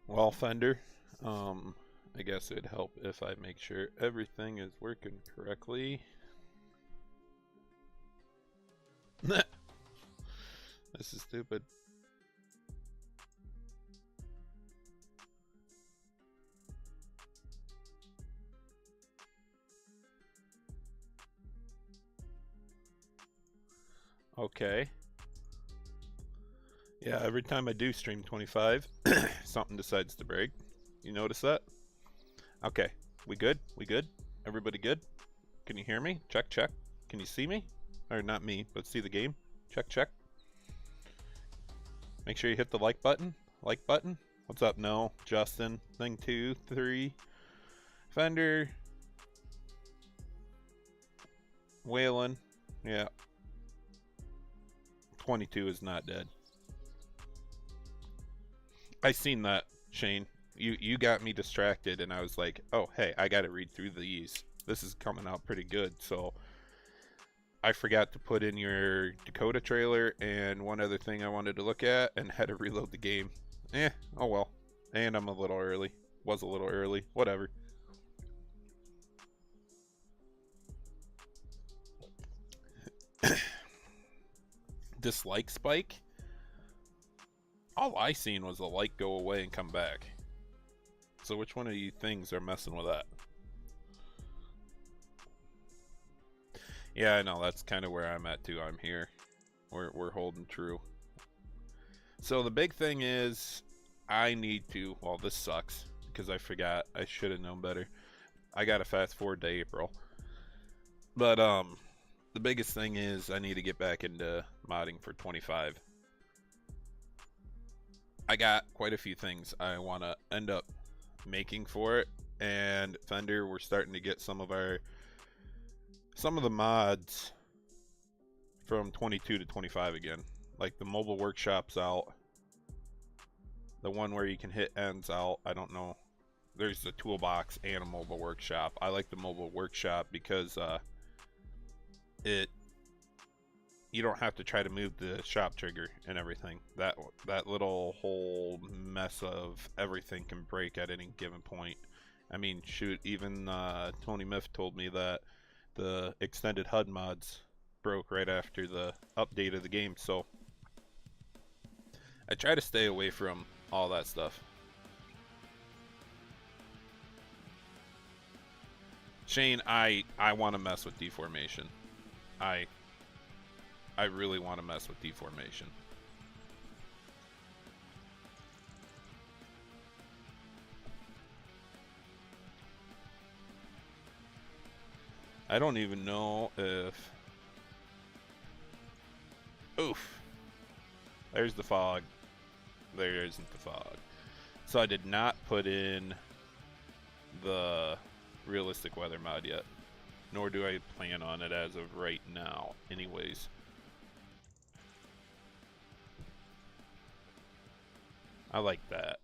Well, Fender, I guess it'd help if I make sure everything is working correctly. This is stupid. Okay. Yeah, every time I do stream 25, something decides to break. You notice that? Okay. We good? We good? Everybody good? Can you hear me? Check, check. Can you see me? Or not me, but see the game? Check, check. Make sure you hit the like button. Like button. What's up? No. Justin. Thing 2, 3. Fender. Waylon. Yeah. 22 is not dead. I seen that, Shane. You got me distracted, and I was like, oh, hey, I got to read through these. This is coming out pretty good. So I forgot to put in your Dakota trailer and one other thing I wanted to look at, and had to reload the game. Oh well. And I'm a little early. Was a little early. Whatever. Dislike spike? All I seen was the light go away and come back. So which one of you things are messing with that? Yeah, I know. That's kind of where I'm at too. I'm here. We're holding true. So the big thing is I need to, well, this sucks because I forgot. I should have known better. I got to fast forward to April. But the biggest thing is I need to get back into modding for 25. I got quite a few things I want to end up making for it, and Fender, we're starting to get some of the mods from 22 to 25 again. Like the mobile workshop's out. The one where you can hit ends out. I don't know. There's a toolbox and a mobile workshop. I like the mobile workshop because you don't have to try to move the shop trigger and everything. That little whole mess of everything can break at any given point. I mean, shoot, even Tony Miff told me that the extended HUD mods broke right after the update of the game, so I try to stay away from all that stuff. Shane, I want to mess with deformation. I really want to mess with deformation. I don't even know if... Oof. There's the fog. There isn't the fog. So I did not put in the realistic weather mod yet. Nor do I plan on it as of right now, anyways. I like that.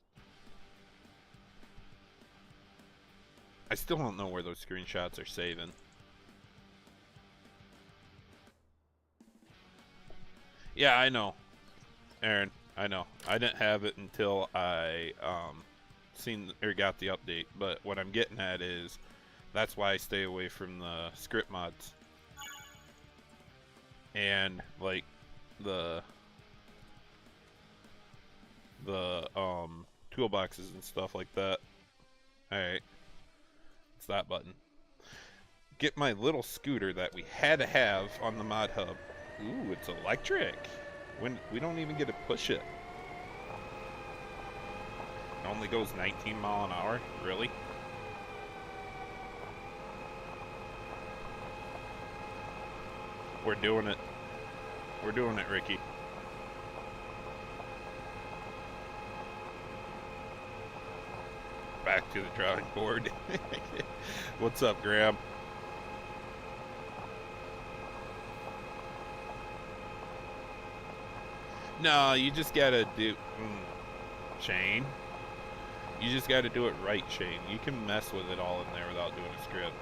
I still don't know where those screenshots are saving. Yeah, I know. Aaron, I know. I didn't have it until I seen or got the update, but what I'm getting at is that's why I stay away from the script mods. And like the toolboxes and stuff like that. Alright. It's that button. Get my little scooter that we had to have on the mod hub. Ooh, it's electric. When we don't even get to push it. It only goes 19 mile an hour? Really? We're doing it. We're doing it, Ricky. Back to the drawing board. What's up, Graham? No, you just gotta do... Shane? You just gotta do it right, Shane. You can mess with it all in there without doing a script.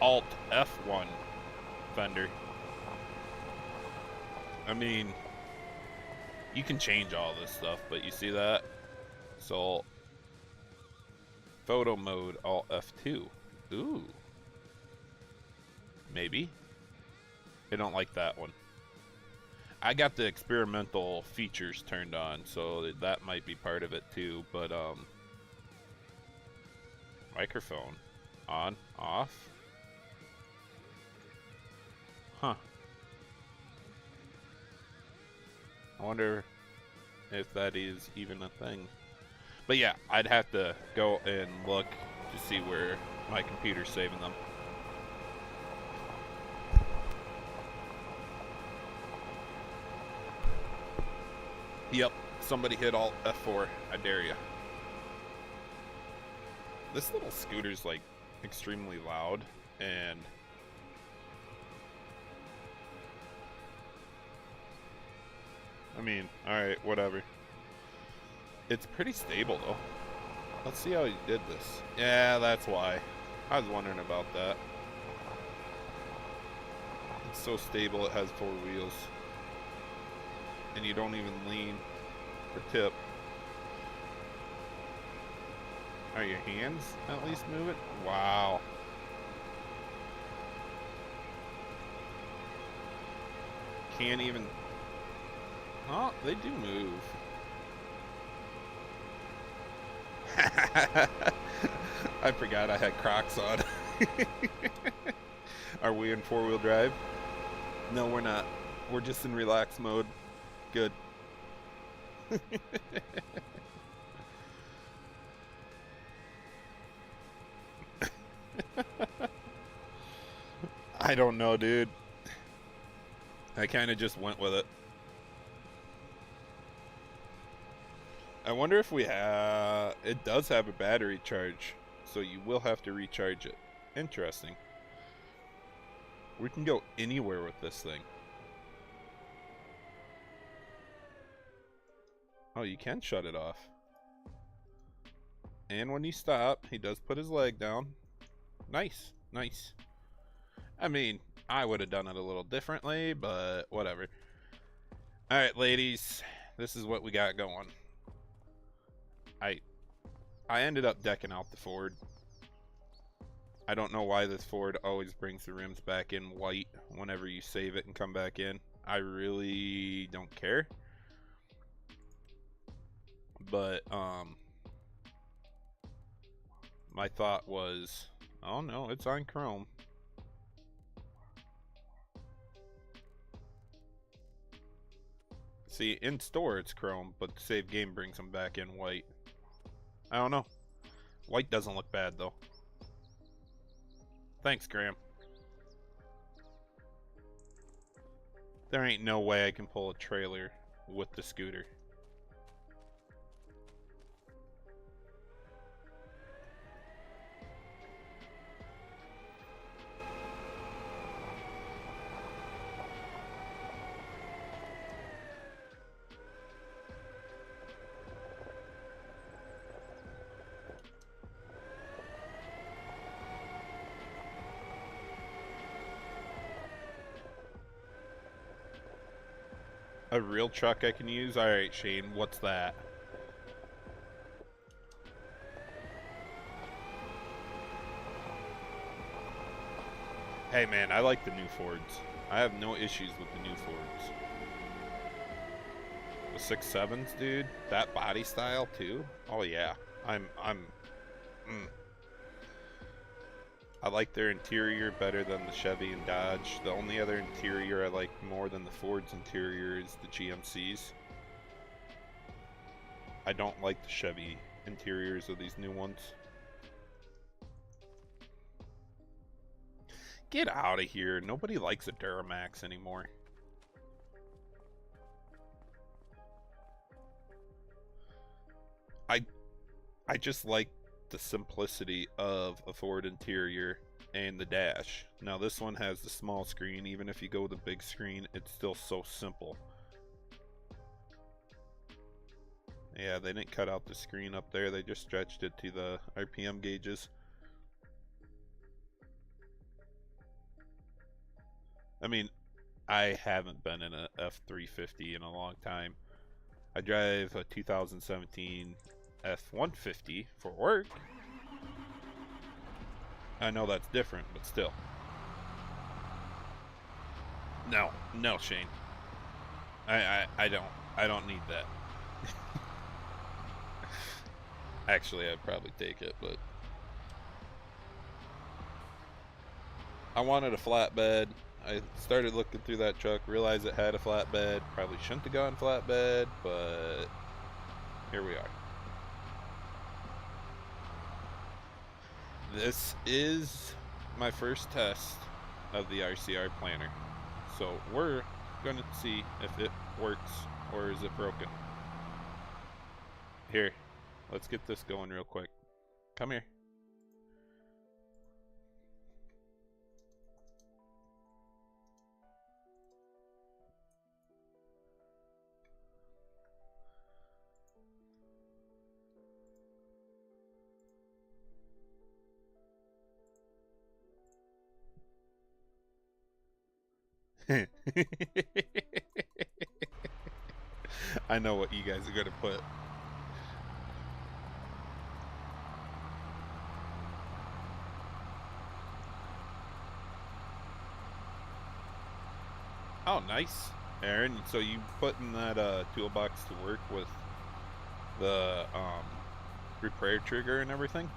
Alt F1, Fender. I mean, you can change all this stuff, but you see that? So, photo mode, Alt F2. Ooh. Maybe. I don't like that one. I got the experimental features turned on, so that might be part of it too, but microphone on, off. Huh. I wonder if that is even a thing. But yeah, I'd have to go and look to see where my computer's saving them. Yep, somebody hit Alt F4. I dare you. This little scooter's like extremely loud, and I mean, alright, whatever. It's pretty stable though. Let's see how he did this. Yeah, that's why. I was wondering about that. It's so stable, it has 4 wheels. And you don't even lean or tip. Are your hands at least moving? Wow. Can't even... Oh, they do move. I forgot I had Crocs on. Are we in 4-wheel drive? No, we're not. We're just in relax mode. Good. I don't know, dude. I kind of just went with it. I wonder if we have... It does have a battery charge, so you will have to recharge it. Interesting. We can go anywhere with this thing. Oh, you can shut it off. And when you stop, he does put his leg down. Nice, nice. I mean, I would have done it a little differently, but whatever. Alright, ladies. This is what we got going. I ended up decking out the Ford. I don't know why this Ford always brings the rims back in white whenever you save it and come back in. I really don't care. But, my thought was, oh no, it's on chrome. See, in store it's chrome, but the save game brings them back in white. I don't know. White doesn't look bad though. Thanks, Graham. There ain't no way I can pull a trailer with the scooter. A real truck I can use? Alright, Shane, what's that? Hey man, I like the new Fords. I have no issues with the new Fords. The 6.7s, dude? That body style too? Oh yeah. I like their interior better than the Chevy and Dodge. The only other interior I like more than the Ford's interior is the GMC's. I don't like the Chevy interiors of these new ones. Get out of here. Nobody likes a Duramax anymore. I just like the simplicity of a Ford interior and the dash. Now this one has the small screen. Even if you go with the big screen, it's still so simple. Yeah, they didn't cut out the screen up there. They just stretched it to the RPM gauges. I mean, I haven't been in a F350 in a long time. I drive a 2017 F-150 for work. I know that's different, but still. No, no, Shane. I don't need that. Actually, I'd probably take it, but I wanted a flatbed. I started looking through that truck, realized it had a flatbed. Probably shouldn't have gone flatbed, but here we are. This is my first test of the RCR planner. So we're going to see if it works or is it broken. Here, let's get this going real quick. Come here. I know what you guys are gonna put. Oh, nice, Aaron. So you putting that toolbox to work with the repair trigger and everything?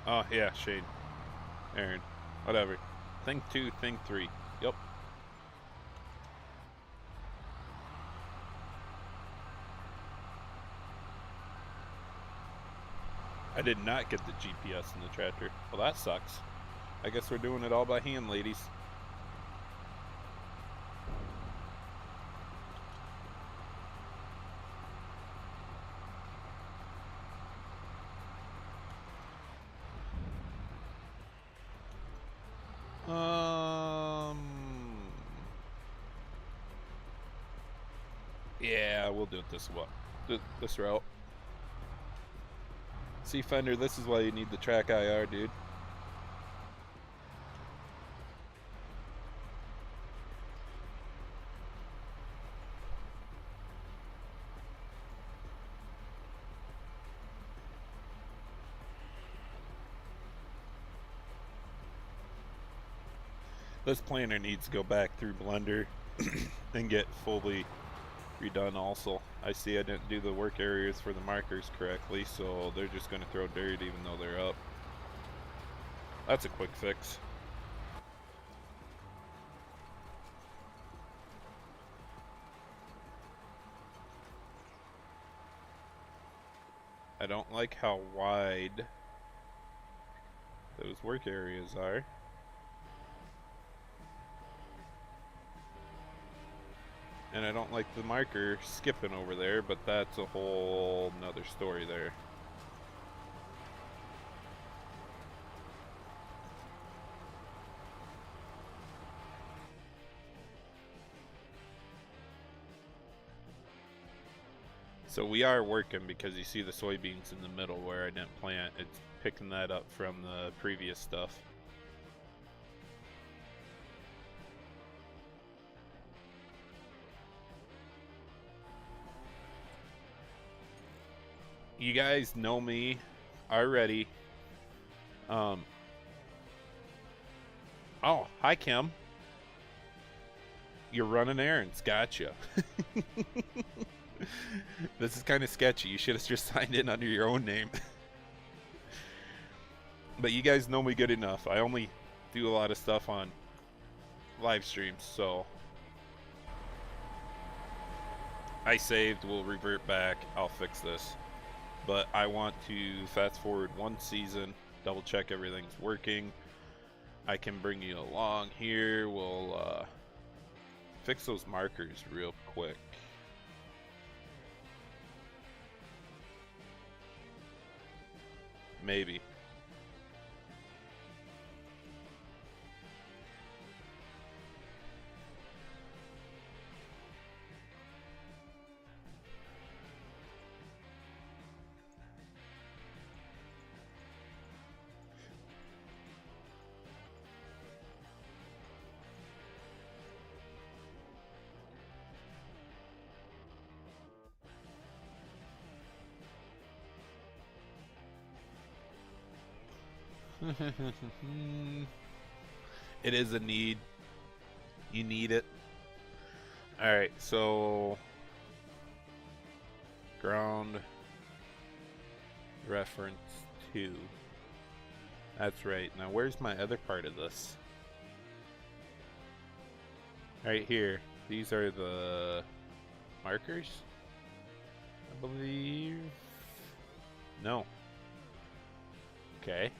Oh yeah, Shade, Aaron, whatever. Thing 2, thing 3. Yep. I did not get the GPS in the tractor. Well, that sucks. I guess we're doing it all by hand, ladies. Yeah, we'll do it this route. See, Fender, this is why you need the track IR, dude. This planner needs to go back through Blender and get fully redone also. I see I didn't do the work areas for the markers correctly, so they're just going to throw dirt even though they're up. That's a quick fix. I don't like how wide those work areas are. And I don't like the marker skipping over there, but that's a whole nother story there. So we are working because you see the soybeans in the middle where I didn't plant. It's picking that up from the previous stuff. You guys know me already. Oh, hi Kim. You're running errands. Gotcha. This is kind of sketchy. You should have just signed in under your own name. But you guys know me good enough. I only do a lot of stuff on live streams, so I saved. We'll revert back. I'll fix this. but I want to fast forward one season, double check everything's working. I can bring you along here. We'll fix those markers real quick. Maybe. It is a need. You need it. Alright, so ground reference 2. That's right. Now where's my other part of this? Right here. These are the markers, I believe. No. Okay.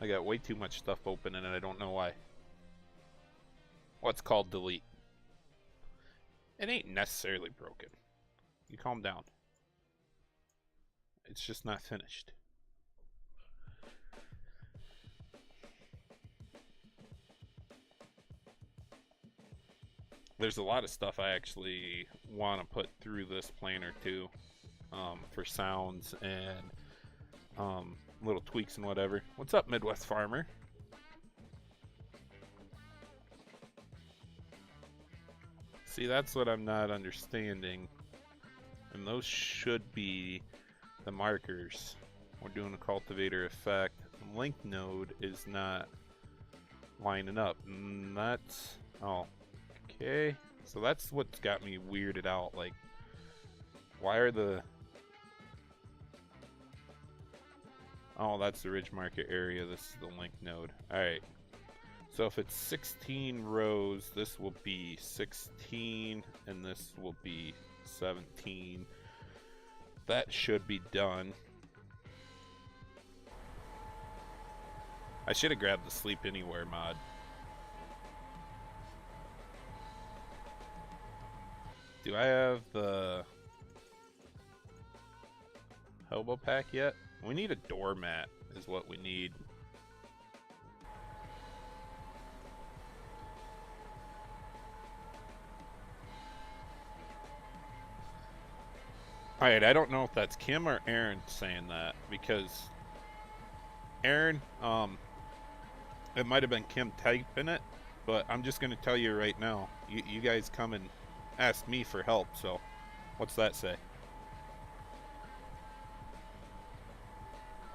I got way too much stuff open and I don't know why. What's called delete? It ain't necessarily broken. You calm down. It's just not finished. There's a lot of stuff I actually want to put through this planer too, for sounds and little tweaks and whatever. What's up, Midwest Farmer? See, that's what I'm not understanding. And those should be the markers. We're doing a cultivator effect. The link node is not lining up. And that's... oh, okay. So that's what's got me weirded out. Like, why are the... oh, that's the ridge marker area. This is the link node. Alright. So if it's 16 rows, this will be 16, and this will be 17. That should be done. I should have grabbed the Sleep Anywhere mod. Do I have the hobo pack yet? We need a doormat is what we need. Alright, I don't know if that's Kim or Aaron saying that, because Aaron, it might have been Kim typing it, but I'm just going to tell you right now, you guys come and ask me for help, so what's that say?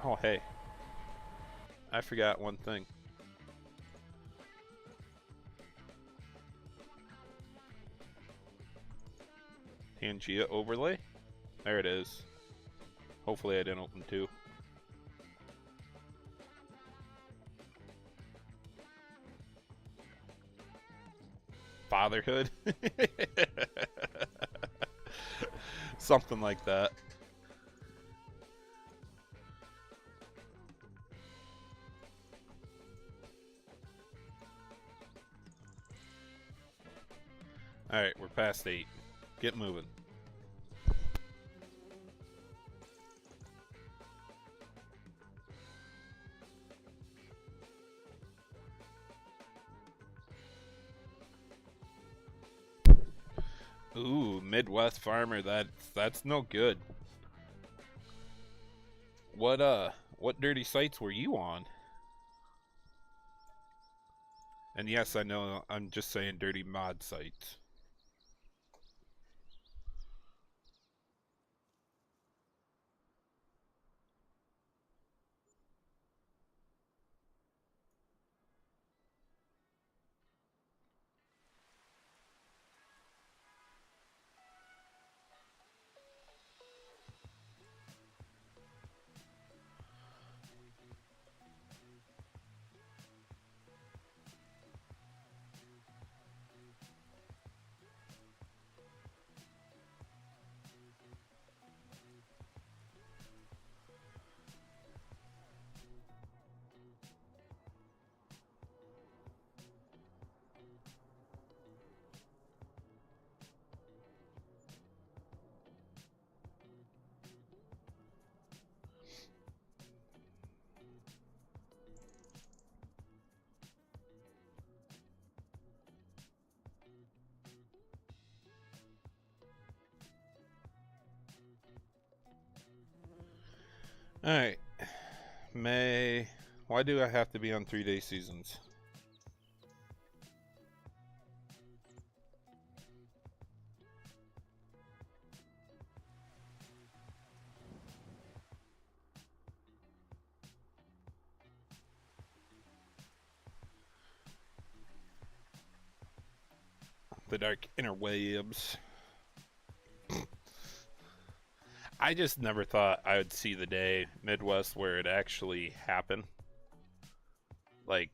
Oh, hey. I forgot one thing. Pangea overlay? There it is. Hopefully I didn't open two. Fatherhood? Something like that. Alright, we're past 8. Get moving. Ooh, Midwest Farmer, that's no good. What dirty sites were you on? And yes, I know I'm just saying dirty mod sites. Alright. May. Why do I have to be on 3-day seasons? The dark interwebs. I just never thought I would see the day Midwest where it actually happened. Like,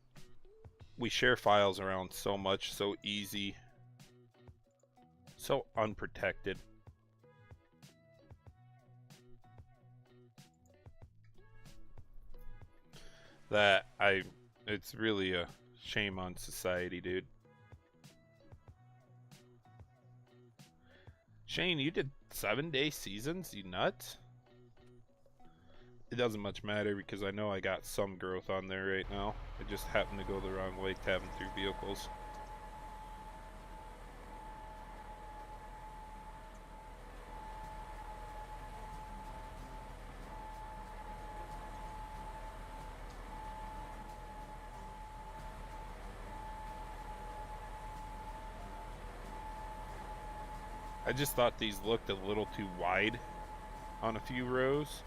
we share files around so much, so easy, so unprotected. That it's really a shame on society, dude. Shane, you did 7-day seasons? You nuts? It doesn't much matter because I know I got some growth on there right now. I just happened to go the wrong way tabbing through vehicles. I just thought these looked a little too wide on a few rows.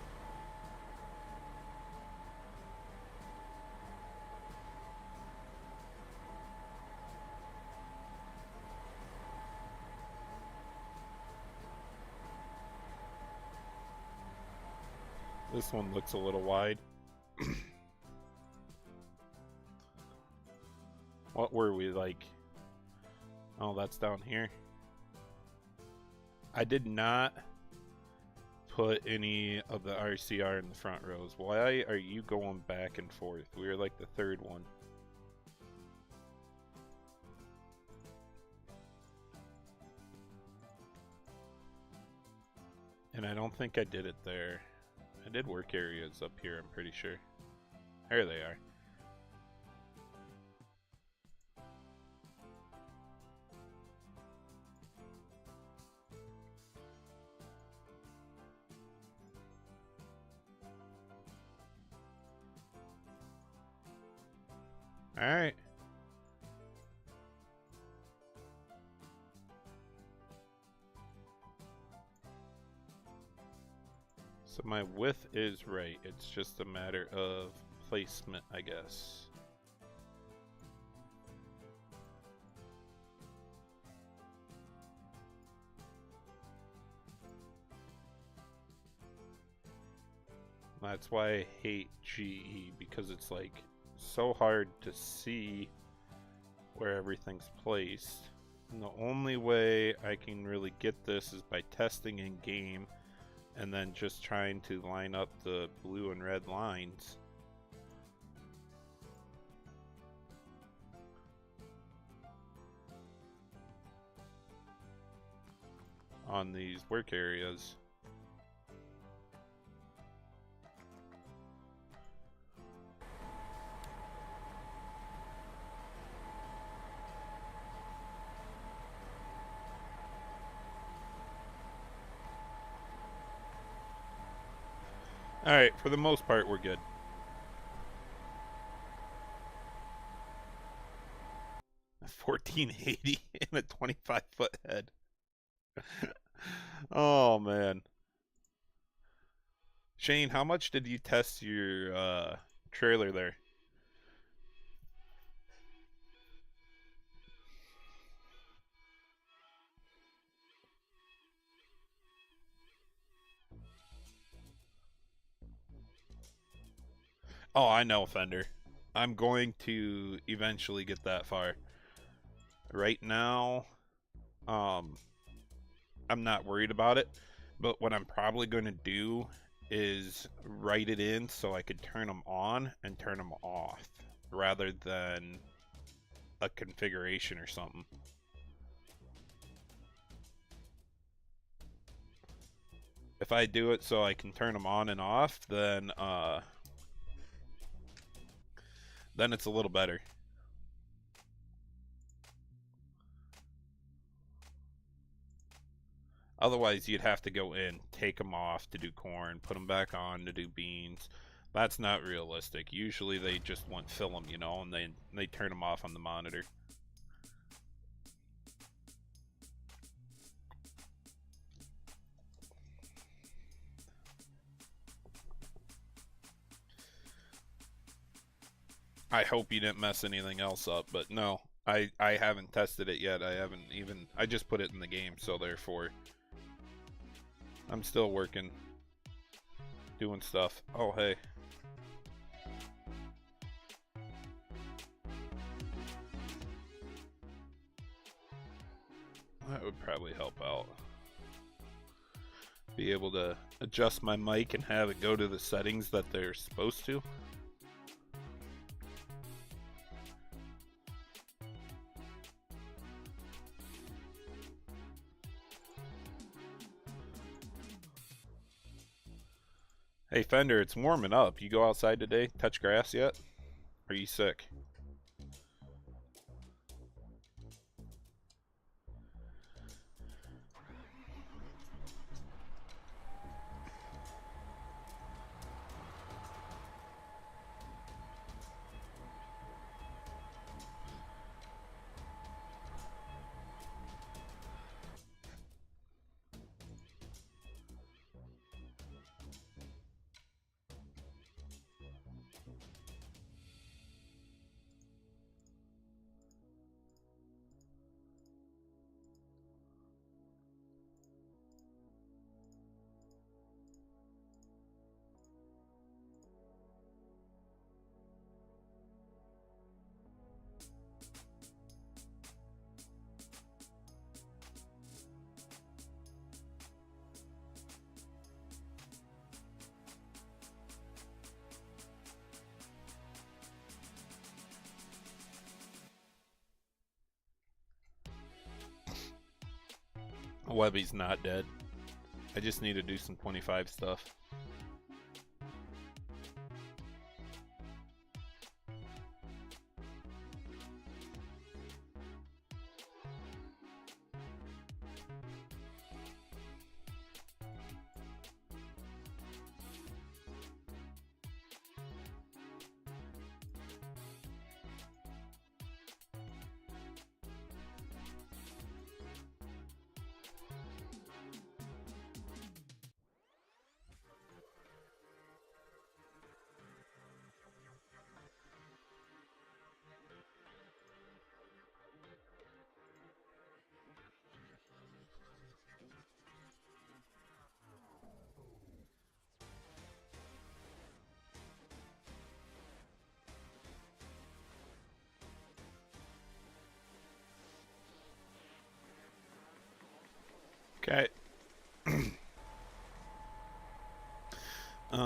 This one looks a little wide. What were we like? Oh, that's down here. I did not put any of the RCR in the front rows. Why are you going back and forth? We were like the third one. And I don't think I did it there. I did work areas up here, I'm pretty sure. There they are. Alright. So my width is right. It's just a matter of placement, I guess. That's why I hate GE, because it's like so hard to see where everything's placed. And the only way I can really get this is by testing in game and then just trying to line up the blue and red lines. On these work areas. Alright, for the most part, we're good. A 1480 and a 25-foot head. Oh, man. Shane, how much did you test your trailer there? Oh, I know, Fender. I'm going to eventually get that far. Right now, I'm not worried about it, but what I'm probably going to do is write it in so I could turn them on and turn them off rather than a configuration or something. If I do it so I can turn them on and off, then it's a little better. Otherwise, you'd have to go in, take them off to do corn, put them back on to do beans. That's not realistic. Usually they just want fill them, you know, and they turn them off on the monitor. I hope you didn't mess anything else up, but no. I haven't tested it yet. I just put it in the game, so therefore I'm still working, doing stuff. Oh, hey. That would probably help out. Be able to adjust my mic and have it go to the settings that they're supposed to. Hey Fender, it's warming up. You go outside today? Touch grass yet? Are you sick? Webby's not dead. I just need to do some 25 stuff. Okay. um.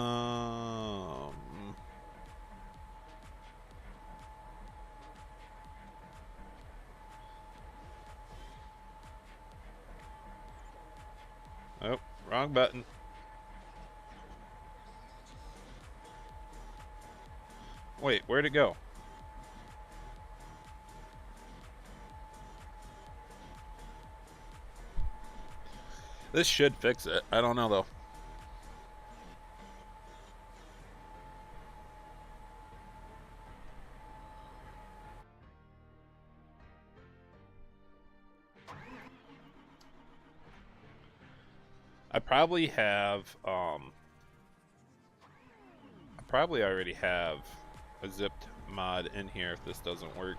Oh, wrong button. Wait, where'd it go? This should fix it. I don't know though. I probably have I probably already have a zipped mod in here if this doesn't work.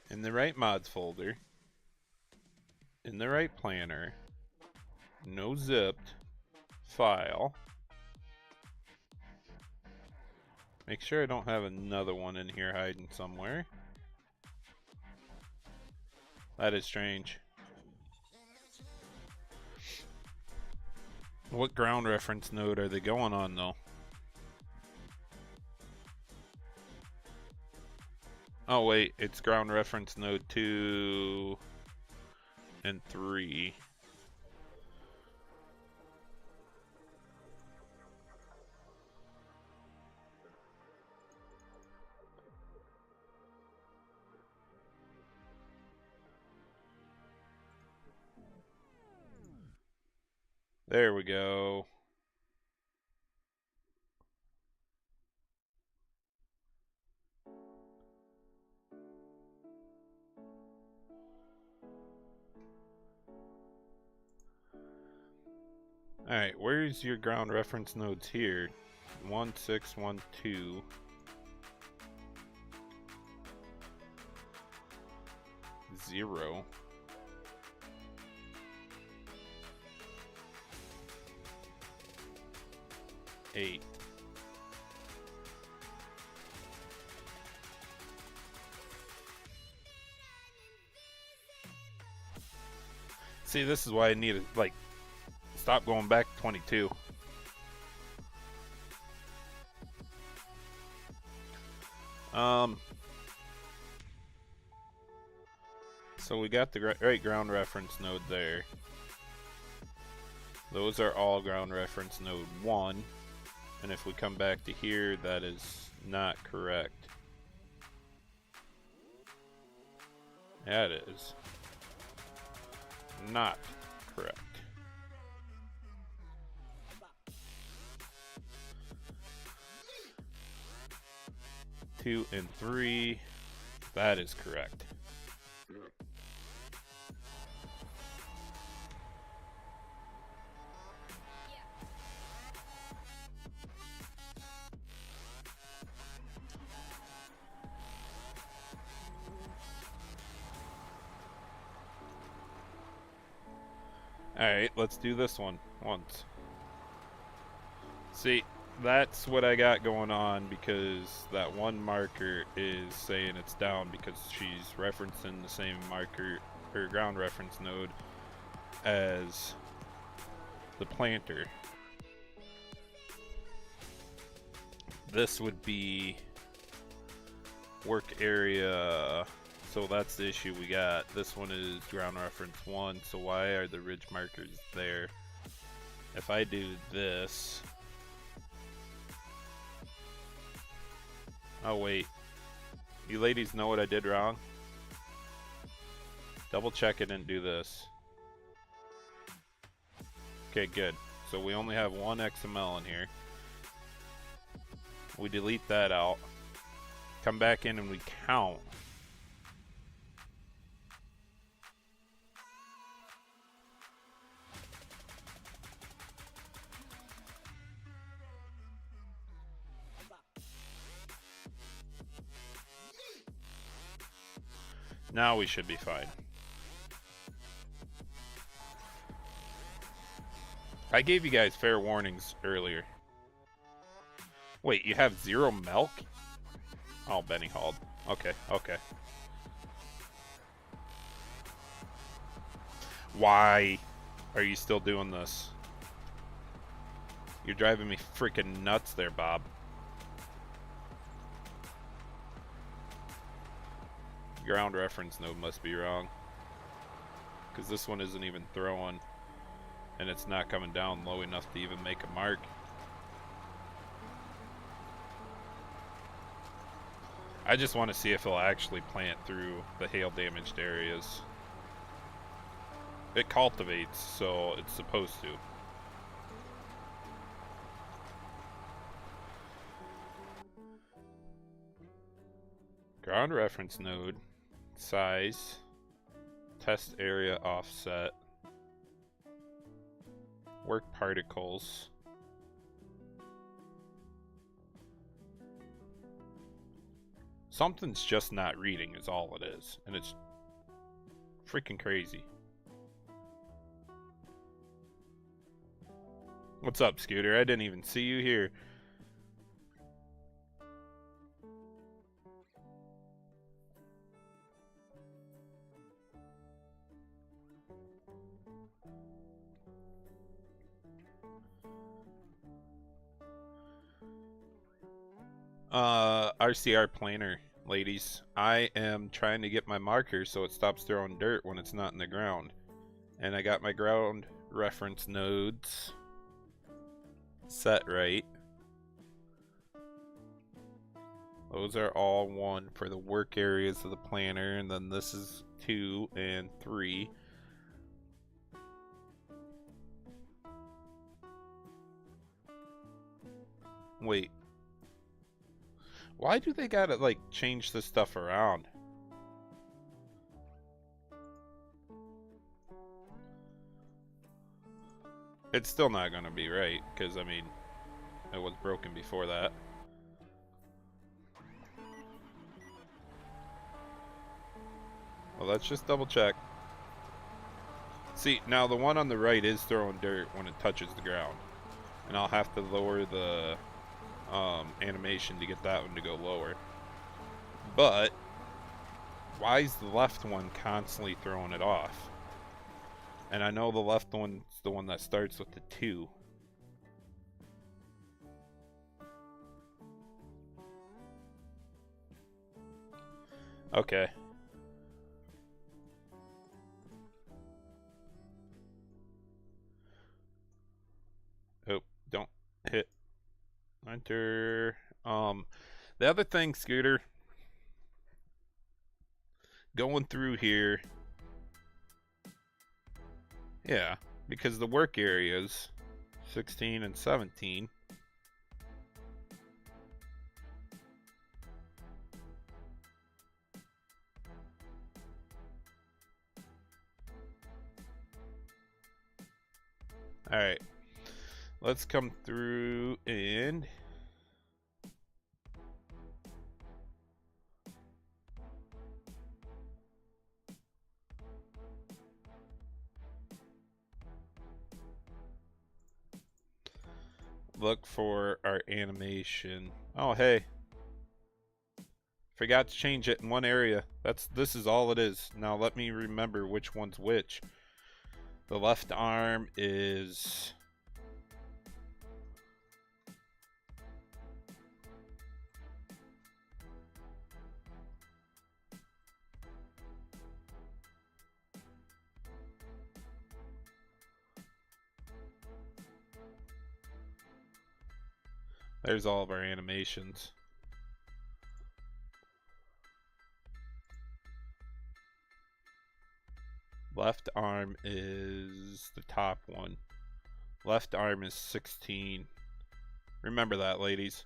In the right mods folder, in the right planner, no zipped, file. Make sure I don't have another one in here hiding somewhere. That is strange. What ground reference node are they going on though? Oh wait, it's ground reference node 2 and 3. There we go. Alright, where's your ground reference nodes here? 1, 6, 1, 2. 0. Eight. See, this is why I need to, like, stop going back to 22. So we got the right ground reference node there. Those are all ground reference node 1. And if we come back to here, that is not correct. That is not correct. Two and 3, that is correct. Alright, let's do this one once. See, that's what I got going on, because that one marker is saying it's down because she's referencing the same marker or ground reference node as the planter. This would be work area, so that's the issue we got. This one is ground reference 1, so why are the ridge markers there? If I do this, oh wait, you ladies know what I did wrong? Double check it and do this. Okay, good. So we only have one XML in here. We delete that out. Come back in and we count. Now we should be fine. I gave you guys fair warnings earlier. Wait, you have 0 milk? Oh, Benny hauled. Okay, okay. Why are you still doing this? You're driving me freaking nuts there, Bob. Ground reference node must be wrong, because this one isn't even throwing, and it's not coming down low enough to even make a mark. I just want to see if it'll actually plant through the hail damaged areas. It cultivates, so it's supposed to. Ground reference node, size, test area offset, work particles. Something's just not reading is all it is, and it's freaking crazy. What's up, Scooter? I didn't even see you here. RCR planer ladies. I am trying to get my marker so it stops throwing dirt when it's not in the ground. And I got my ground reference nodes set right. Those are all 1 for the work areas of the planner, and then this is 2 and 3. Wait. Why do they gotta, like, change this stuff around? It's still not gonna be right, because, I mean, it was broken before that. Well, let's just double check. See, now the one on the right is throwing dirt when it touches the ground. And I'll have to lower the animation to get that one to go lower. But why is the left one constantly throwing it off? And I know the left one's the one that starts with the 2. Okay. Oh, don't hit enter. The other thing, Scooter, going through here, yeah, because the work areas 16 and 17. All right, let's come through and look for our animation. Oh, hey. Forgot to change it in one area. This is all it is. Now let me remember which one's which. The left arm is there's all of our animations. Left arm is the top one. Left arm is 16. Remember that, ladies.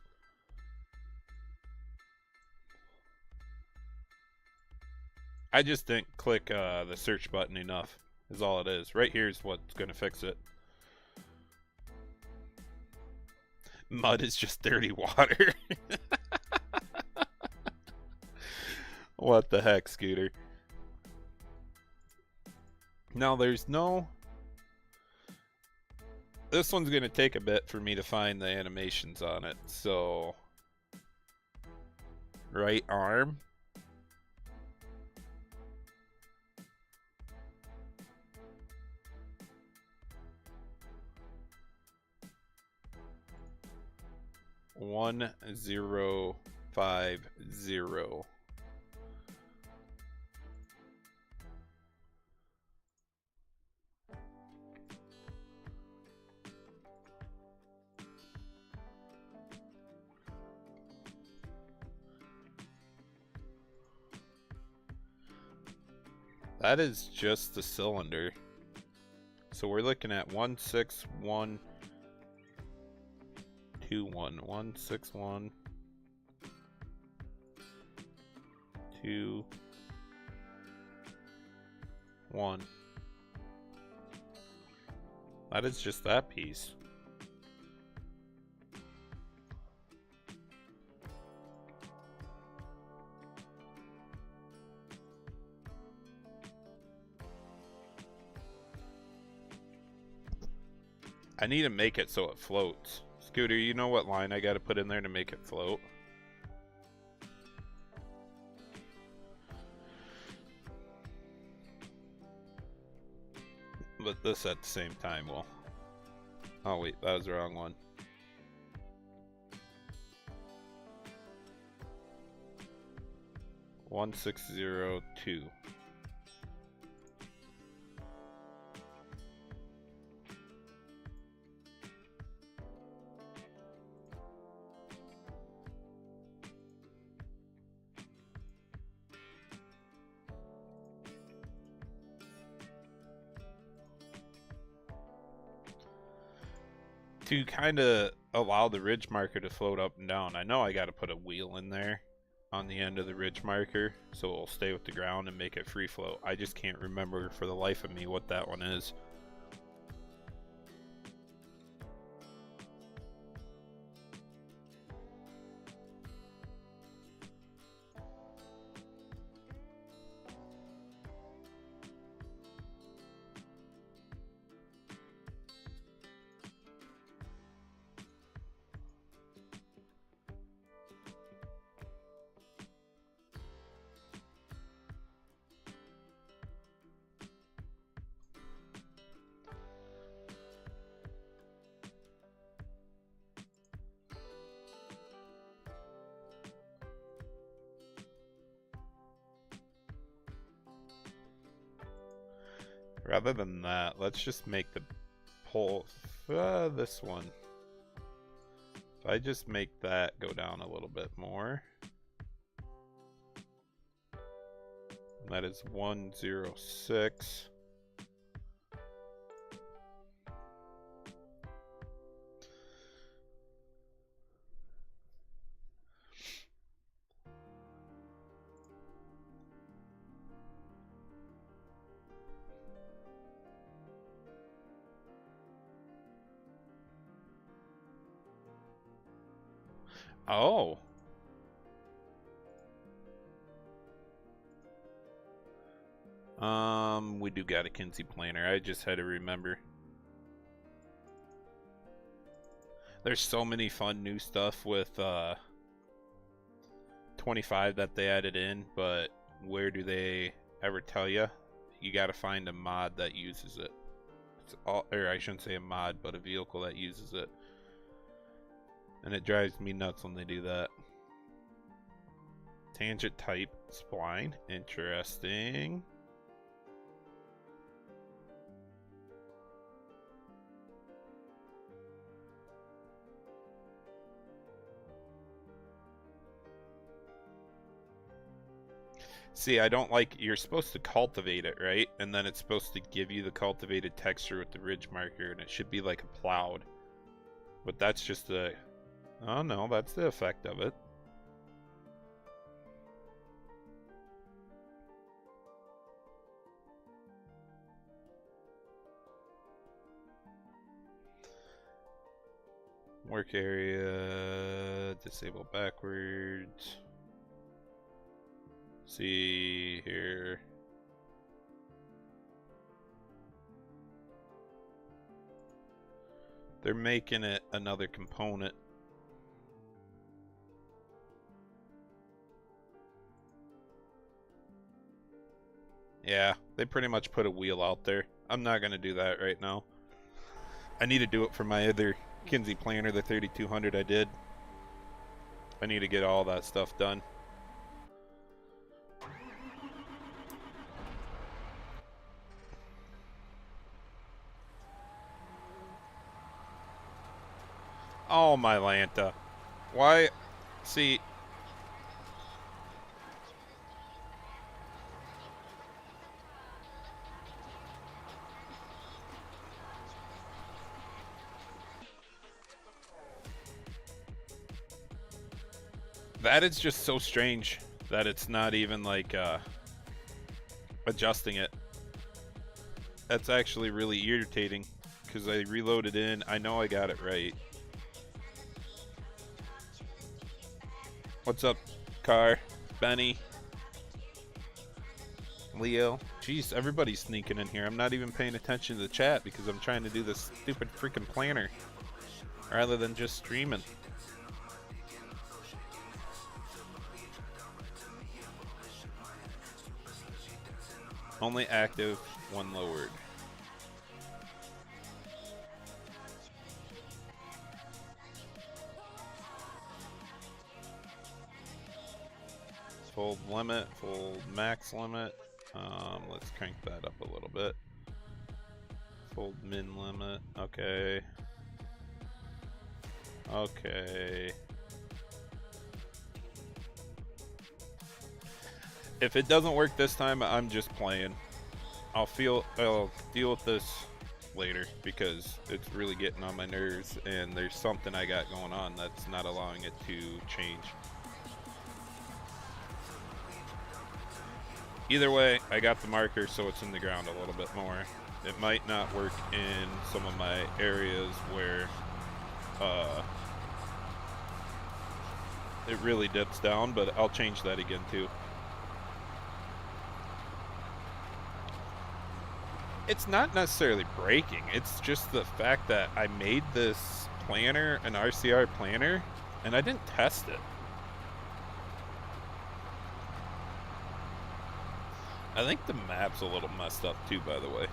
I just didn't click the search button enough, is all it is. Right here is what's going to fix it. Mud is just dirty water. What the heck, Scooter? Now there's no... This one's going to take a bit for me to find the animations on it, so... Right arm. One 0 5 0. That is just the cylinder. So we're looking at 16121 161 2 1. That is just that piece. I need to make it so it floats. Scooter, you know what line I gotta put in there to make it float? But this at the same time will... Oh wait, that was the wrong one. 1602. To kind of allow the ridge marker to float up and down, I know I got to put a wheel in there on the end of the ridge marker so it'll stay with the ground and make it free float. I just can't remember for the life of me what that one is. Rather than that, let's just make the pole this one. If I just make that go down a little bit more. And that is 106. Oh. We do got a Kinsey planner. I just had to remember. There's so many fun new stuff with 25 that they added in, but where do they ever tell you? You got to find a mod that uses it. It's all, or I shouldn't say a mod, but a vehicle that uses it. And it drives me nuts when they do that. Tangent type spline. Interesting. See, I don't like, you're supposed to cultivate it, right? And then it's supposed to give you the cultivated texture with the ridge marker, and it should be like a plowed. But that's just the, oh no, that's the effect of it. Work area, disable backwards. See here. They're making it another component. Yeah, they pretty much put a wheel out there. I'm not gonna do that right now. I need to do it for my other Kinsey planner, the 3200 I did. I need to get all that stuff done. Oh, my Lanta. Why? See. That is just so strange that it's not even like adjusting it. That's actually really irritating because I reloaded in. I know I got it right. What's up, Car? Benny? Leo? Jeez, everybody's sneaking in here. I'm not even paying attention to the chat because I'm trying to do this stupid freaking planner rather than just streaming. Only active when lowered. Full limit, full max limit. Let's crank that up a little bit. Full min limit. Okay. Okay. If it doesn't work this time, I'm just playing. I'll deal with this later because it's really getting on my nerves and there's something I got going on that's not allowing it to change. Either way, I got the marker so it's in the ground a little bit more. It might not work in some of my areas where it really dips down, but I'll change that again too. It's not necessarily breaking, it's just the fact that I made this planner an RCR planner and I didn't test it. I think the map's a little messed up too, by the way.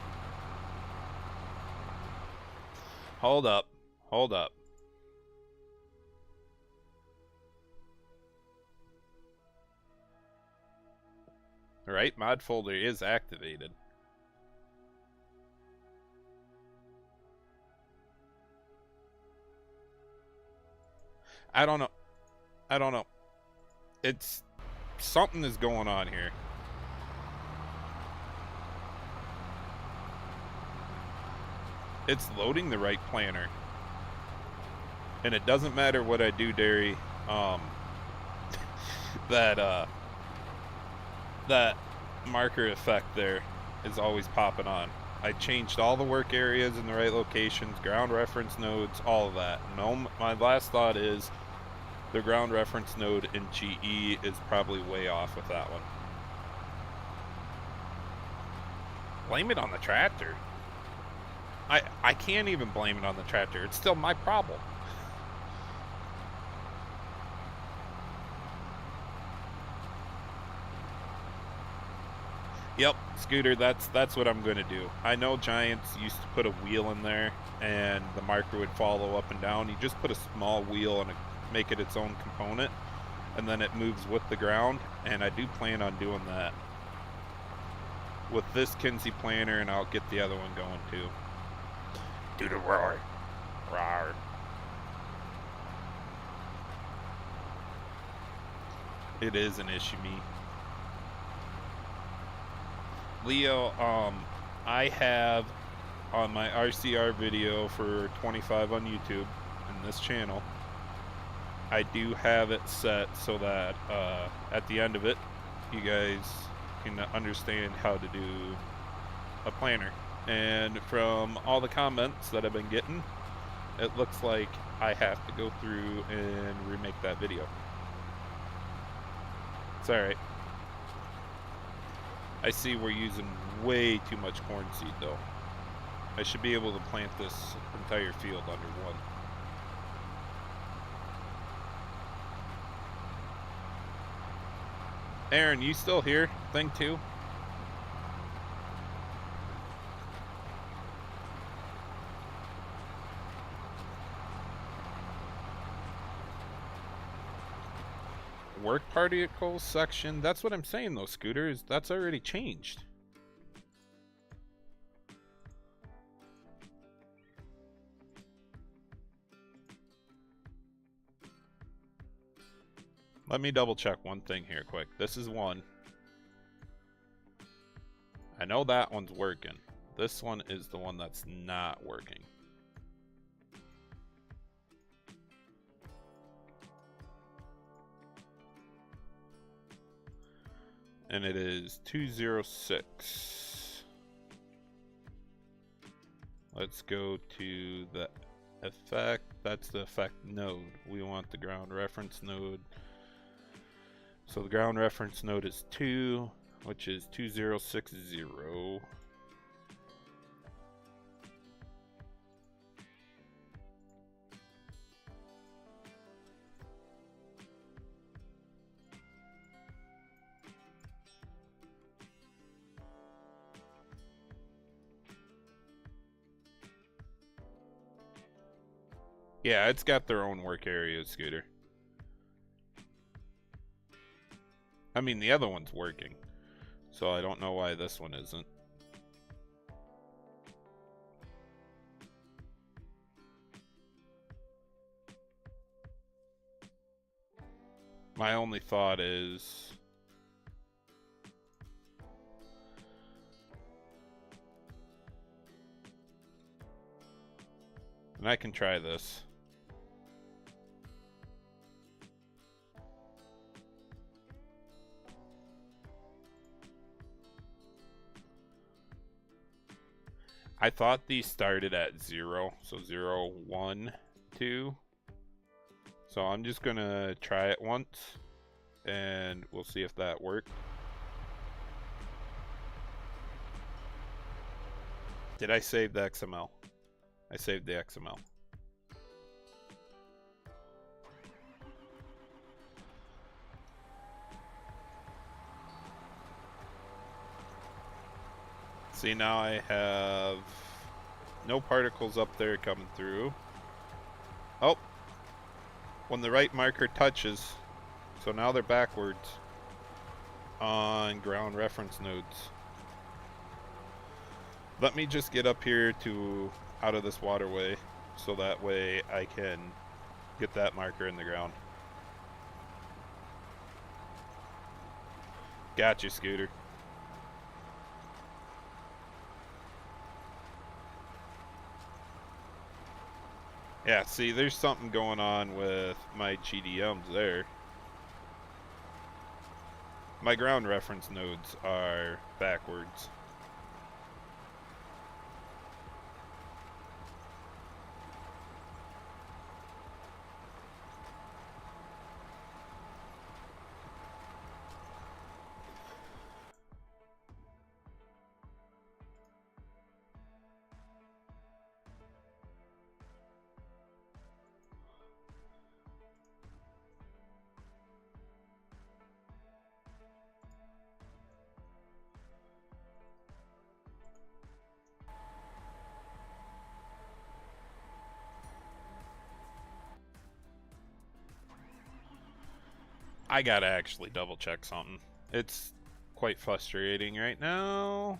Hold up. Hold up. Alright, mod folder is activated. I don't know. I don't know. It's... something is going on here. It's loading the right planner. And it doesn't matter what I do, Derry. That marker effect there is always popping on. I changed all the work areas in the right locations, ground reference nodes, all of that. No, my last thought is the ground reference node in GE is probably way off with that one. Blame it on the tractor. I can't even blame it on the tractor. It's still my problem. Yep, Scooter, that's what I'm gonna do. I know Giants used to put a wheel in there and the marker would follow up and down. You just put a small wheel and make it its own component and then it moves with the ground, and I do plan on doing that with this Kinsey planner, and I'll get the other one going too. Do the roar. Roar. It is an issue, me. Leo, I have on my RCR video for 25 on YouTube in this channel, I do have it set so that at the end of it, you guys can understand how to do a planner. And from all the comments that I've been getting, it looks like I have to go through and remake that video. It's alright. I see we're using way too much corn seed though. I should be able to plant this entire field under one. Aaron, you still here? Thing 2? Work particles section. That's what I'm saying though, Scooter, is that's already changed. Let me double check one thing here quick. This is one. I know that one's working. This one is the one that's not working. And it is 206. Let's go to the effect. That's the effect node. We want the ground reference node. So the ground reference node is 2, which is 2060. Yeah, it's got their own work area, Scooter. I mean, the other one's working, so I don't know why this one isn't. My only thought is... and I can try this. I thought these started at 0, so 0, 1, 2. So I'm just gonna try it once, and we'll see if that works. Did I save the XML? I saved the XML. See, now I have no particles up there coming through. Oh, when the right marker touches, so now they're backwards on ground reference nodes. Let me just get up here to out of this waterway, so that way I can get that marker in the ground. Gotcha, Scooter. Yeah, see, there's something going on with my GDMs there. My ground reference nodes are backwards. I gotta actually double check something. It's quite frustrating right now.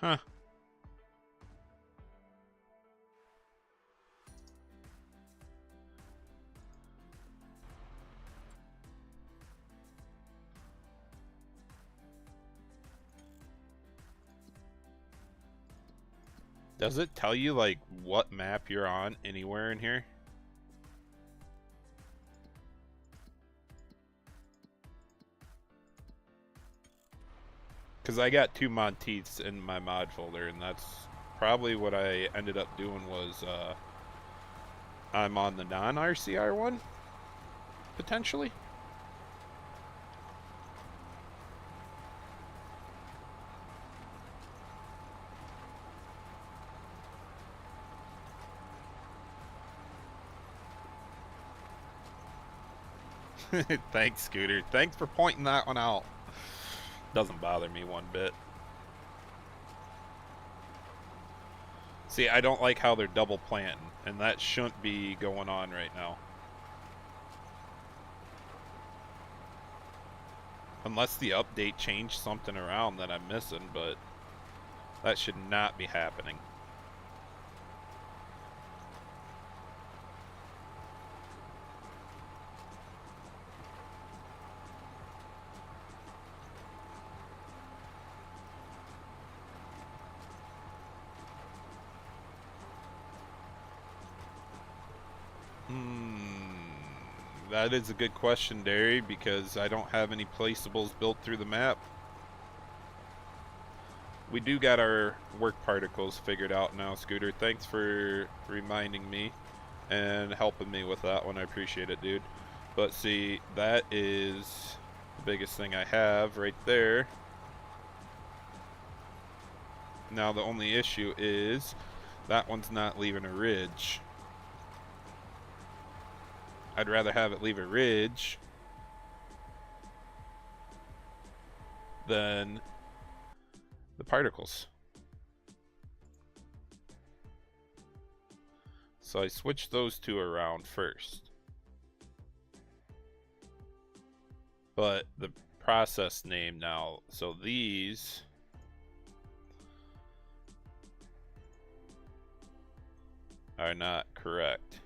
Huh. Does it tell you, like, what map you're on anywhere in here? Because I got 2 Monteiths in my mod folder, and that's probably what I ended up doing was, I'm on the non-RCR one, potentially. Thanks, Scooter. Thanks for pointing that one out. Doesn't bother me one bit. See, I don't like how they're double planting, and that shouldn't be going on right now. Unless the update changed something around that I'm missing, but that should not be happening. That is a good question, Derry, because I don't have any placeables built through the map. we do got our work particles figured out now, Scooter. Thanks for reminding me and helping me with that one. I appreciate it, dude. But see, that is the biggest thing I have right there. Now the only issue is that one's not leaving a ridge. I'd rather have it leave a ridge than the particles. So I switched those two around first. But the process name now, so these are not correct.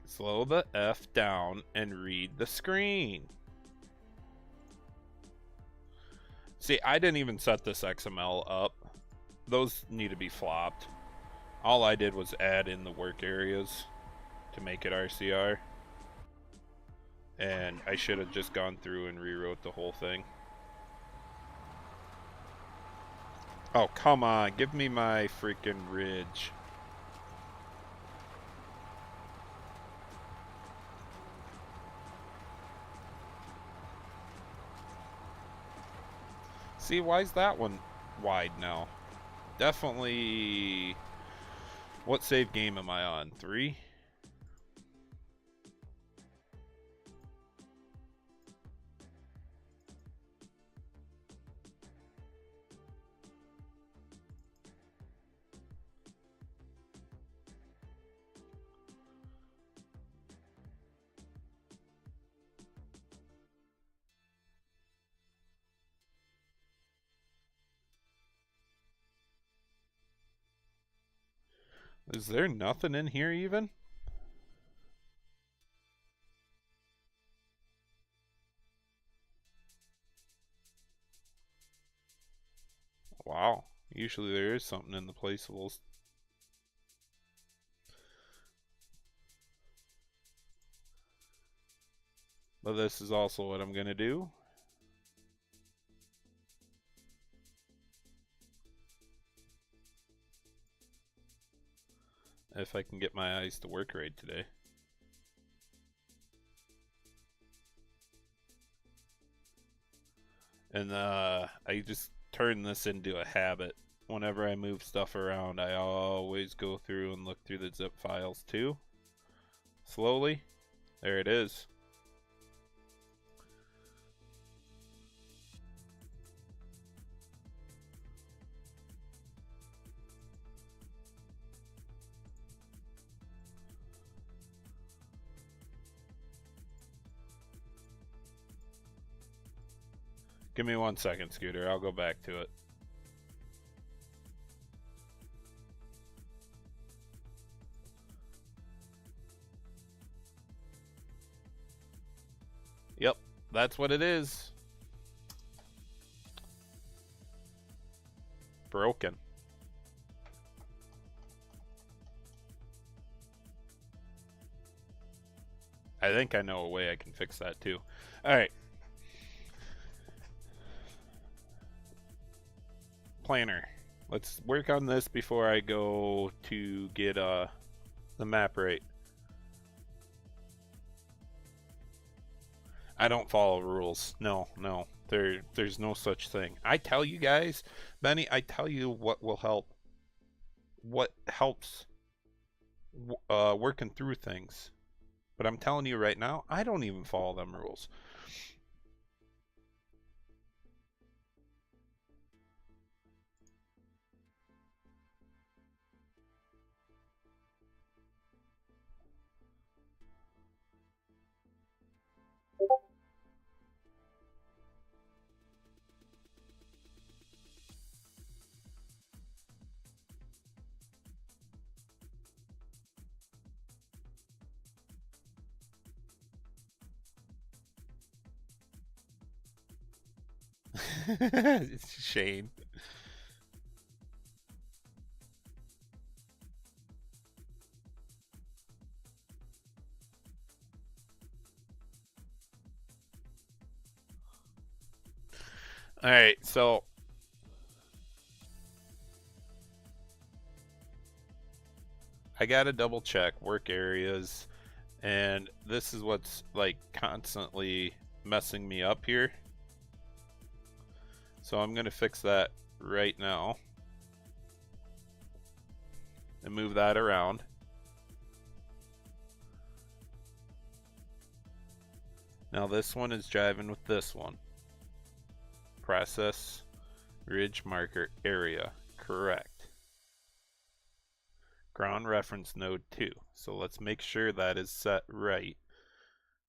Slow the F down and read the screen. See, I didn't even set this XML up. Those need to be flopped. All I did was add in the work areas to make it RCR. And I should have just gone through and rewrote the whole thing. Oh, come on. Give me my freaking ridge. See, why is that one wide now? Definitely... What save game am I on? 3? Is there nothing in here even? Wow. Usually there is something in the placeables. But this is also what I'm going to do. If I can get my eyes to work right today. And I just turn this into a habit. Whenever I move stuff around, I always go through and look through the zip files too. Slowly. There it is. Give me 1 second, Scooter. I'll go back to it. Yep, that's what it is. Broken. I think I know a way I can fix that too. Alright. Planner. Let's work on this before I go to get the map right. I don't follow rules. No. There's no such thing. I tell you guys, Benny, I tell you what will help. What helps working through things. But I'm telling you right now, I don't even follow them rules. It's Shane. All right, so I gotta double check work areas, and this is what's like constantly messing me up here. So I'm gonna fix that right now and move that around. Now this one is driving with this one. Process ridge marker area, correct. Ground reference node 2. So let's make sure that is set right.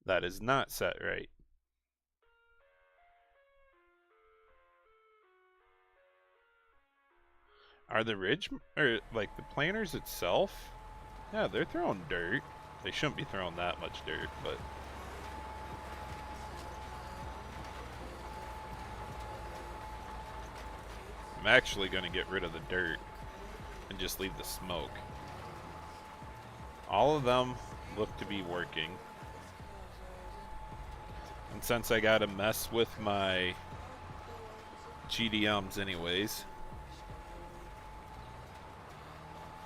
That is not set right. Are the ridge, or like the planters itself? Yeah, they're throwing dirt. They shouldn't be throwing that much dirt, but I'm actually going to get rid of the dirt and just leave the smoke. All of them look to be working. And since I got to mess with my GDMs anyways.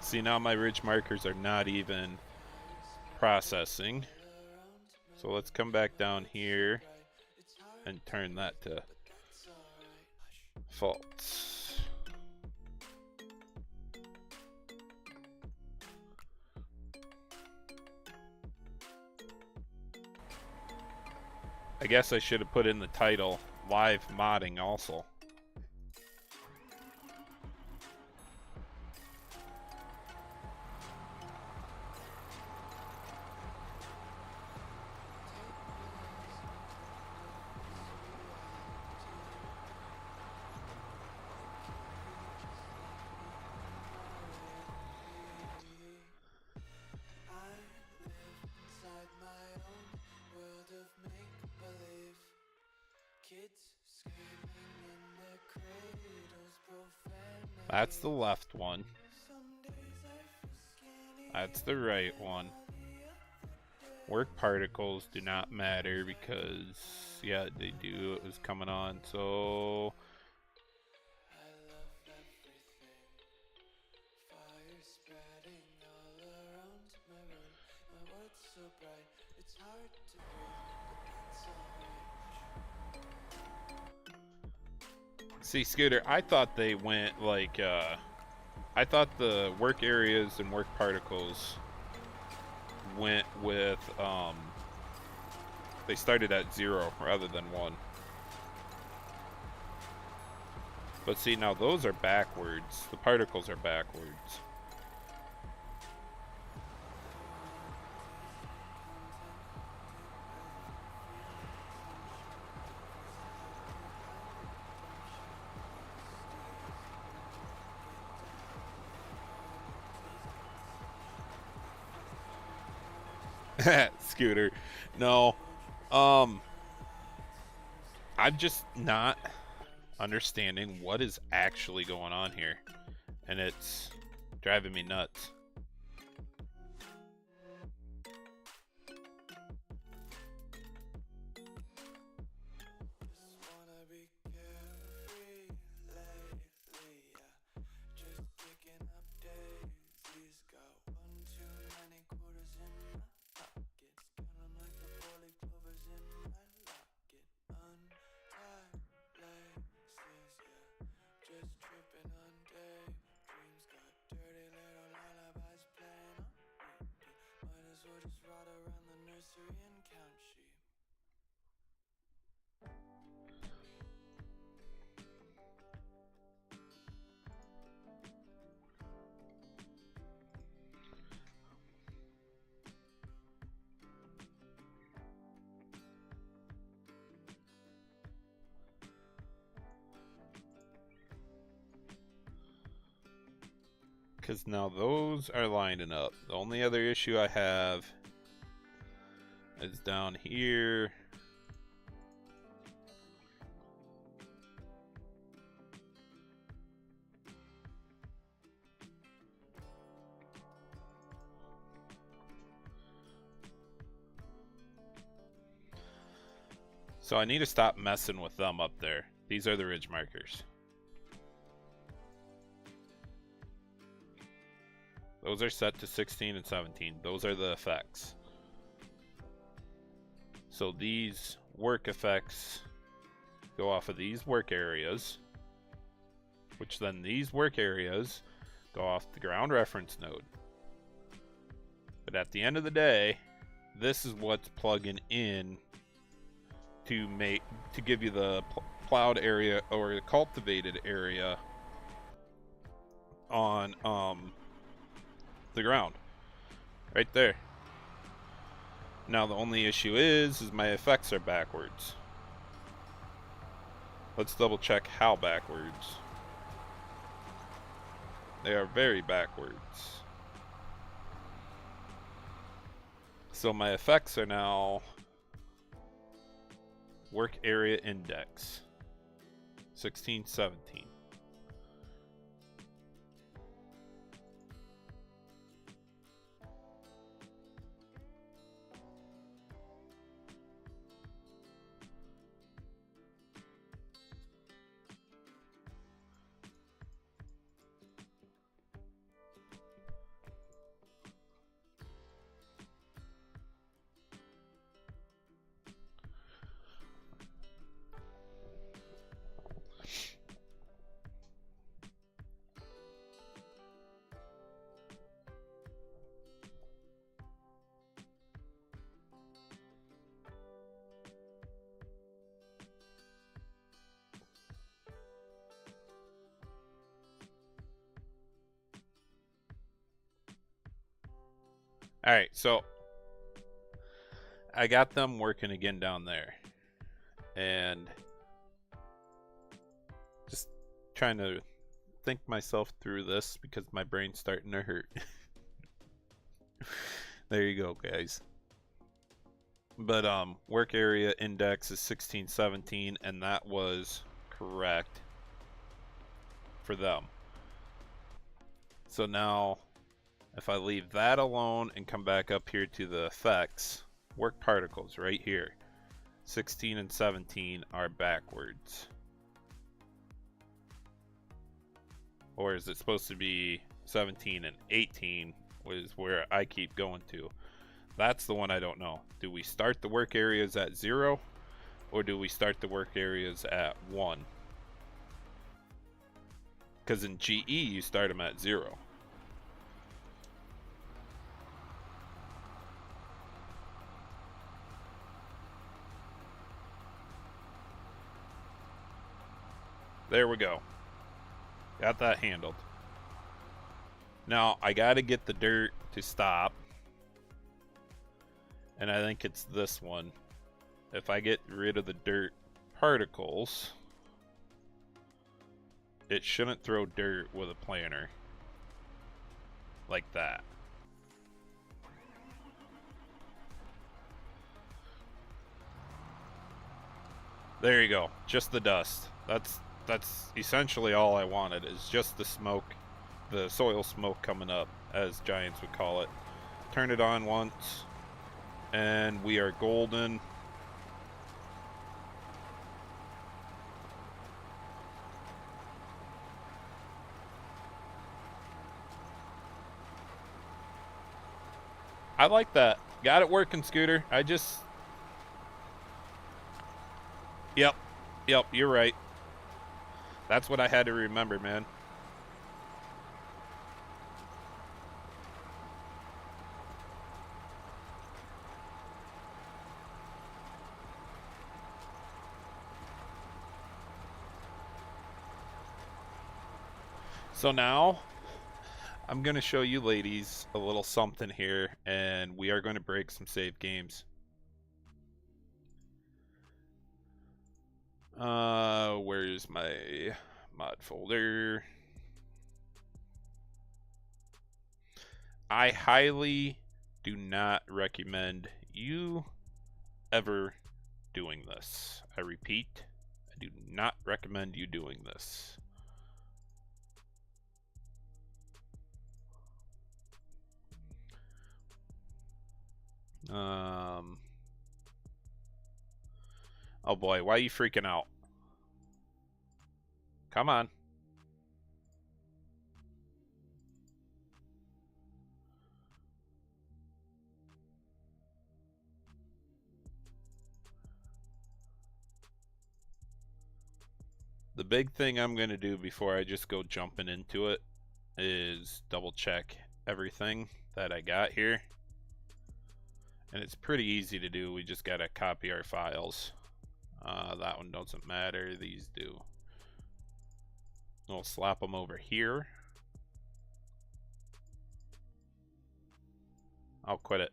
See, now my ridge markers are not even processing. So let's come back down here and turn that to false. I guess I should have put in the title live modding also. That's the left one. That's the right one. Work particles do not matter because, yeah, they do. It was coming on, so... See, Scooter, I thought they went like, I thought the work areas and work particles went with, they started at 0 rather than 1. But see, now those are backwards. The particles are backwards. Scooter. No. I'm just not understanding what is actually going on here. And it's driving me nuts. Because now those are lining up. The only other issue I have is down here. So I need to stop messing with them up there. These are the ridge markers. Those are set to 16 and 17. Those are the effects. So these work effects go off of these work areas, which then these work areas go off the ground reference node. But at the end of the day, this is what's plugging in to give you the plowed area or the cultivated area on the ground right there. Now the only issue is my effects are backwards. Let's double check how backwards. They are very backwards. So my effects are now work area index 16, 17. Alright, so I got them working again down there. And just trying to think myself through this because my brain's starting to hurt. There you go, guys. But work area index is 16, 17, and that was correct for them. So now if I leave that alone and come back up here to the effects, work particles right here, 16 and 17 are backwards. Or is it supposed to be 17 and 18 was where I keep going to? That's the one I don't know. Do we start the work areas at 0 or do we start the work areas at 1? Because in GE you start them at 0. There we go. Got that handled. Now I gotta get the dirt to stop. And I think it's this one. If I get rid of the dirt particles, it shouldn't throw dirt with a planter. Like that. There you go. Just the dust. That's essentially all I wanted, is just the smoke, the soil smoke coming up, as Giants would call it. Turn it on once, and we are golden. I like that. Got it working, Scooter. Yep, you're right. That's what I had to remember, man. So now, I'm going to show you ladies a little something here, and we are going to break some save games. Where's my mod folder? I highly do not recommend you ever doing this. I repeat, I do not recommend you doing this. Oh boy, why are you freaking out? Come on. The big thing I'm going to do before I just go jumping into it is double check everything that I got here. And it's pretty easy to do. We just got to copy our files. That one doesn't matter. These do. We'll slap them over here. I'll quit it.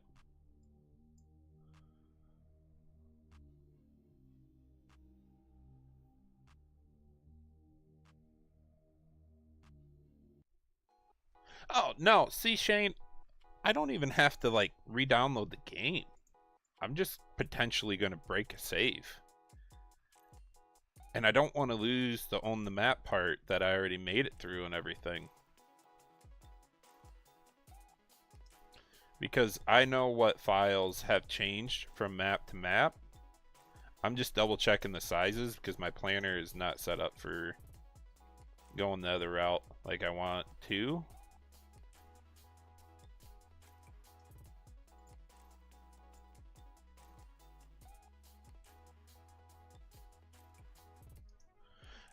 Oh, no. See, Shane, I don't even have to, like, re-download the game. I'm just potentially going to break a save. And I don't want to lose the own the map part that I already made it through and everything. Because I know what files have changed from map to map. I'm just double checking the sizes because my planner is not set up for going the other route like I want to.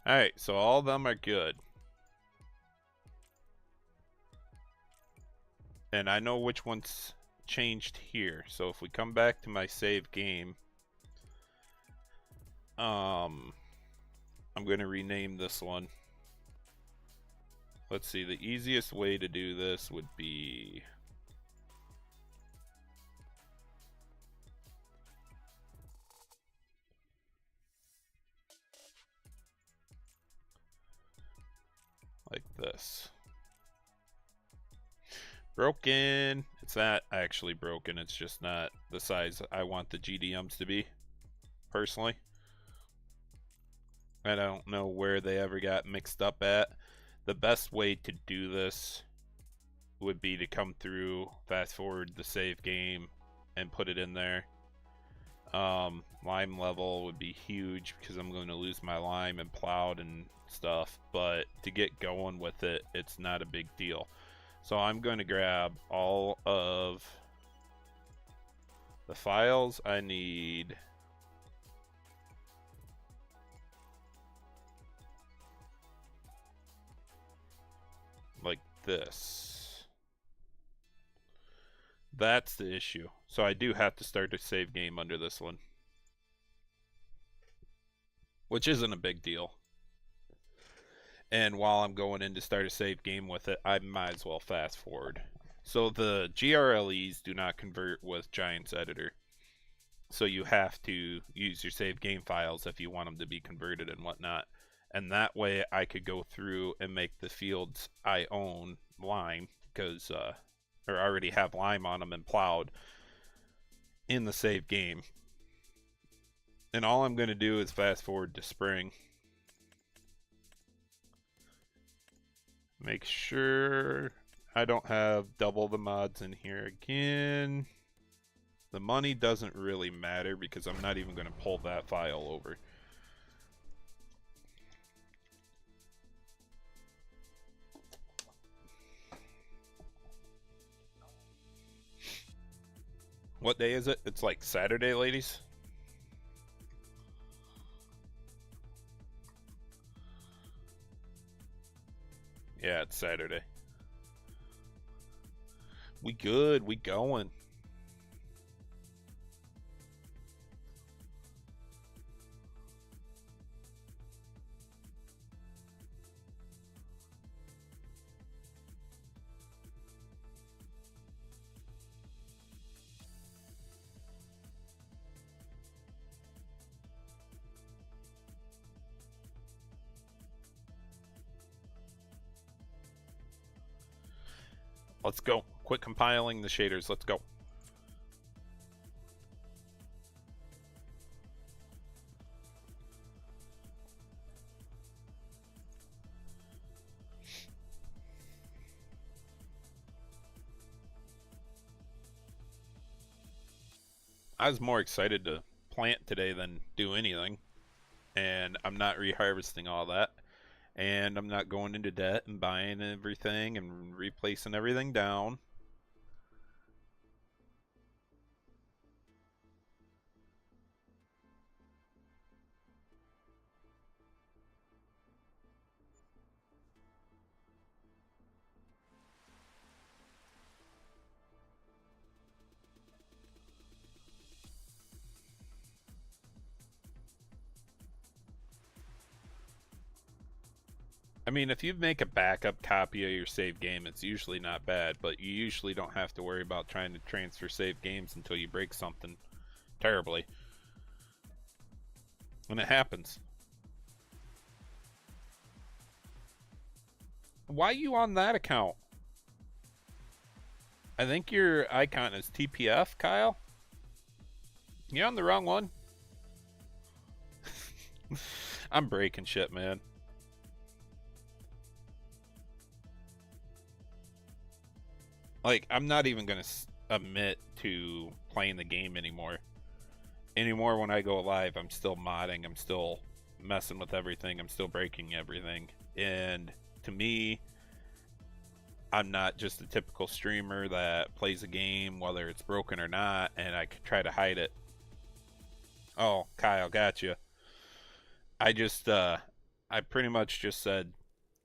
Alright, so all of them are good. And I know which one's changed here. So if we come back to my save game, I'm going to rename this one. Let's see, the easiest way to do this would be like this. Broken. It's not actually broken. It's just not the size I want the GDMs to be, personally. I don't know where they ever got mixed up at. The best way to do this would be to come through, fast forward the save game, and put it in there. Lime level would be huge because I'm going to lose my lime and plowed and stuff, but to get going with it, it's not a big deal. So I'm going to grab all of the files I need. Like this. That's the issue. So I do have to start a save game under this one, which isn't a big deal. And while I'm going in to start a save game with it, I might as well fast forward. So the GRLEs do not convert with Giants Editor. So you have to use your save game files if you want them to be converted and whatnot. And that way I could go through and make the fields I own lime, because or already have lime on them and plowed in the save game. And all I'm going to do is fast forward to spring. Make sure I don't have double the mods in here again. The money doesn't really matter because I'm not even going to pull that file over. What day is it? It's like Saturday, ladies. Yeah, it's Saturday. We good. We going. Let's go. Quit compiling the shaders. Let's go. I was more excited to plant today than do anything. And I'm not reharvesting all that. And I'm not going into debt and buying everything and replacing everything down. I mean, if you make a backup copy of your save game, it's usually not bad, but you usually don't have to worry about trying to transfer save games until you break something terribly. And it happens. Why are you on that account? I think your icon is TPF, Kyle. You're on the wrong one. I'm breaking shit, man. Like, I'm not even gonna admit to playing the game anymore. When I go live, I'm still modding, I'm still messing with everything, I'm still breaking everything. And to me, I'm not just a typical streamer that plays a game whether it's broken or not, and I could try to hide it. Oh, Kyle, gotcha. I pretty much just said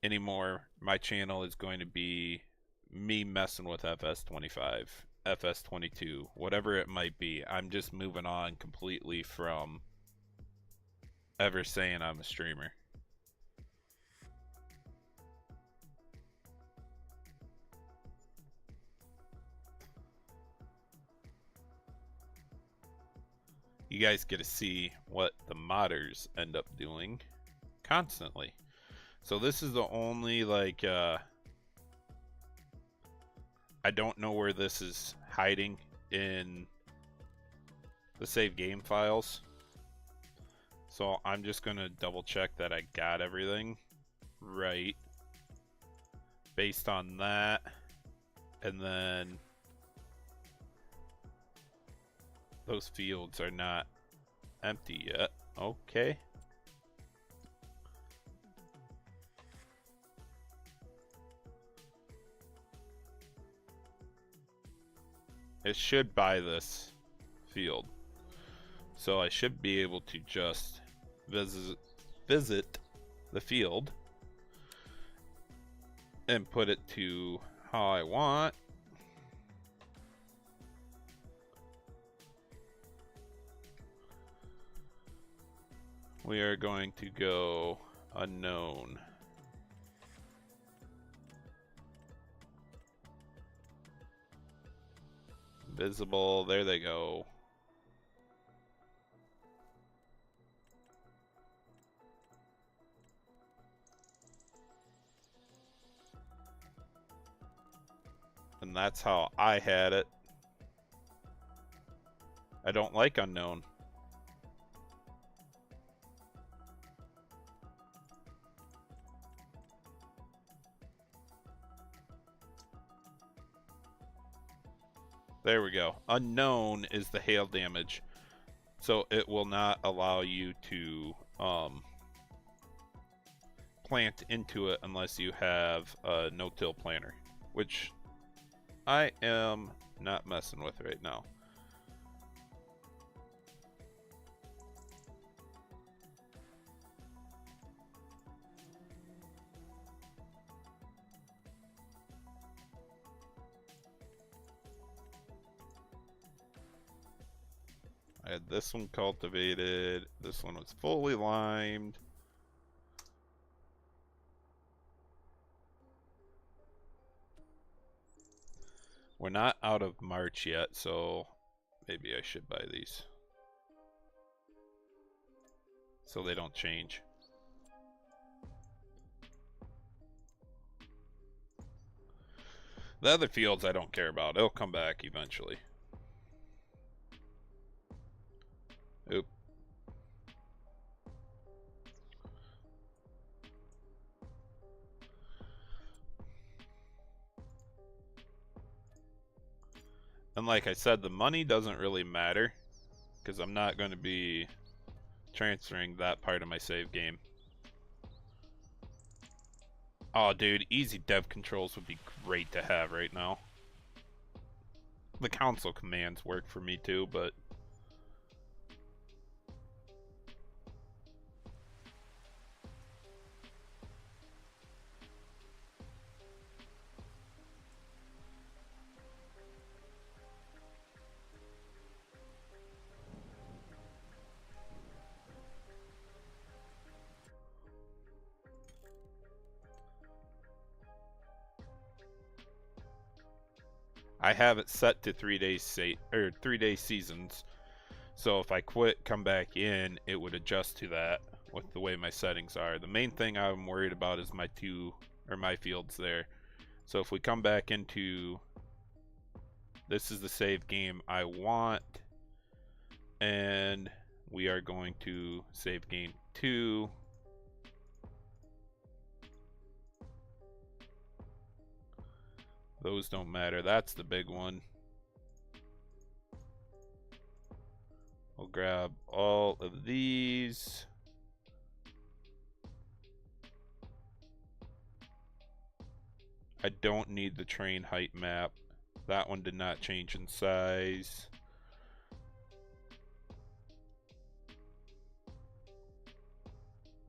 anymore, my channel is going to be me messing with FS25, FS22, whatever it might be. I'm just moving on completely from ever saying I'm a streamer. You guys get to see what the modders end up doing constantly. So this is the only, like, I don't know where this is hiding in the save game files. So I'm just gonna double check that I got everything right based on that. And then those fields are not empty yet. Okay. It should buy this field. So I should be able to just visit the field and put it to how I want. We are going to go unknown. Visible, there they go. And that's how I had it. I don't like unknown. There we go. Unknown is the hail damage. So it will not allow you to plant into it unless you have a no-till planter, which I am not messing with right now. I had this one cultivated. This one was fully limed. We're not out of March yet, so maybe I should buy these so they don't change. The other fields I don't care about. It'll come back eventually. Oop. And like I said, the money doesn't really matter because I'm not going to be transferring that part of my save game. Oh, dude, easy dev controls would be great to have right now. The console commands work for me too, but I have it set to 3 days 3-day seasons. So if I quit, come back in, it would adjust to that with the way my settings are. The main thing I'm worried about is my fields there. So if we come back into, this is the save game I want, and we are going to save game 2. Those don't matter. That's the big one. We'll grab all of these. I don't need the train height map. That one did not change in size.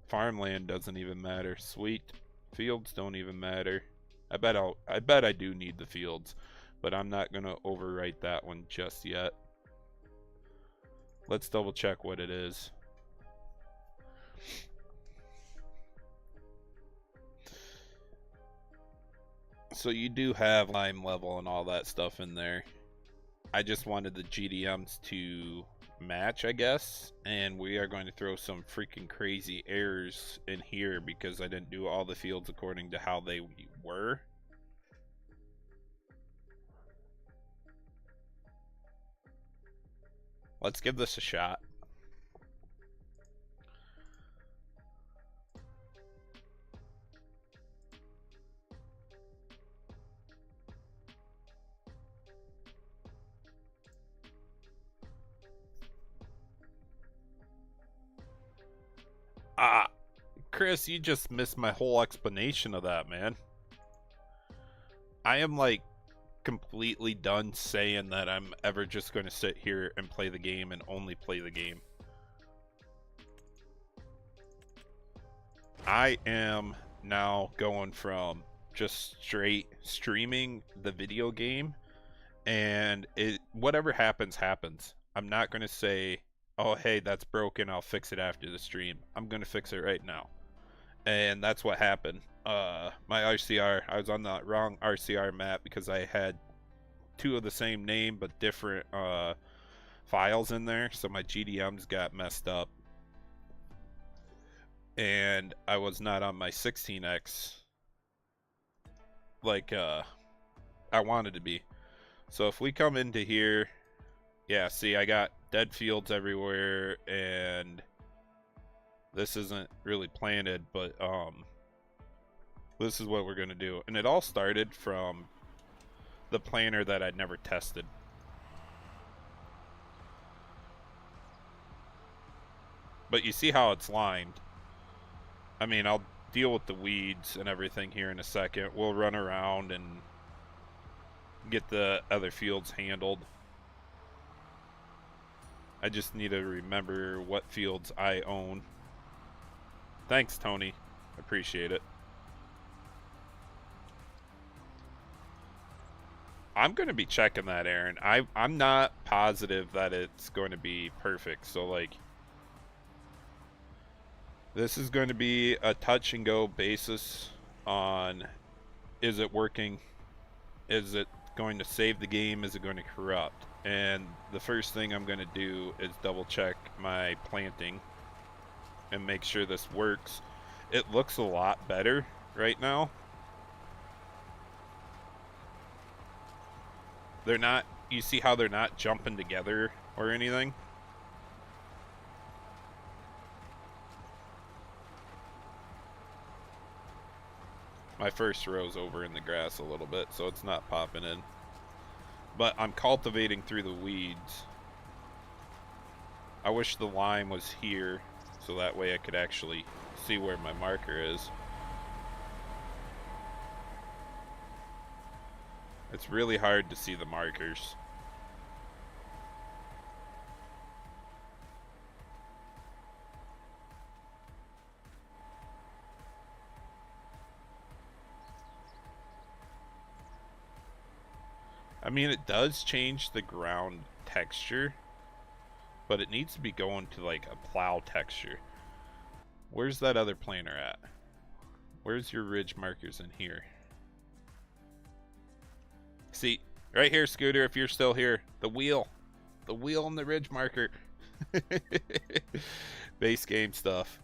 Farmland doesn't even matter. Sweet. Fields don't even matter. I bet I do need the fields, but I'm not gonna overwrite that one just yet. Let's double check what it is. So you do have lime level and all that stuff in there. I just wanted the GDMs to match, I guess, and we are going to throw some freaking crazy errors in here because I didn't do all the fields according to how they were. Let's give this a shot. Chris, you just missed my whole explanation of that, man. I am like completely done saying that I'm ever just going to sit here and play the game and only play the game. I am now going from just straight streaming the video game, and whatever happens happens. I'm not going to say, oh hey, that's broken, I'll fix it after the stream. I'm going to fix it right now. And that's what happened. My RCR, I was on the wrong RCR map because I had 2 of the same name but different files in there, so my GDMs got messed up. And I was not on my 16x like I wanted to be. So if we come into here, yeah, see, I got dead fields everywhere, and this isn't really planted, but this is what we're gonna do. And it all started from the planter that I'd never tested. But you see how it's lined. I mean, I'll deal with the weeds and everything here in a second. We'll run around and get the other fields handled. I just need to remember what fields I own. Thanks, Tony. Appreciate it. I'm going to be checking that, Aaron. I'm not positive that it's going to be perfect. So, like, this is going to be a touch and go basis on, is it working? Is it going to save the game? Is it going to corrupt? And the first thing I'm going to do is double check my planting and make sure this works. It looks a lot better right now. They're not, you see how they're not jumping together or anything? My first row's over in the grass a little bit, so it's not popping in. But I'm cultivating through the weeds. I wish the line was here, so that way I could actually see where my marker is. It's really hard to see the markers. I mean, it does change the ground texture, but it needs to be going to like a plow texture. Where's that other planer at? Where's your ridge markers in here? See, right here, Scooter, if you're still here, the wheel and the ridge marker. Base game stuff.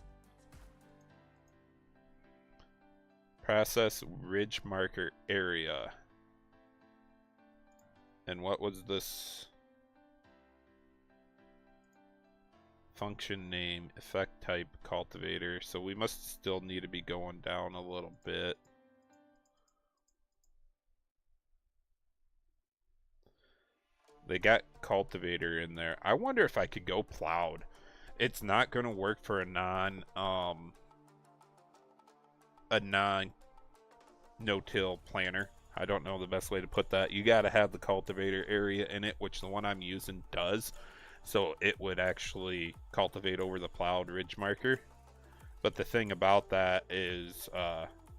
Process ridge marker area. And what was this? Function name, effect type, cultivator. So we must still need to be going down a little bit. They got cultivator in there. I wonder if I could go plowed. It's not going to work for a non no-till planter. I don't know the best way to put that. You got to have the cultivator area in it, which the one I'm using does. So it would actually cultivate over the plowed ridge marker. But the thing about that is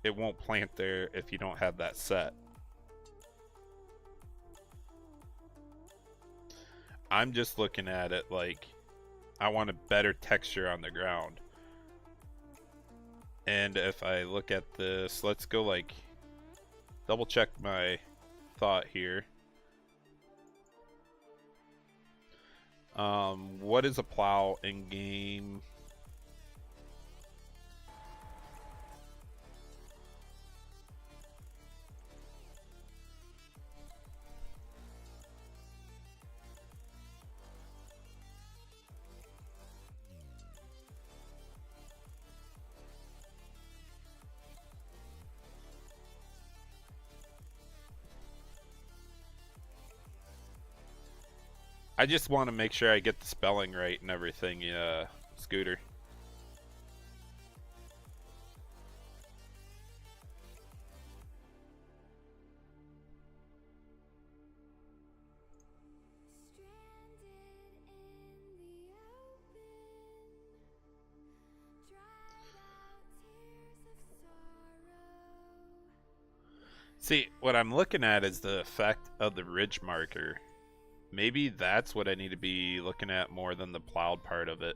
it won't plant there if you don't have that set. I'm just looking at it like I want a better texture on the ground. And if I look at this, let's go like double check my thought here. What is a plow in game? I just want to make sure I get the spelling right and everything, Scooter. See, what I'm looking at is the effect of the ridge marker. Maybe that's what I need to be looking at more than the plowed part of it.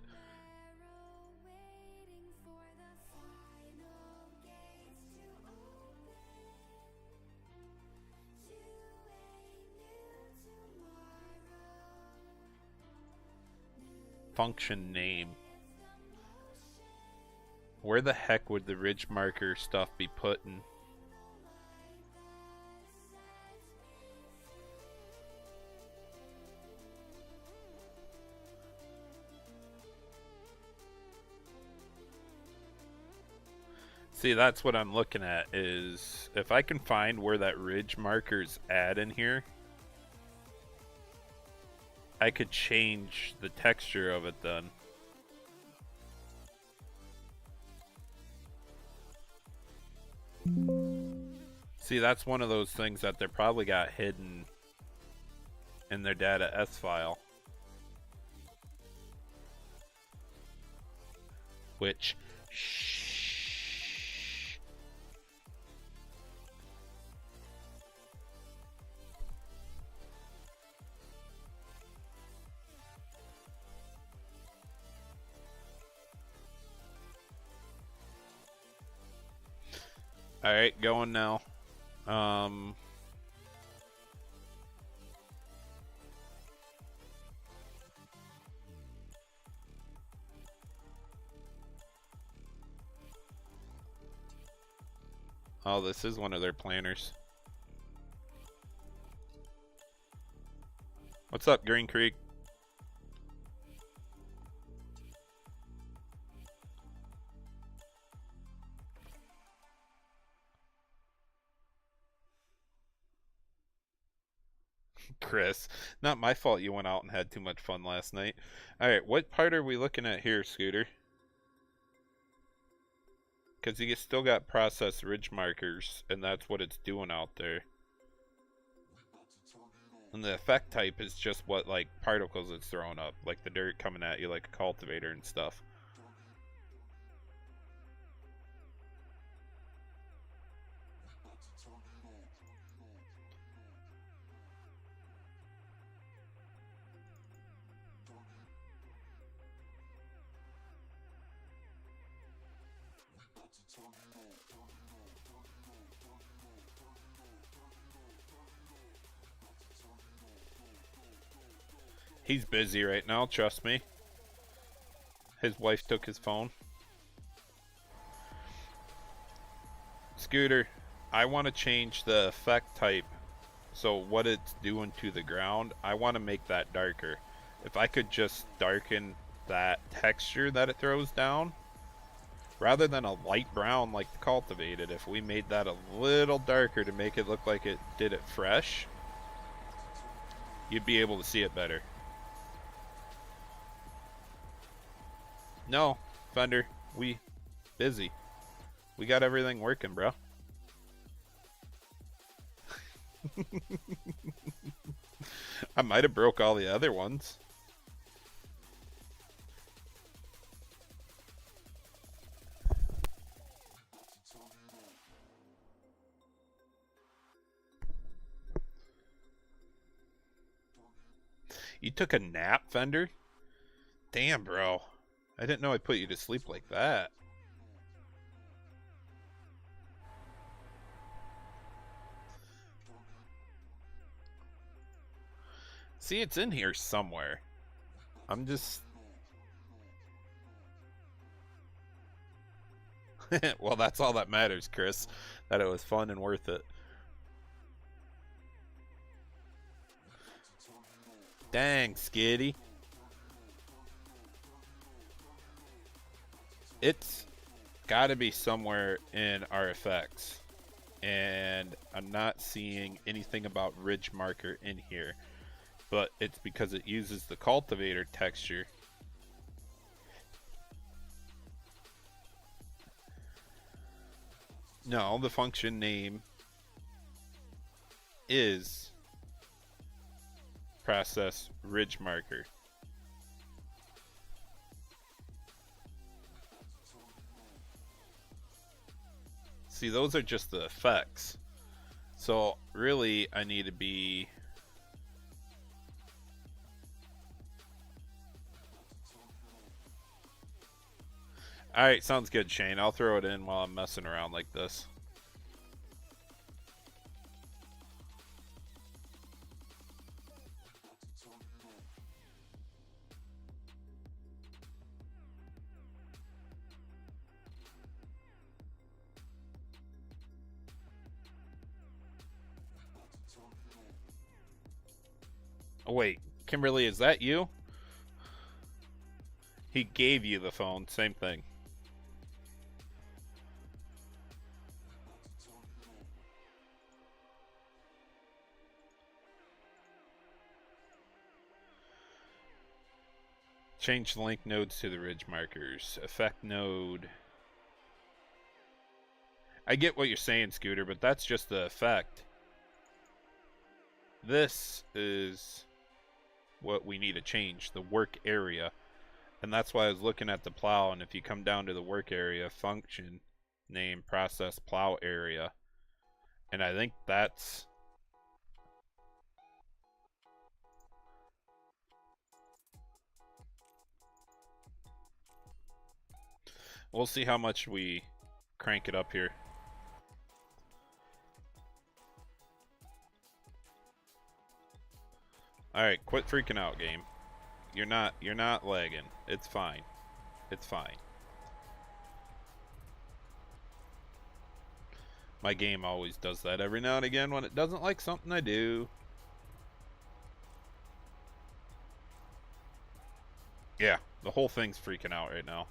Function name. Where the heck would the ridge marker stuff be put in? See, that's what I'm looking at, is if I can find where that ridge marker's at in here, I could change the texture of it then. See, that's one of those things that they probably got hidden in their data S file. Which, alright, going now. Oh, this is one of their planners. What's up, Green Creek? Chris, not my fault you went out and had too much fun last night. Alright, what part are we looking at here, Scooter? Because you still got processed ridge markers, and that's what it's doing out there. And the effect type is just what, like, particles it's throwing up, like the dirt coming at you like a cultivator and stuff. He's busy right now, trust me. His wife took his phone. Scooter, I want to change the effect type. So what it's doing to the ground, I want to make that darker. If I could just darken that texture that it throws down, rather than a light brown like the cultivated, if we made that a little darker to make it look like it did it fresh, you'd be able to see it better. No, Fender, we busy. We got everything working, bro. I might have broke all the other ones. You took a nap, Fender? Damn, bro. I didn't know I put you to sleep like that. See, it's in here somewhere. I'm just... Well, that's all that matters, Chris. That it was fun and worth it. Dang, Skitty. It's gotta be somewhere in our effects. And I'm not seeing anything about ridge marker in here. But it's because it uses the cultivator texture. No, the function name is process ridge marker. See, those are just the effects. So really, I need to be... Alright, sounds good, Shane. I'll throw it in while I'm messing around like this. Oh, wait. Kimberly, is that you? He gave you the phone. Same thing. Change the link nodes to the ridge markers. Effect node. I get what you're saying, Scooter, but that's just the effect. This is what we need to change, the work area. And that's why I was looking at the plow, and if you come down to the work area, function, name, process, plow area. And I think that's... We'll see how much we crank it up here. Alright, quit freaking out, game. You're not lagging. It's fine. It's fine. My game always does that every now and again when it doesn't like something I do. Yeah, the whole thing's freaking out right now.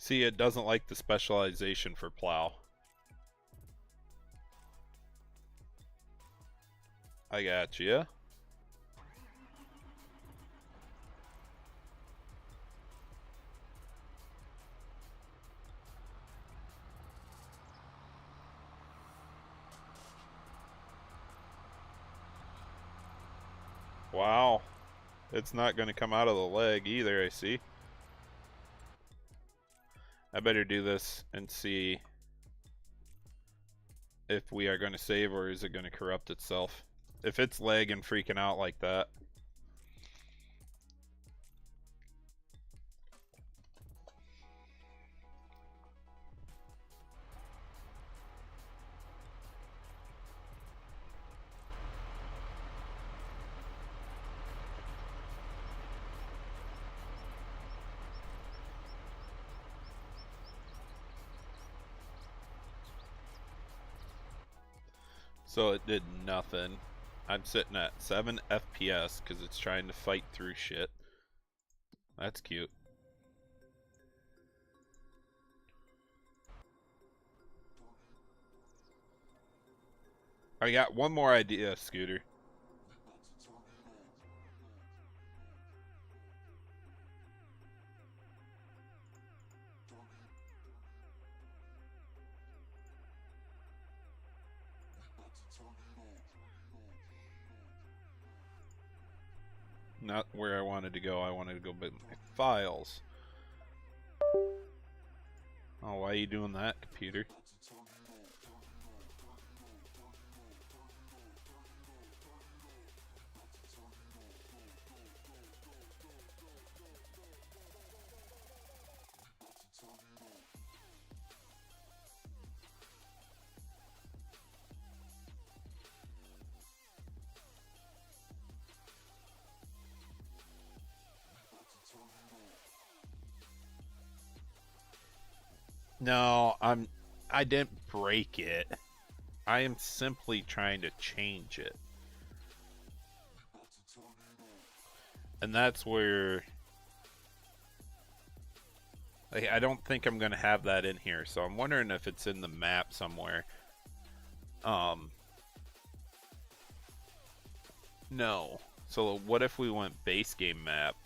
See, it doesn't like the specialization for plow. I got you. Wow. It's not going to come out of the leg either, I see. I better do this and see if we are going to save or is it going to corrupt itself. If it's lag and freaking out like that. So it did nothing. I'm sitting at 7 FPS because it's trying to fight through shit. That's cute. I got one more idea, Scooter. Not where I wanted to go. I wanted to go by my files. Oh, why are you doing that, computer? No, I didn't break it. I am simply trying to change it. And that's where like, I don't think I'm gonna have that in here, so I'm wondering if it's in the map somewhere. No. So what if we went base game map?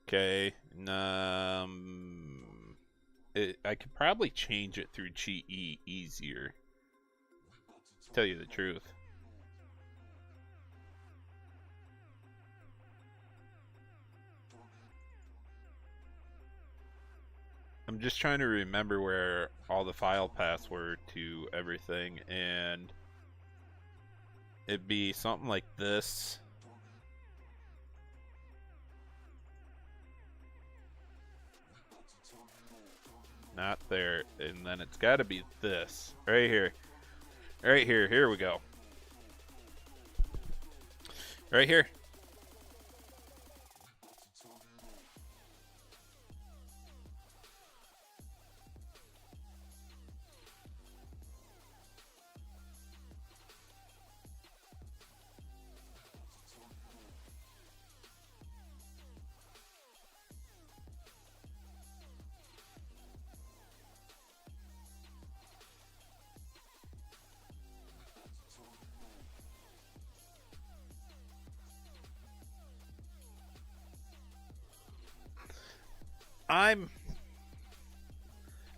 Okay. I could probably change it through GE easier. Tell you the truth. I'm just trying to remember where all the file paths were to everything, and it'd be something like this. Not there, and then it's got to be this right here. Right here. Here we go. Right here.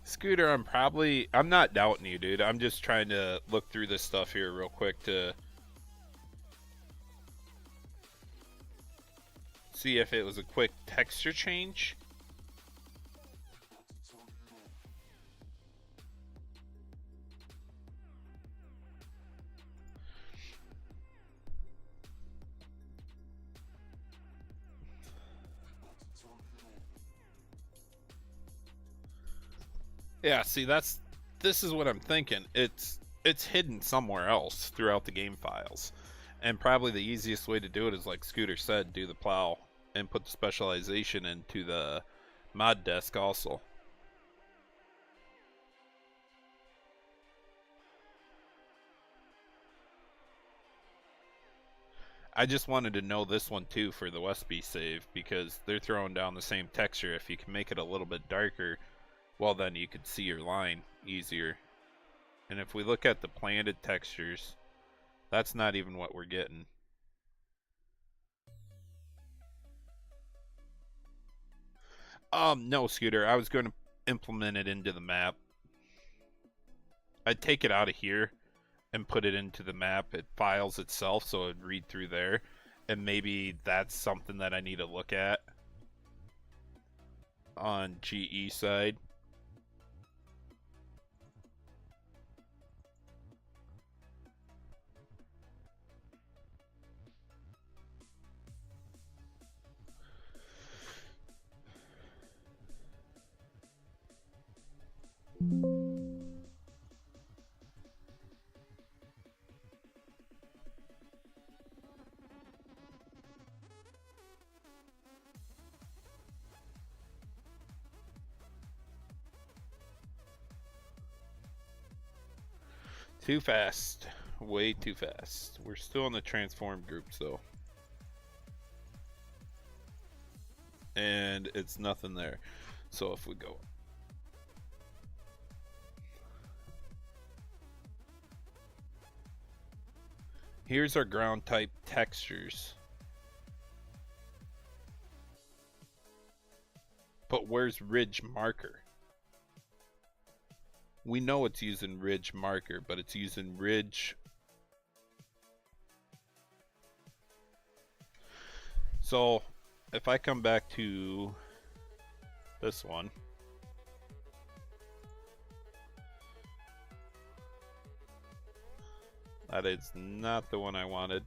Scooter, I'm not doubting you, dude. I'm just trying to look through this stuff here real quick to see if it was a quick texture change. Yeah, see, this is what I'm thinking. It's hidden somewhere else throughout the game files. And probably the easiest way to do it is like Scooter said, do the plow and put the specialization into the mod desk also. I just wanted to know this one too for the Westby save, because they're throwing down the same texture. If you can make it a little bit darker, well, then you could see your line easier. And if we look at the planted textures, that's not even what we're getting. No, Scooter, I was going to implement it into the map. I'd take it out of here and put it into the map. It files itself, so it'd read through there. And maybe that's something that I need to look at on GE side. Too fast. Way too fast. We're still in the transform groups though. And it's nothing there. So if we go, here's our ground type textures. But where's ridge marker? We know it's using ridge marker, but it's using ridge. So if I come back to this one, that is not the one I wanted.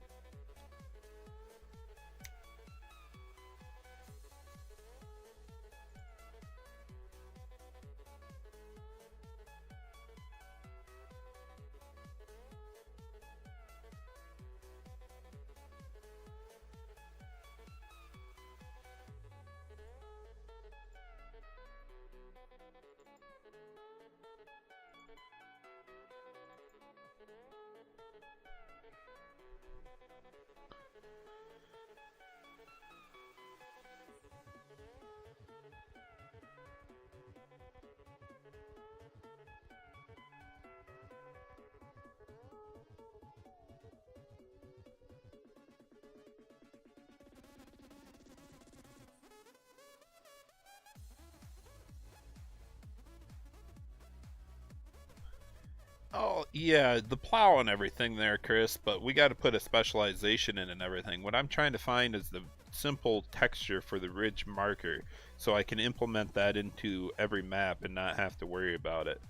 Oh, yeah, the plow and everything there, Chris, but we got to put a specialization in and everything. What I'm trying to find is the simple texture for the ridge marker so I can implement that into every map and not have to worry about it.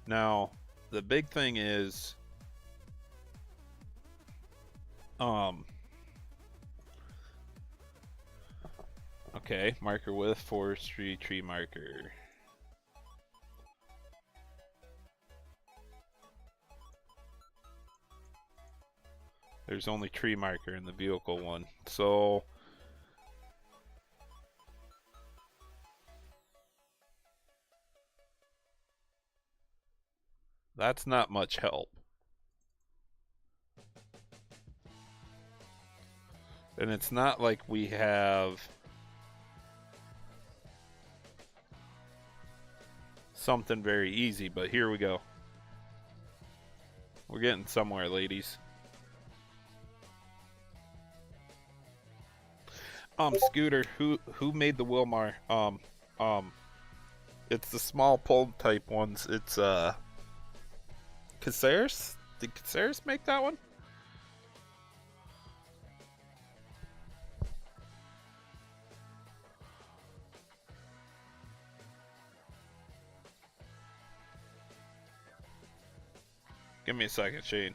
Now, the big thing is okay, marker width, forestry, tree marker. There's only tree marker in the vehicle one. So that's not much help. And it's not like we have something very easy, but here we go. We're getting somewhere, ladies. Scooter, who made the Wilmar? It's the small pull type ones. It's Caceres? Did Caceres make that one? Give me a second, Shane.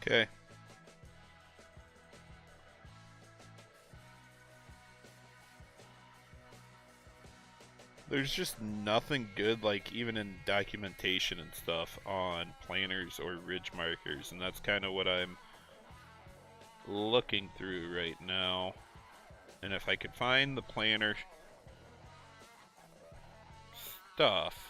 Okay. There's just nothing good, like, even in documentation and stuff, on planners or ridge markers, and that's kind of what I'm looking through right now. And if I could find the planner stuff...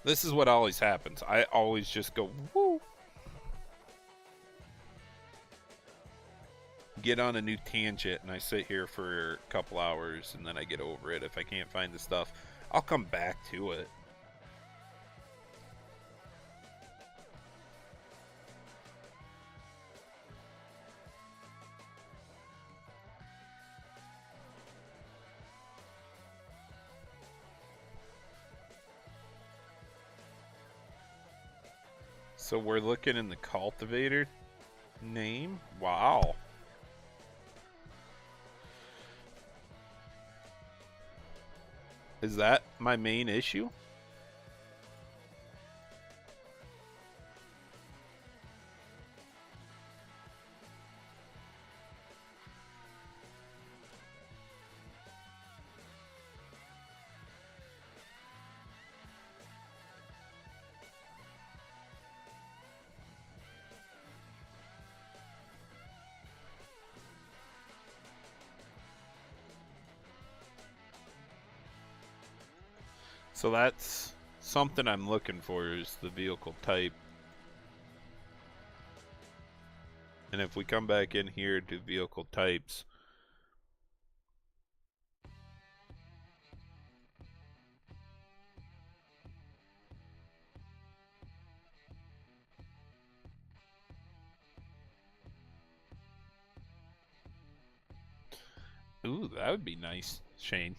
This is what always happens. I always just go, woo! Get on a new tangent, and I sit here for a couple hours, and then I get over it. If I can't find the stuff, I'll come back to it. So we're looking in the cultivator name? Wow. Is that my main issue? So that's something I'm looking for, is the vehicle type. And if we come back in here to vehicle types, ooh, that would be nice, Shane.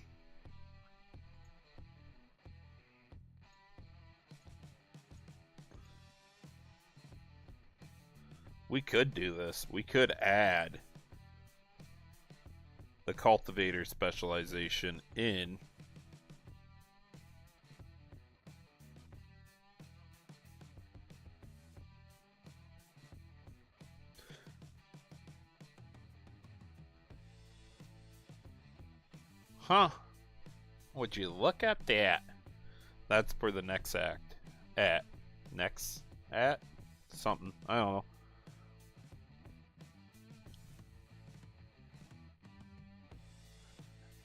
We could do this. We could add the cultivator specialization in. Huh. Would you look at that? That's for the next act. At. Next. At. Something. I don't know.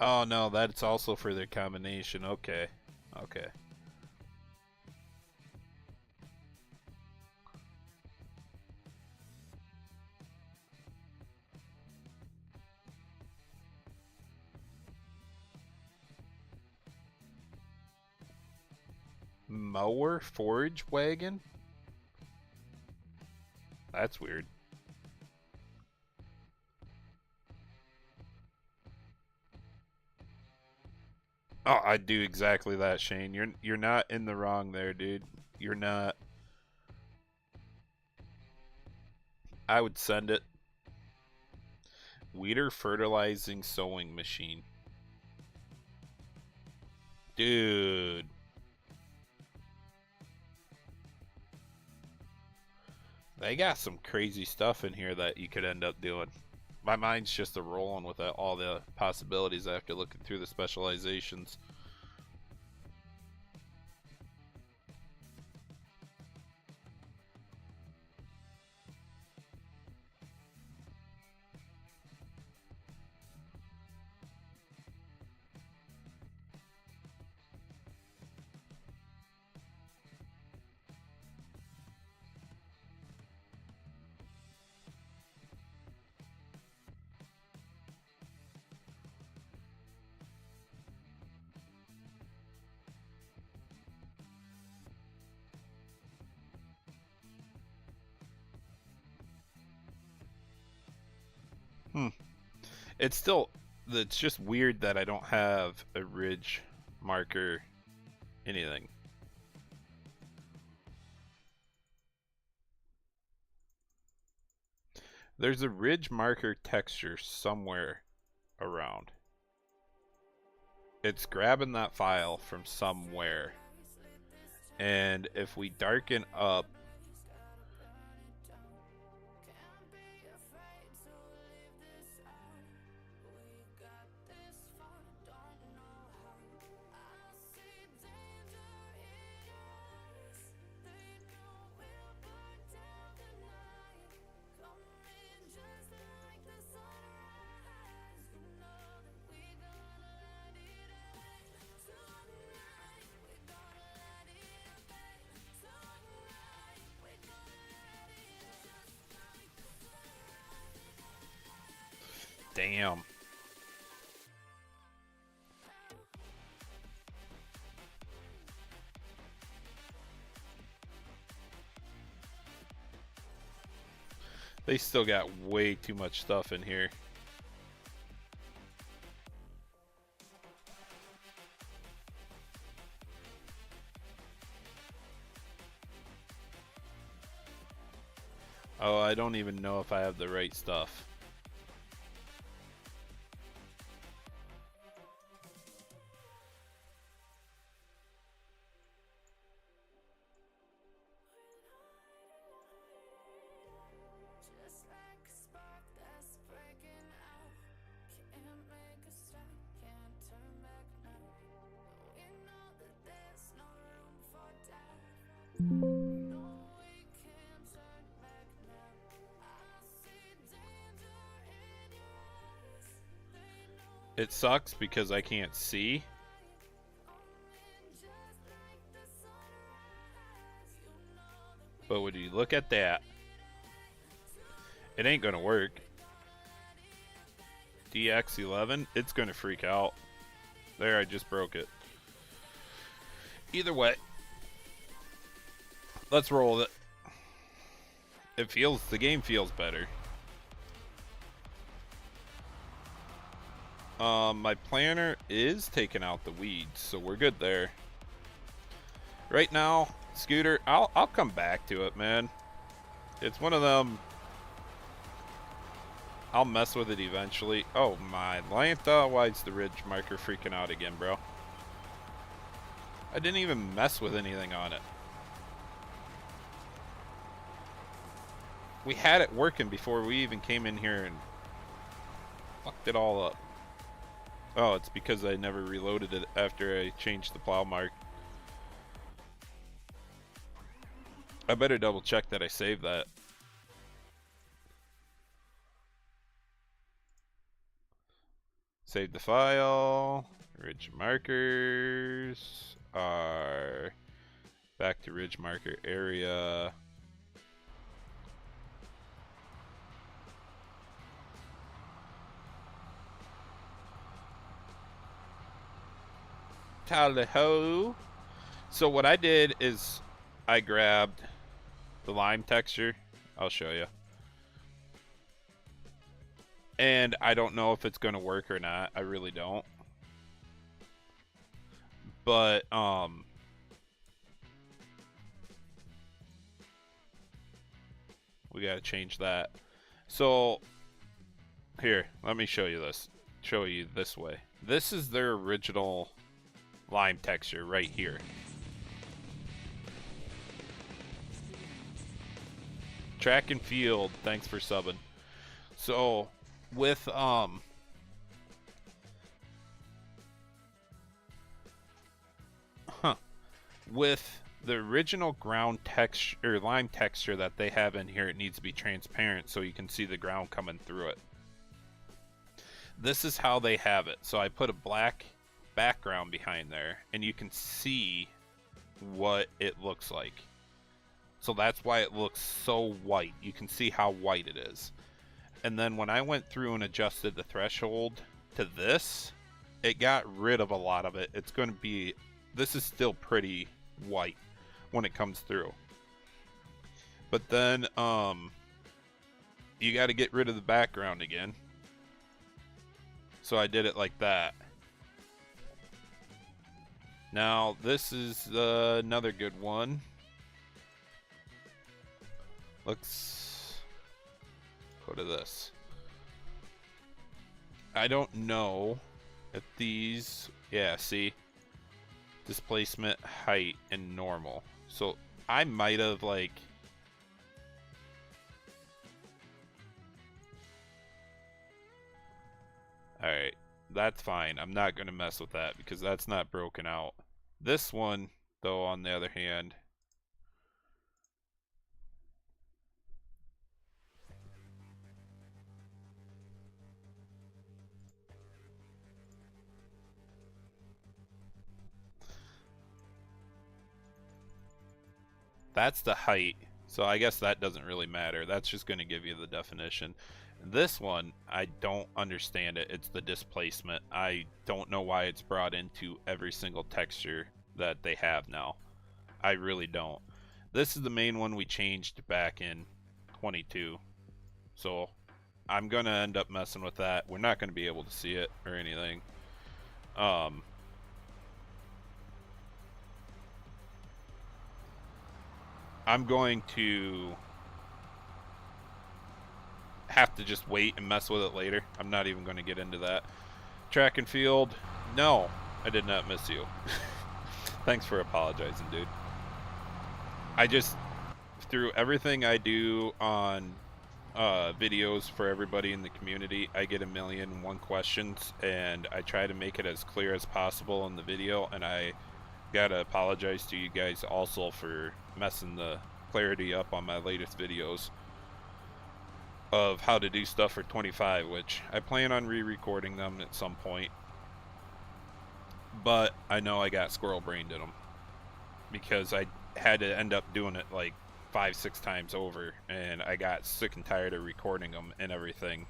Oh no, that's also for their combination. Okay. Okay. Mower forage wagon? That's weird. Oh, I'd do exactly that, Shane. You're not in the wrong there, dude. You're not. I would send it. Weeder fertilizing sowing machine. Dude. They got some crazy stuff in here that you could end up doing. My mind's just a rolling with all the possibilities after looking through the specializations. Hmm. It's just weird that I don't have a ridge marker anything. There's a ridge marker texture somewhere around. It's grabbing that file from somewhere. And if we darken up damn. They still got way too much stuff in here. Oh, I don't even know if I have the right stuff. It sucks because I can't see. But would you look at that? It ain't gonna work. DX11, it's gonna freak out. There, I just broke it. Either way, let's roll with it. The game feels better. My planner is taking out the weeds, so we're good there. Right now, Scooter, I'll come back to it, man. It's one of them. I'll mess with it eventually. Oh my Lanta, why is the ridge marker freaking out again, bro? I didn't even mess with anything on it. We had it working before we even came in here and fucked it all up. Oh, it's because I never reloaded it after I changed the plow mark. I better double check that I saved that. Save the file. Ridge markers are back to ridge marker area. Tally-ho. So what I did is I grabbed the lime texture. I'll show you. And I don't know if it's going to work or not. I really don't. But we got to change that. So here, let me show you this. Show you this way. This is their original lime texture right here. Track and field, thanks for subbing. So with with the original ground texture or lime texture that they have in here, it needs to be transparent so you can see the ground coming through it. This is how they have it. So I put a black background behind there and you can see what it looks like. So that's why it looks so white. You can see how white it is. And then when I went through and adjusted the threshold to this, it got rid of a lot of it. It's going to be, this is still pretty white when it comes through. But then you got to get rid of the background again. So I did it like that. Now this is another good one. Looks Go to this. I don't know if these, yeah, see, displacement, height, and normal. So I might have like, alright, that's fine. I'm not going to mess with that because that's not broken out. This one, though, on the other hand, that's the height, so I guess that doesn't really matter. That's just going to give you the definition. This one, I don't understand it. It's the displacement. I don't know why it's brought into every single texture that they have now. I really don't. This is the main one we changed back in 22. So I'm going to end up messing with that. We're not going to be able to see it or anything. I'm going to have to just wait and mess with it later. I'm not even going to get into that. Track and field. No, I did not miss you. Thanks for apologizing, dude. I just, through everything I do on videos for everybody in the community, I get 1,000,001 questions, and I try to make it as clear as possible in the video, and I gotta apologize to you guys also for messing the clarity up on my latest videos of how to do stuff for 25, which I plan on re-recording them at some point, but I know I got squirrel brained in them because I had to end up doing it like 5-6 times over, and I got sick and tired of recording them and everything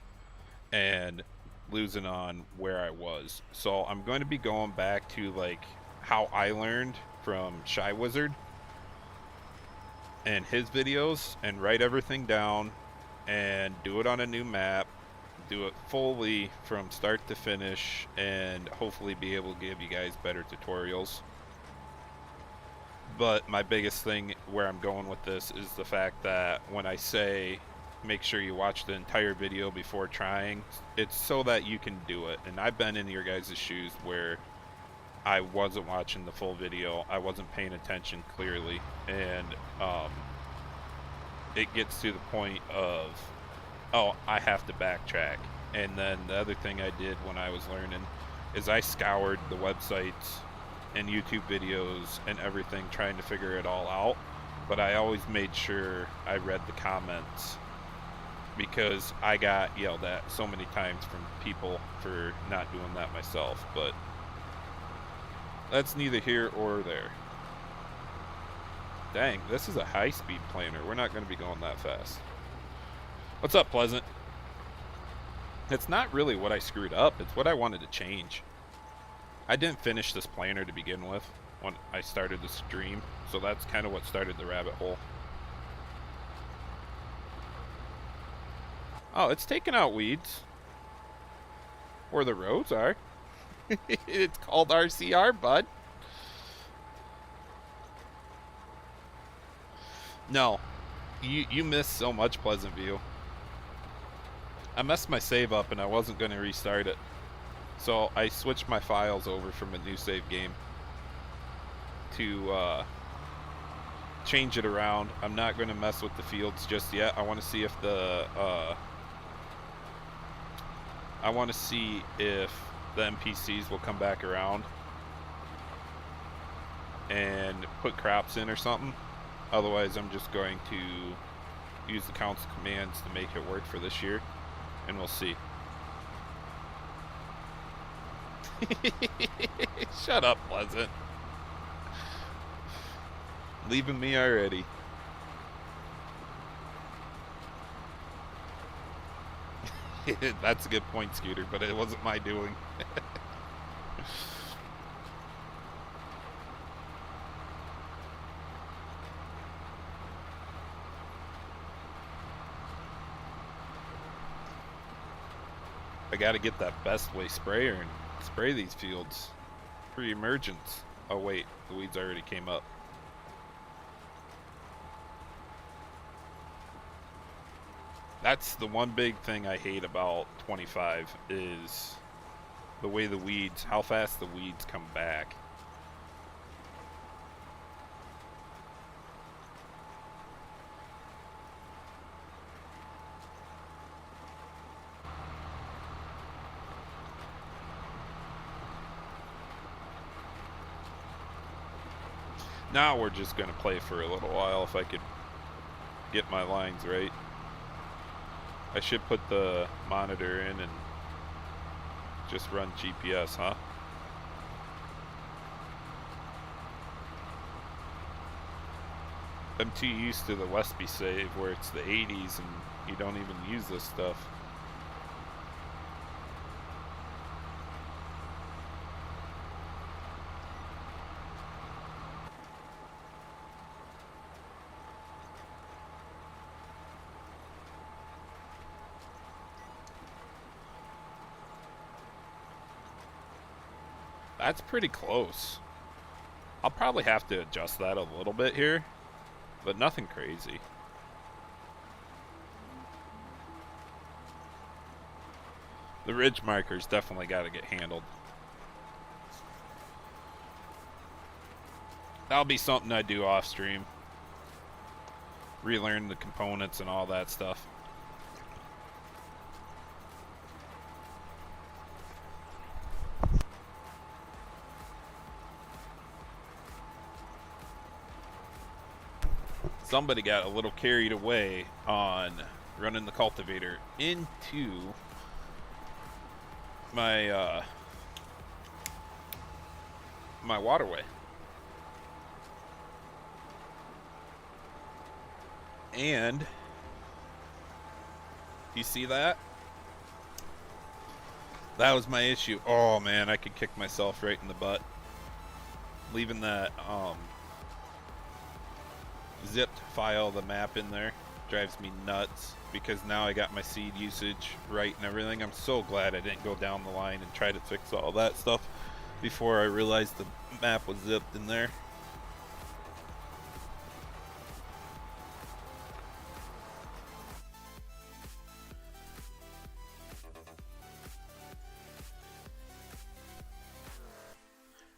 and losing on where I was. So I'm going to be going back to like how I learned from Shy Wizard and his videos, and write everything down and do it on a new map, do it fully from start to finish, and hopefully be able to give you guys better tutorials. But my biggest thing where I'm going with this is the fact that when I say make sure you watch the entire video before trying, it's so that you can do it. And I've been in your guys' shoes where I wasn't watching the full video, I wasn't paying attention clearly, and it gets to the point of, oh, I have to backtrack. And then the other thing I did when I was learning is I scoured the websites and YouTube videos and everything trying to figure it all out, but I always made sure I read the comments because I got yelled at so many times from people for not doing that myself. But that's neither here or there. Dang, this is a high-speed planer. We're not going to be going that fast. What's up, Pleasant? It's not really what I screwed up. It's what I wanted to change. I didn't finish this planer to begin with when I started the stream, so that's kind of what started the rabbit hole. Oh, it's taking out weeds. Where the roads are. It's called RCR, bud. No, you missed so much, Pleasant View. I messed my save up and I wasn't going to restart it, so I switched my files over from a new save game to change it around. I'm not going to mess with the fields just yet. I want to see if the NPCs will come back around and put crops in or something. Otherwise, I'm just going to use the council commands to make it work for this year, and we'll see. Shut up, Pleasant. Leaving me already. That's a good point, Scooter, but it wasn't my doing. I gotta get that best way sprayer and spray these fields pre-emergence. Oh wait, the weeds already came up. That's the one big thing I hate about 25 is the way the weeds, how fast the weeds come back. Now we're just going to play for a little while if I could get my lines right. I should put the monitor in and just run GPS, huh? I'm too used to the Westby save where it's the 80s and you don't even use this stuff. That's pretty close. I'll probably have to adjust that a little bit here, but nothing crazy. The ridge markers definitely got to get handled. That'll be something I do off stream. Relearn the components and all that stuff. Somebody got a little carried away on running the cultivator into my my waterway. And you see that? That was my issue. Oh man, I could kick myself right in the butt. Leaving that zipped file, the map in there, drives me nuts because now I got my seed usage right and everything. I'm so glad I didn't go down the line and try to fix all that stuff before I realized the map was zipped in there.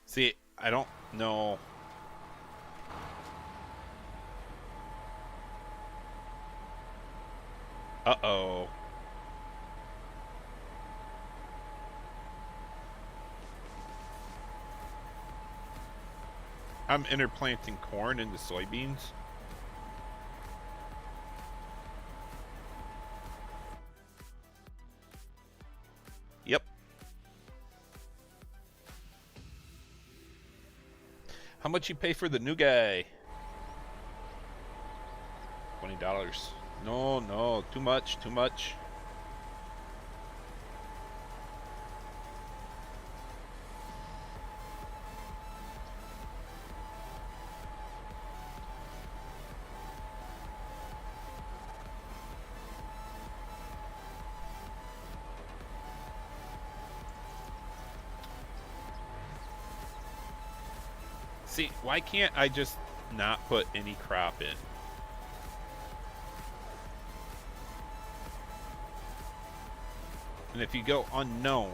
See, I don't know. Uh-oh. I'm interplanting corn into soybeans. Yep. How much you pay for the new guy? $20. No, no, too much, too much. See, why can't I just not put any crop in? And if you go unknown,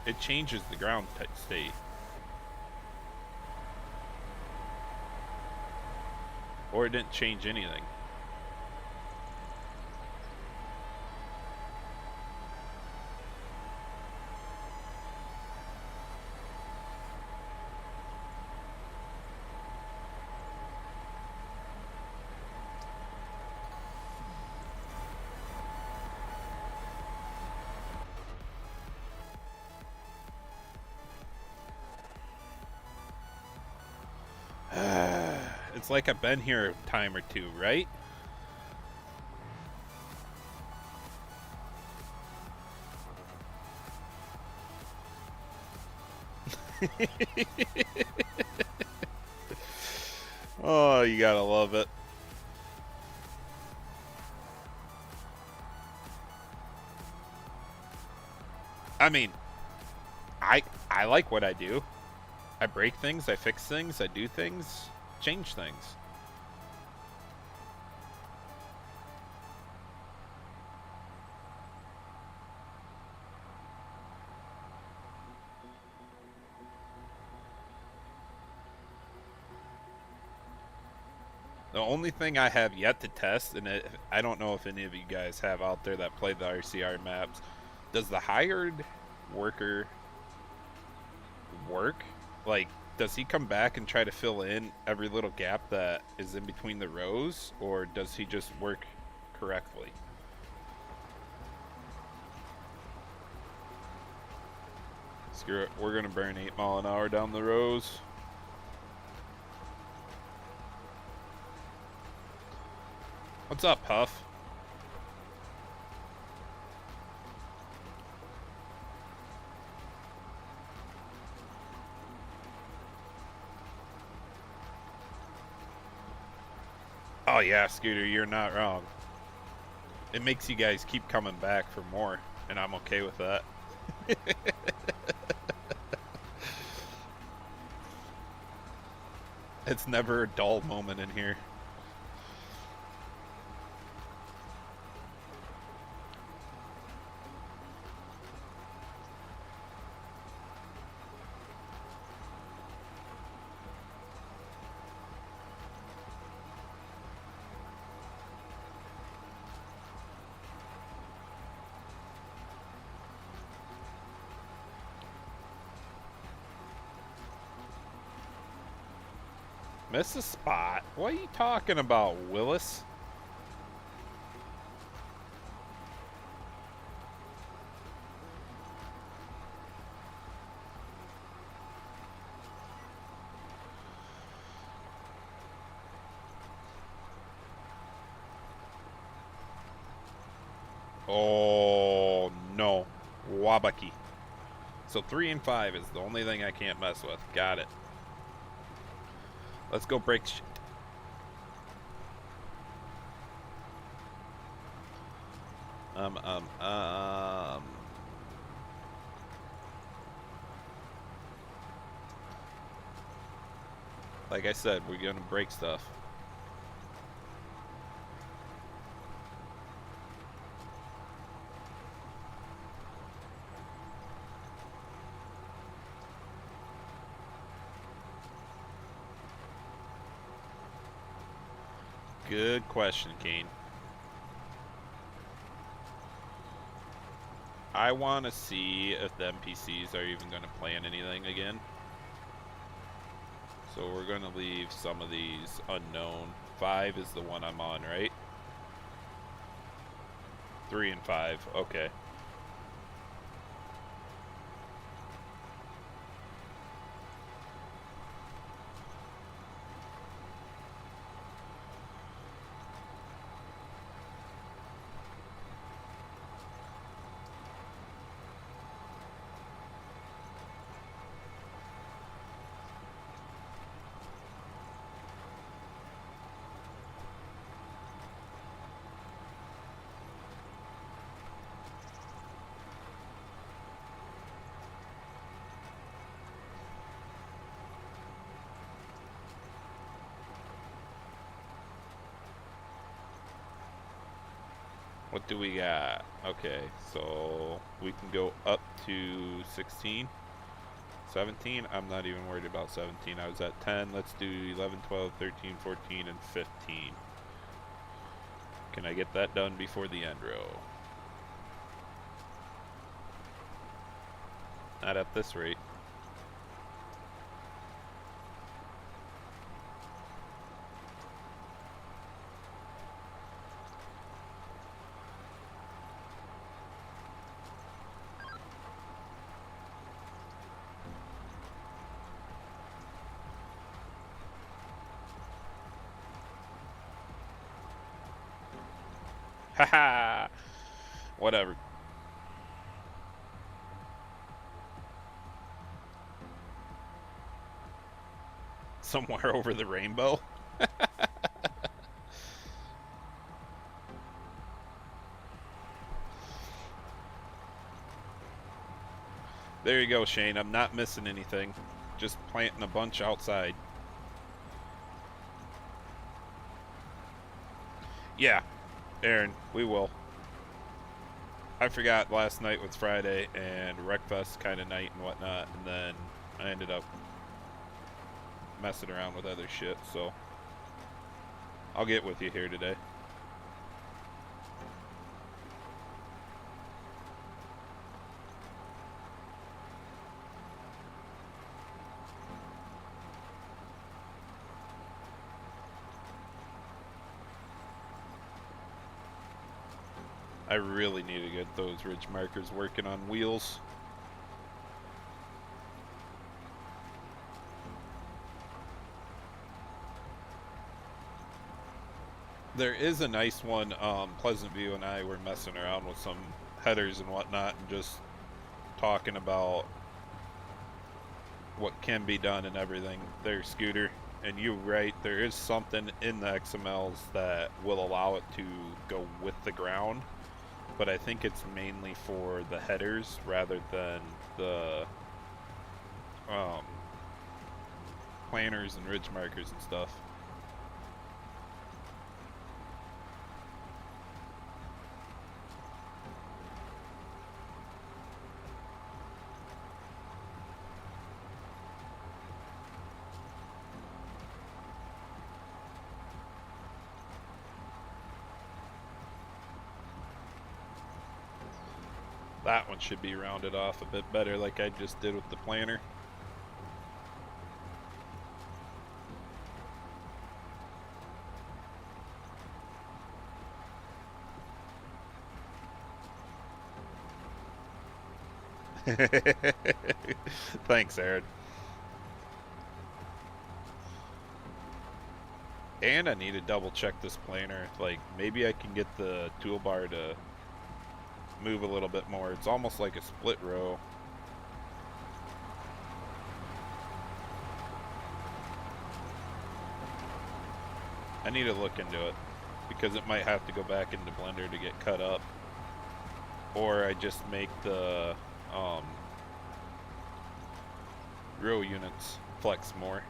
it changes the ground state. Or it didn't change anything. It's like I've been here a time or two, right? Oh, you gotta love it. I mean, I like what I do. I break things, I fix things, I do things, change things. The only thing I have yet to test, and I don't know if any of you guys have out there that play the RCR maps, does the hired worker work? Like, does he come back and try to fill in every little gap that is in between the rows, or does he just work correctly? Screw it, we're gonna burn 8 mile an hour down the rows. What's up, Huff? Oh yeah, Scooter, you're not wrong. It makes you guys keep coming back for more, and I'm okay with that. It's never a dull moment in here. Miss a spot? What are you talking about, Willis? Oh, no. Wabaki. So 3 and 5 is the only thing I can't mess with. Got it. Let's go break shit. Like I said, we're gonna break stuff. Good question, Kane. I want to see if the NPCs are even going to plan anything again. So we're going to leave some of these unknown. 5 is the one I'm on, right? 3 and 5, okay. What do we got? Okay, so we can go up to 16. 17, I'm not even worried about 17. I was at 10. Let's do 11, 12, 13, 14, and 15. Can I get that done before the end row? Not at this rate. Haha! Whatever. Somewhere over the rainbow? There you go, Shane. I'm not missing anything. Just planting a bunch outside. Yeah, Aaron, we will. I forgot last night was Friday and Wreckfest kind of night and whatnot, and then I ended up messing around with other shit, so. I'll get with you here today. I really need to get those ridge markers working on wheels. There is a nice one. Pleasant View and I were messing around with some headers and whatnot and just talking about what can be done and everything. Their scooter, and you're right, there is something in the XMLs that will allow it to go with the ground, but I think it's mainly for the headers rather than the planners and ridge markers and stuff. That one should be rounded off a bit better like I just did with the planner. Thanks, Aaron. And I need to double check this planner. Like, maybe I can get the toolbar to move a little bit more. It's almost like a split row. I need to look into it because it might have to go back into Blender to get cut up, or I just make the row units flex more.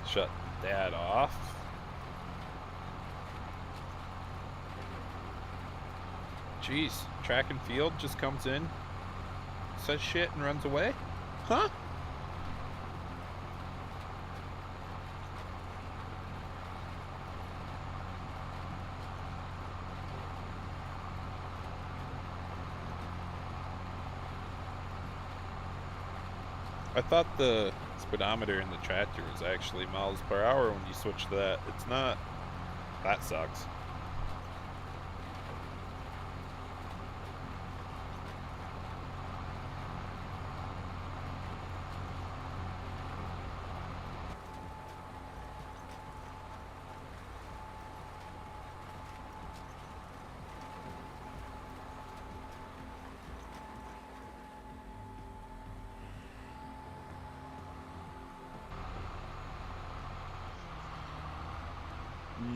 Shut that off. Jeez, track and field just comes in, says shit, and runs away? Huh? I thought the speedometer in the tractor was actually miles per hour when you switch to that. It's not. That sucks.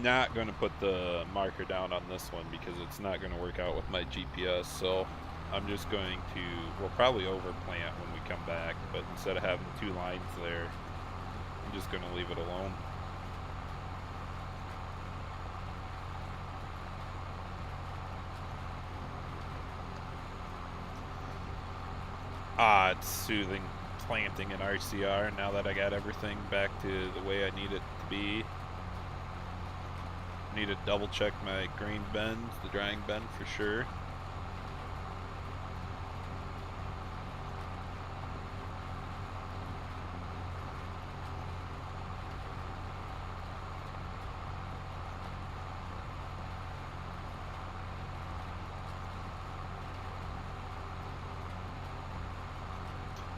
Not going to put the marker down on this one because it's not going to work out with my GPS, so I'm just going to, we'll probably overplant when we come back, but instead of having 2 lines there, I'm just going to leave it alone. It's soothing planting in RCR now that I got everything back to the way I need it to be. Need to double check my grain bends, the drying bend for sure.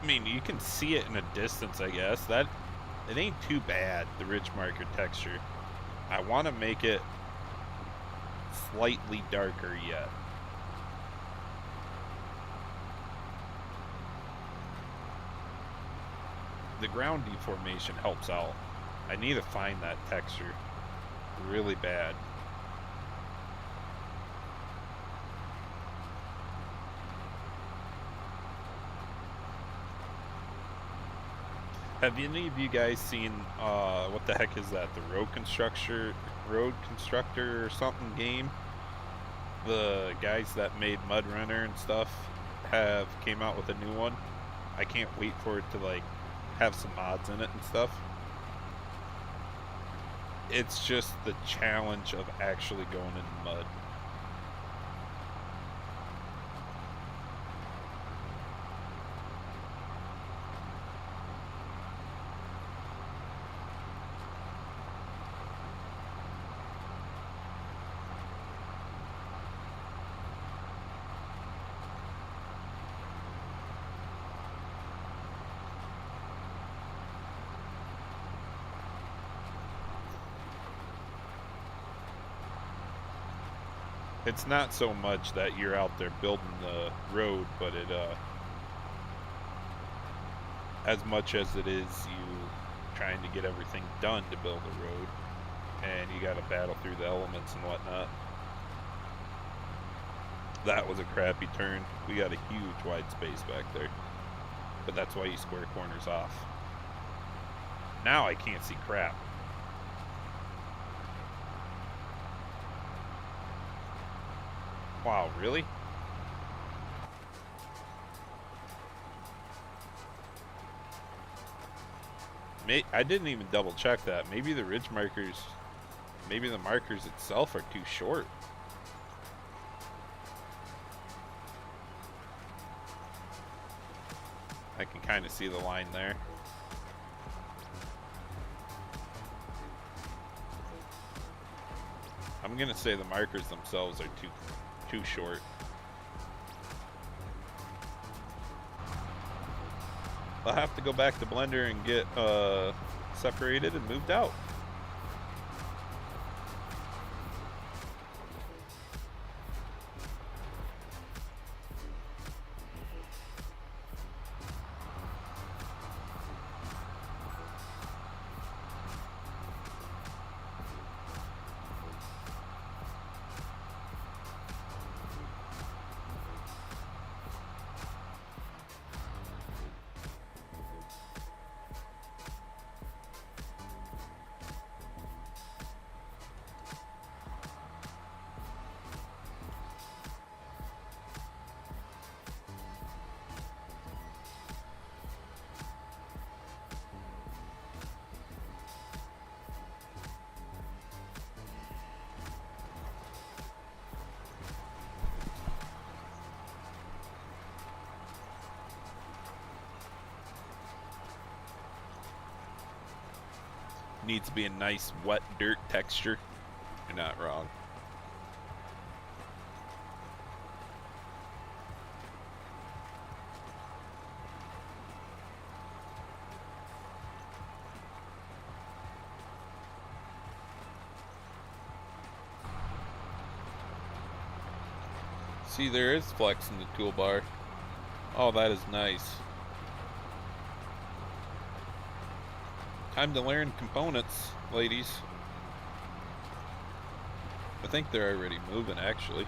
I mean, you can see it in a distance, I guess. That, it ain't too bad, the ridge marker texture. I want to make it slightly darker yet. The ground deformation helps out. I need to find that texture really bad. Have any of you guys seen, what the heck is that? The Road Constructor or something game? The guys that made Mud Runner and stuff came out with a new one. I can't wait for it to, like, have some mods in it and stuff. It's just the challenge of actually going in mud. It's not so much that you're out there building the road, but it, as much as it is you trying to get everything done to build a road, and you gotta battle through the elements and whatnot. That was a crappy turn. We got a huge wide space back there. But that's why you square corners off. Now I can't see crap. Wow, really? I didn't even double check that. Maybe the ridge markers, maybe the markers itself are too short. I can kind of see the line there. I'm gonna say the markers themselves are too short. I'll have to go back to Blender and get separated and moved out. Needs to be a nice wet dirt texture. You're not wrong. See, there is flex in the toolbar. Oh, that is nice. Time to learn components, ladies. I think they're already moving, actually.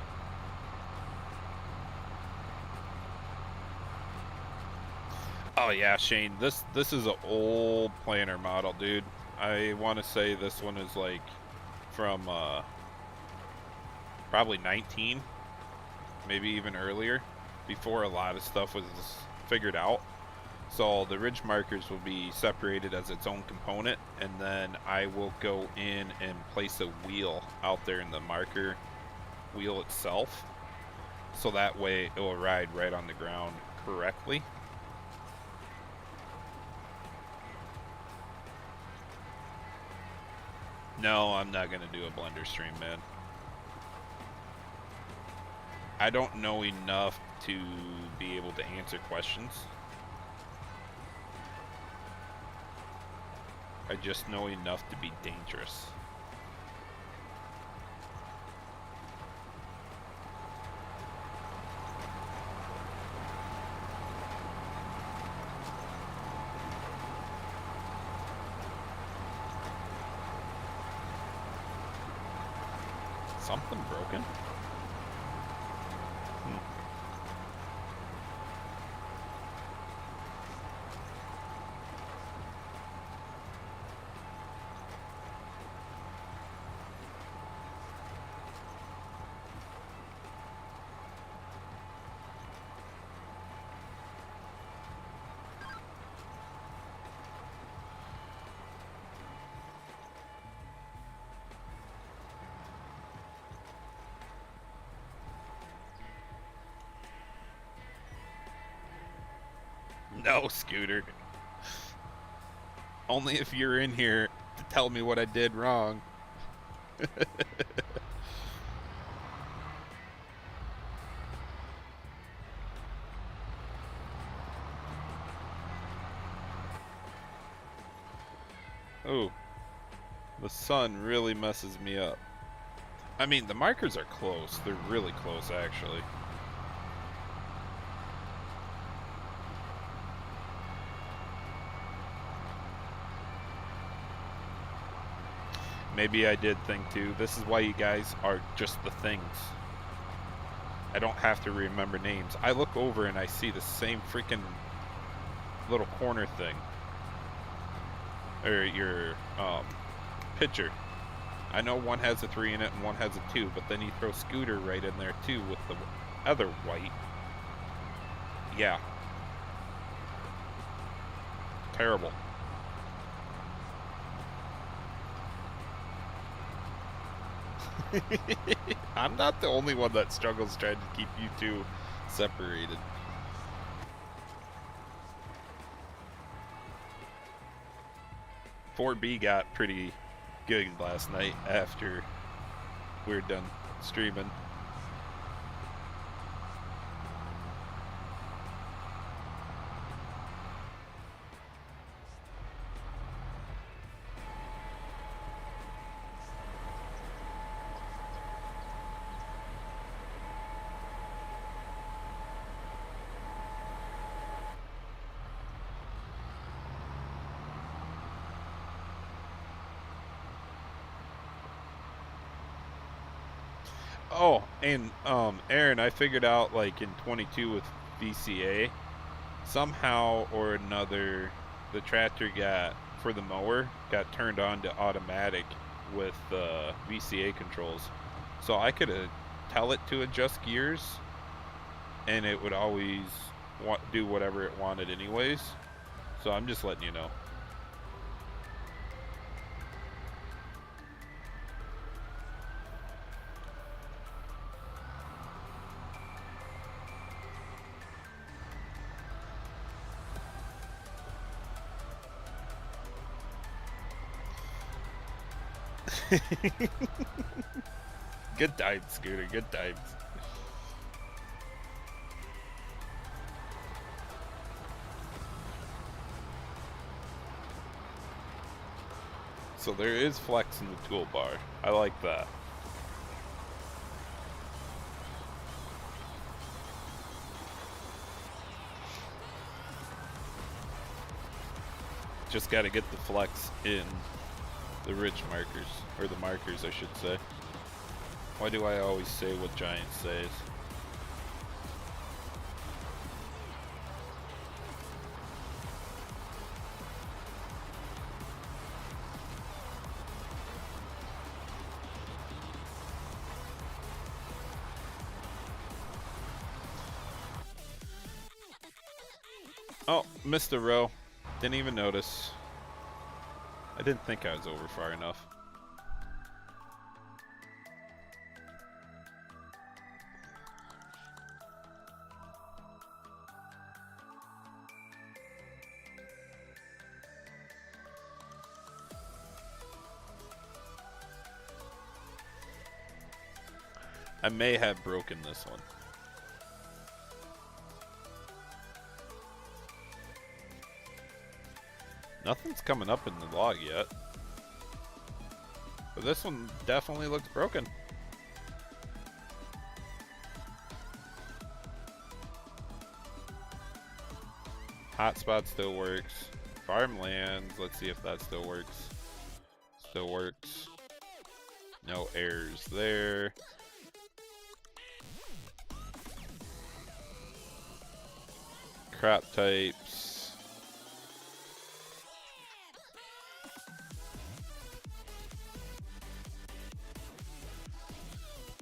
Oh yeah, Shane, this is an old planner model, dude. I want to say this one is like from probably 19, maybe even earlier, before a lot of stuff was figured out. So the ridge markers will be separated as its own component, and then I will go in and place a wheel out there in the marker wheel itself, so that way it will ride right on the ground correctly. No, I'm not gonna do a Blender stream, man. I don't know enough to be able to answer questions. I just know enough to be dangerous. Something broken? No, Scooter. Only if you're in here to tell me what I did wrong. Oh, the sun really messes me up. I mean, the markers are close. They're really close, actually. Maybe I did think too. This is why you guys are just the things. I don't have to remember names. I look over and I see the same freaking little corner thing. Or your picture. I know one has a 3 in it and one has a 2, but then you throw Scooter right in there too with the other white. Yeah. Terrible. I'm not the only one that struggles trying to keep you two separated. $4B got pretty good last night after we were done streaming. Oh, and Aaron, I figured out like in 22 with VCA, somehow or another, the tractor for the mower got turned on to automatic with VCA controls. So I could tell it to adjust gears, and it would always do whatever it wanted anyways. So I'm just letting you know. Good times, Scooter, good times. So there is flex in the toolbar. I like that. Just got to get the flex in the ridge markers, or the markers I should say. Why do I always say what Giant says? Oh, missed a row. Didn't even notice. I didn't think I was over far enough. I may have broken this one. Nothing's coming up in the log yet. But this one definitely looks broken. Hotspot still works. Farmlands, let's see if that still works. Still works. No errors there. Crop types.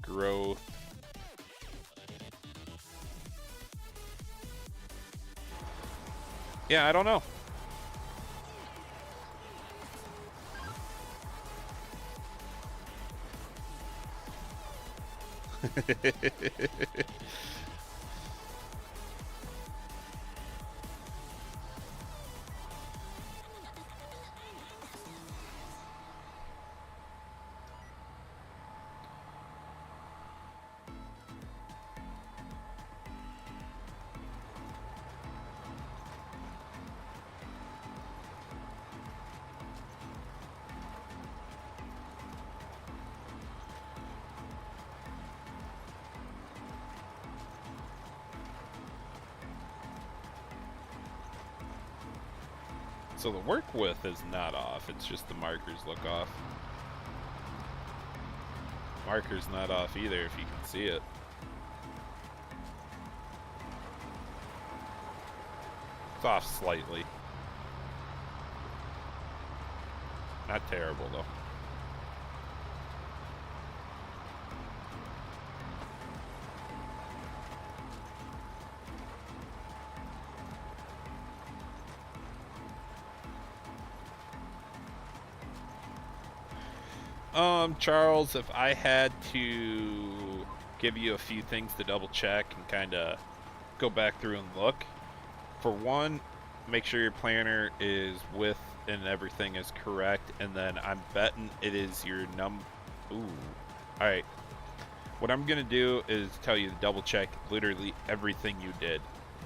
Growth. Yeah, I don't know. So the work width is not off, it's just the markers look off. Marker's not off either if you can see it. It's off slightly. Not terrible though. Charles, if I had to give you a few things to double check and kind of go back through and look. For one, make sure your planner is width and everything is correct, and then I'm betting it is your Ooh. Alright. What I'm going to do is tell you to double check literally everything you did.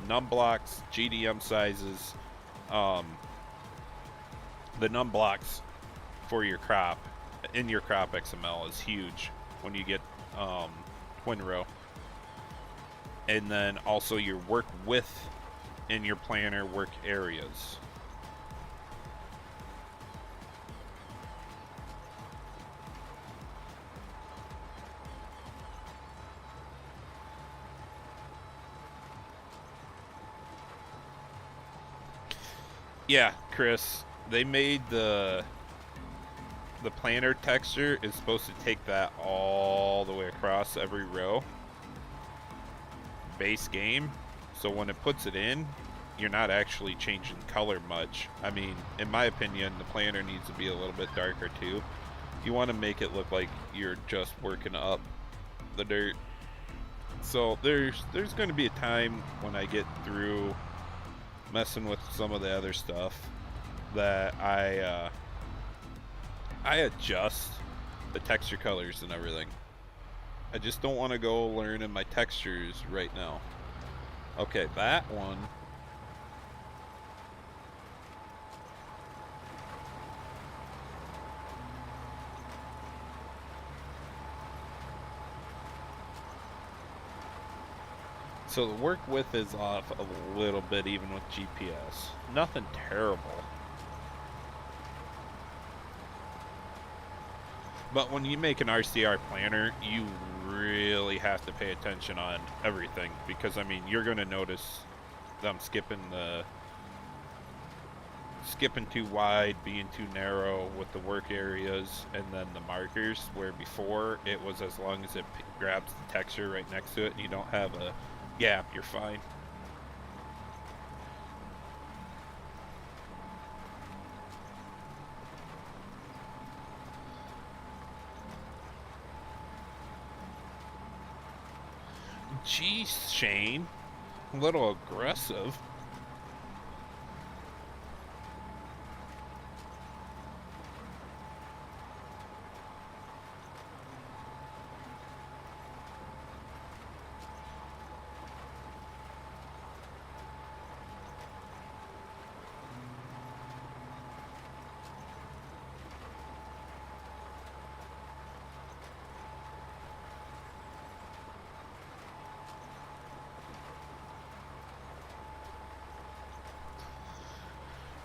Num blocks, GDM sizes, the num blocks for your crop in your crop XML is huge when you get twin row. And then also your work width in your planner work areas. Yeah, Chris, they made the planner texture is supposed to take that all the way across every row. Base game. So when it puts it in, you're not actually changing color much. I mean, in my opinion, the planner needs to be a little bit darker too. You want to make it look like you're just working up the dirt. So there's going to be a time when I get through messing with some of the other stuff that I adjust the texture colors and everything. I just don't want to go learning my textures right now. Okay, that one. So the work width is off a little bit even with GPS. Nothing terrible. But when you make an RCR planner, you really have to pay attention on everything, because I mean, you're going to notice them skipping too wide, being too narrow with the work areas, and then the markers, where before it was as long as it grabs the texture right next to it and you don't have a gap, you're fine. Jeez, Shane. A little aggressive.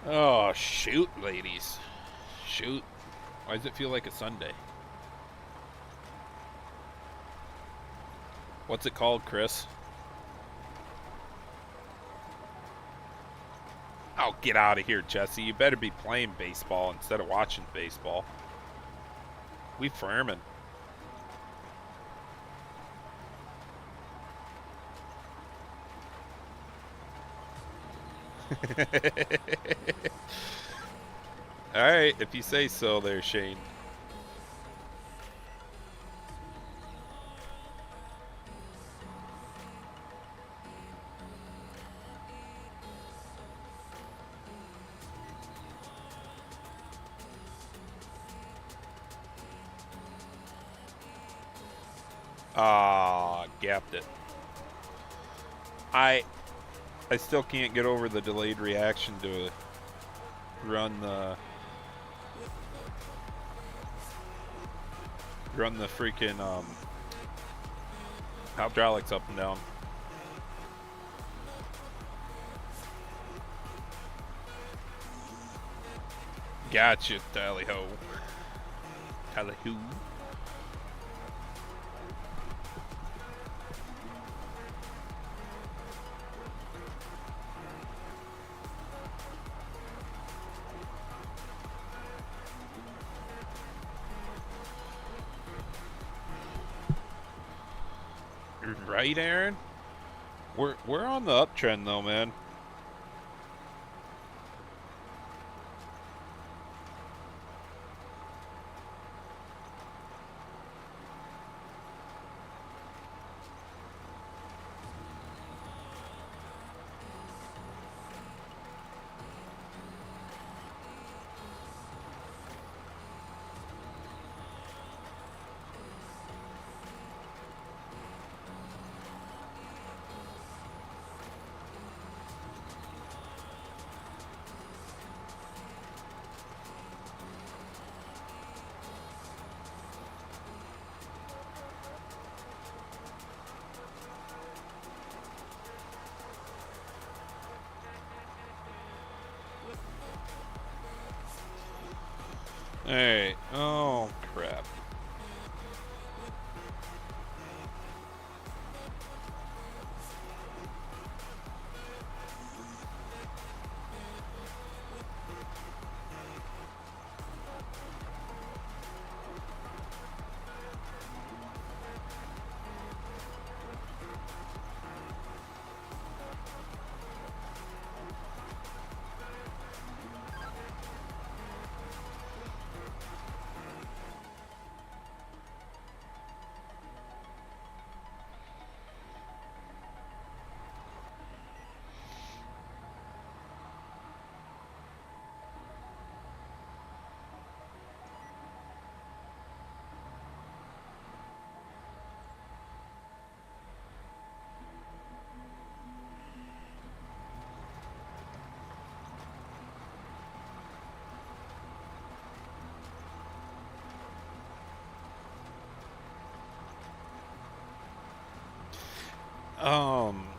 Oh, shoot, ladies. Shoot. Why does it feel like a Sunday? What's it called, Chris? Oh, get out of here, Jesse. You better be playing baseball instead of watching baseball. We farming. Alright, if you say so there, Shane. Ah, gapped it. I still can't get over the delayed reaction to run the freaking hydraulics up and down. Gotcha, tally-ho. Tally-ho. Right, Aaron? We're on the uptrend though, man. Alright. Oh, crap.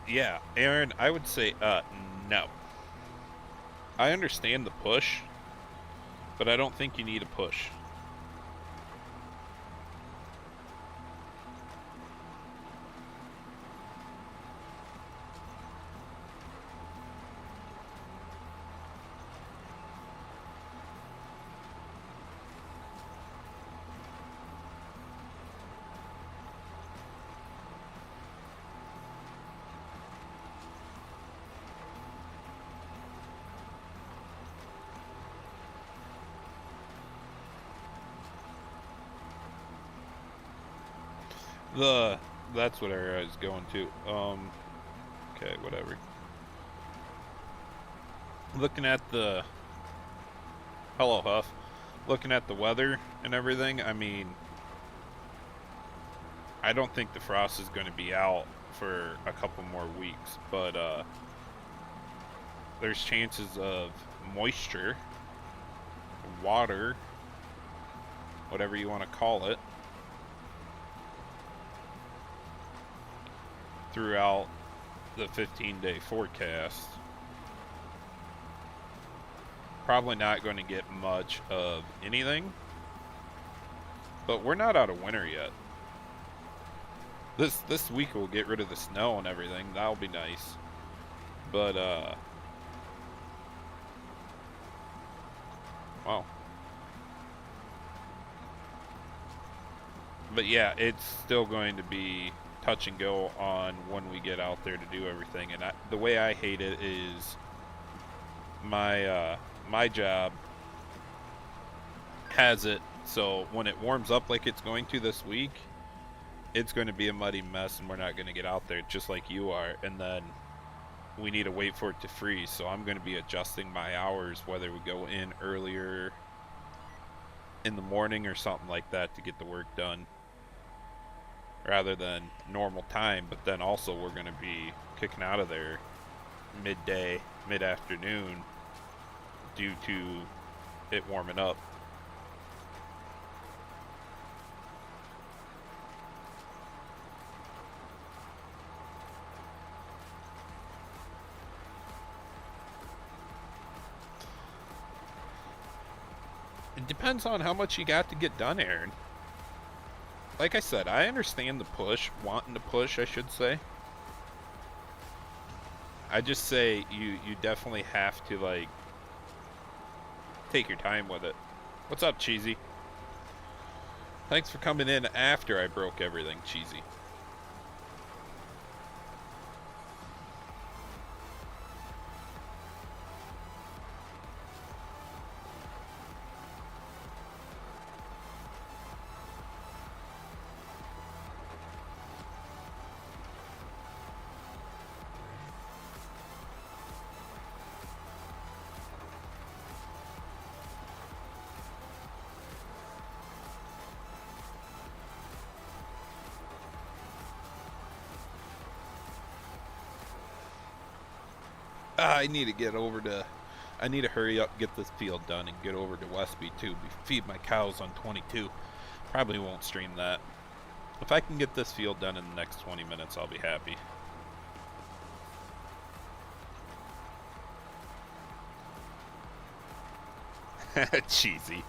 Yeah, Aaron, I would say, no. I understand the push, but I don't think you need a push. That's what I was going to. Okay, whatever. Looking at the... Hello, Huff. Looking at the weather and everything, I mean... I don't think the frost is going to be out for a couple more weeks, but, there's chances of moisture, water, whatever you want to call it, throughout the 15-day forecast. Probably not going to get much of anything, but we're not out of winter yet. This week we'll get rid of the snow and everything. That'll be nice. But wow. But yeah, it's still going to be touch and go on when we get out there to do everything. And the way I hate it is my job has it so when it warms up like it's going to this week, it's going to be a muddy mess and we're not going to get out there just like you are. And then we need to wait for it to freeze. So I'm going to be adjusting my hours, whether we go in earlier in the morning or something like that to get the work done rather than normal time. But then also we're going to be kicking out of there midday, mid-afternoon due to it warming up. It depends on how much you got to get done, Aaron. Like I said, I understand the push, wanting to push, I should say. I just say you definitely have to, like, take your time with it. What's up, Cheesy? Thanks for coming in after I broke everything, Cheesy. I need to get over to... I need to hurry up, get this field done, and get over to Westby, too. Feed my cows on 22. Probably won't stream that. If I can get this field done in the next 20 minutes, I'll be happy. Cheesy.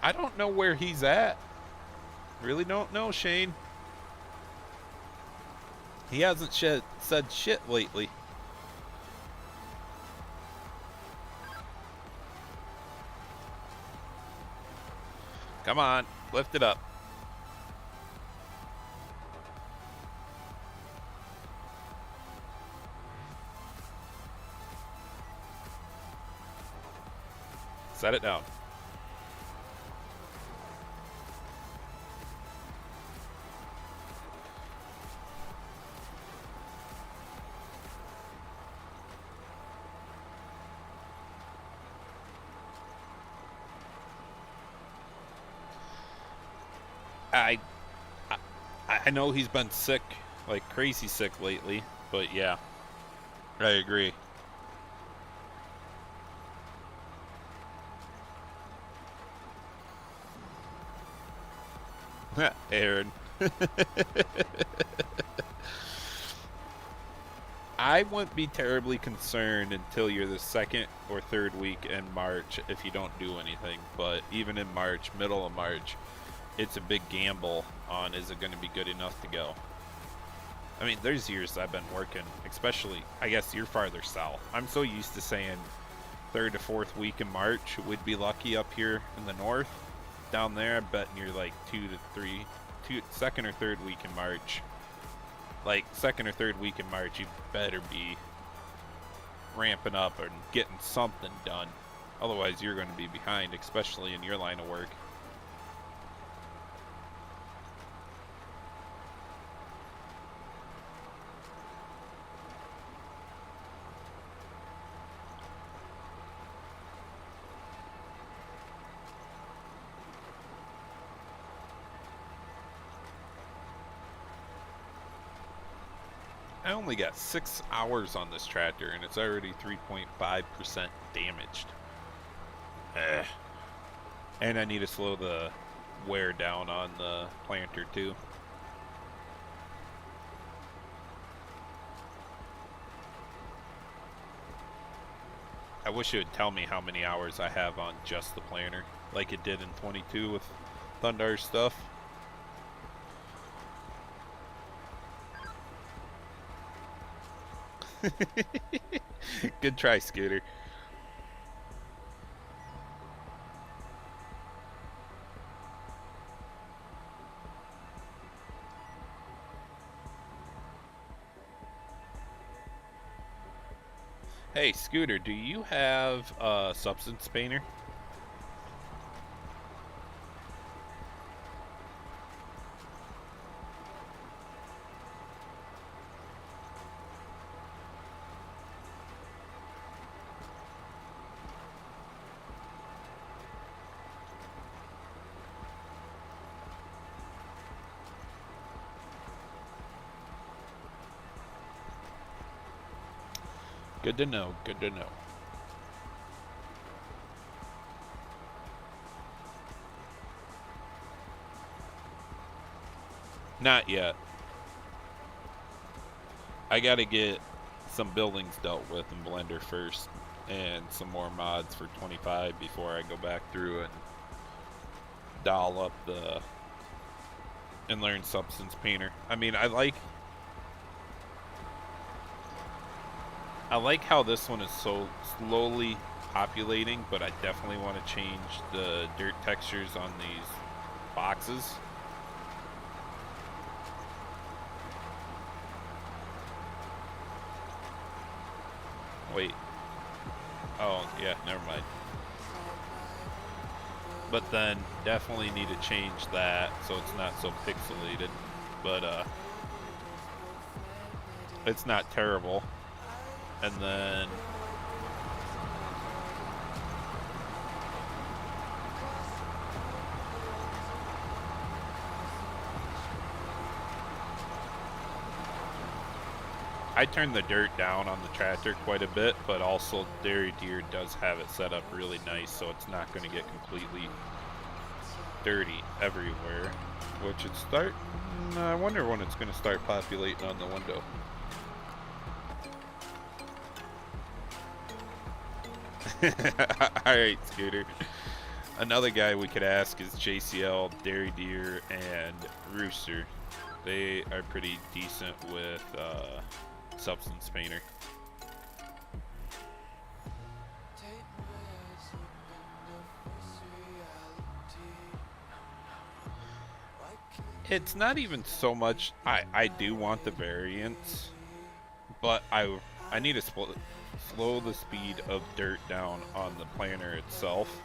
I don't know where he's at. Really don't know, Shane. He hasn't said shit lately. Come on, lift it up. Set it down. I know he's been sick, like crazy sick lately, but yeah, I agree. Aaron. I wouldn't be terribly concerned until you're the second or third week in March if you don't do anything, but even in March, middle of March, it's a big gamble on is it going to be good enough to go. I mean, there's years I've been working, especially, I guess you're farther south. I'm so used to saying third to fourth week in March. We'd be lucky up here in the north. Down there, I bet you're like second or third week in March. Like, second or third week in March, you better be ramping up and getting something done. Otherwise, you're going to be behind, especially in your line of work. I only got 6 hours on this tractor and it's already 3.5% damaged. And I need to slow the wear down on the planter too. I wish it would tell me how many hours I have on just the planter, like it did in 22 with Thundar's stuff. Good try, Scooter. Hey, Scooter, do you have a substance painter? Good to know, good to know. Not yet. I gotta get some buildings dealt with in Blender first, and some more mods for 25 before I go back through and doll up the and learn Substance Painter. I mean, I like how this one is so slowly populating, but I definitely want to change the dirt textures on these boxes. Wait. Oh, yeah, never mind. But then definitely need to change that so it's not so pixelated. But it's not terrible. And then I turned the dirt down on the tractor quite a bit, but also Dairy Deer does have it set up really nice, so it's not going to get completely dirty everywhere. Which it start. I wonder when it's going to start populating on the window. Alright, Scooter. Another guy we could ask is JCL, Dairy Deer, and Rooster. They are pretty decent with Substance Painter. It's not even so much. I do want the variance, but I need to slow the speed of dirt down on the planner itself.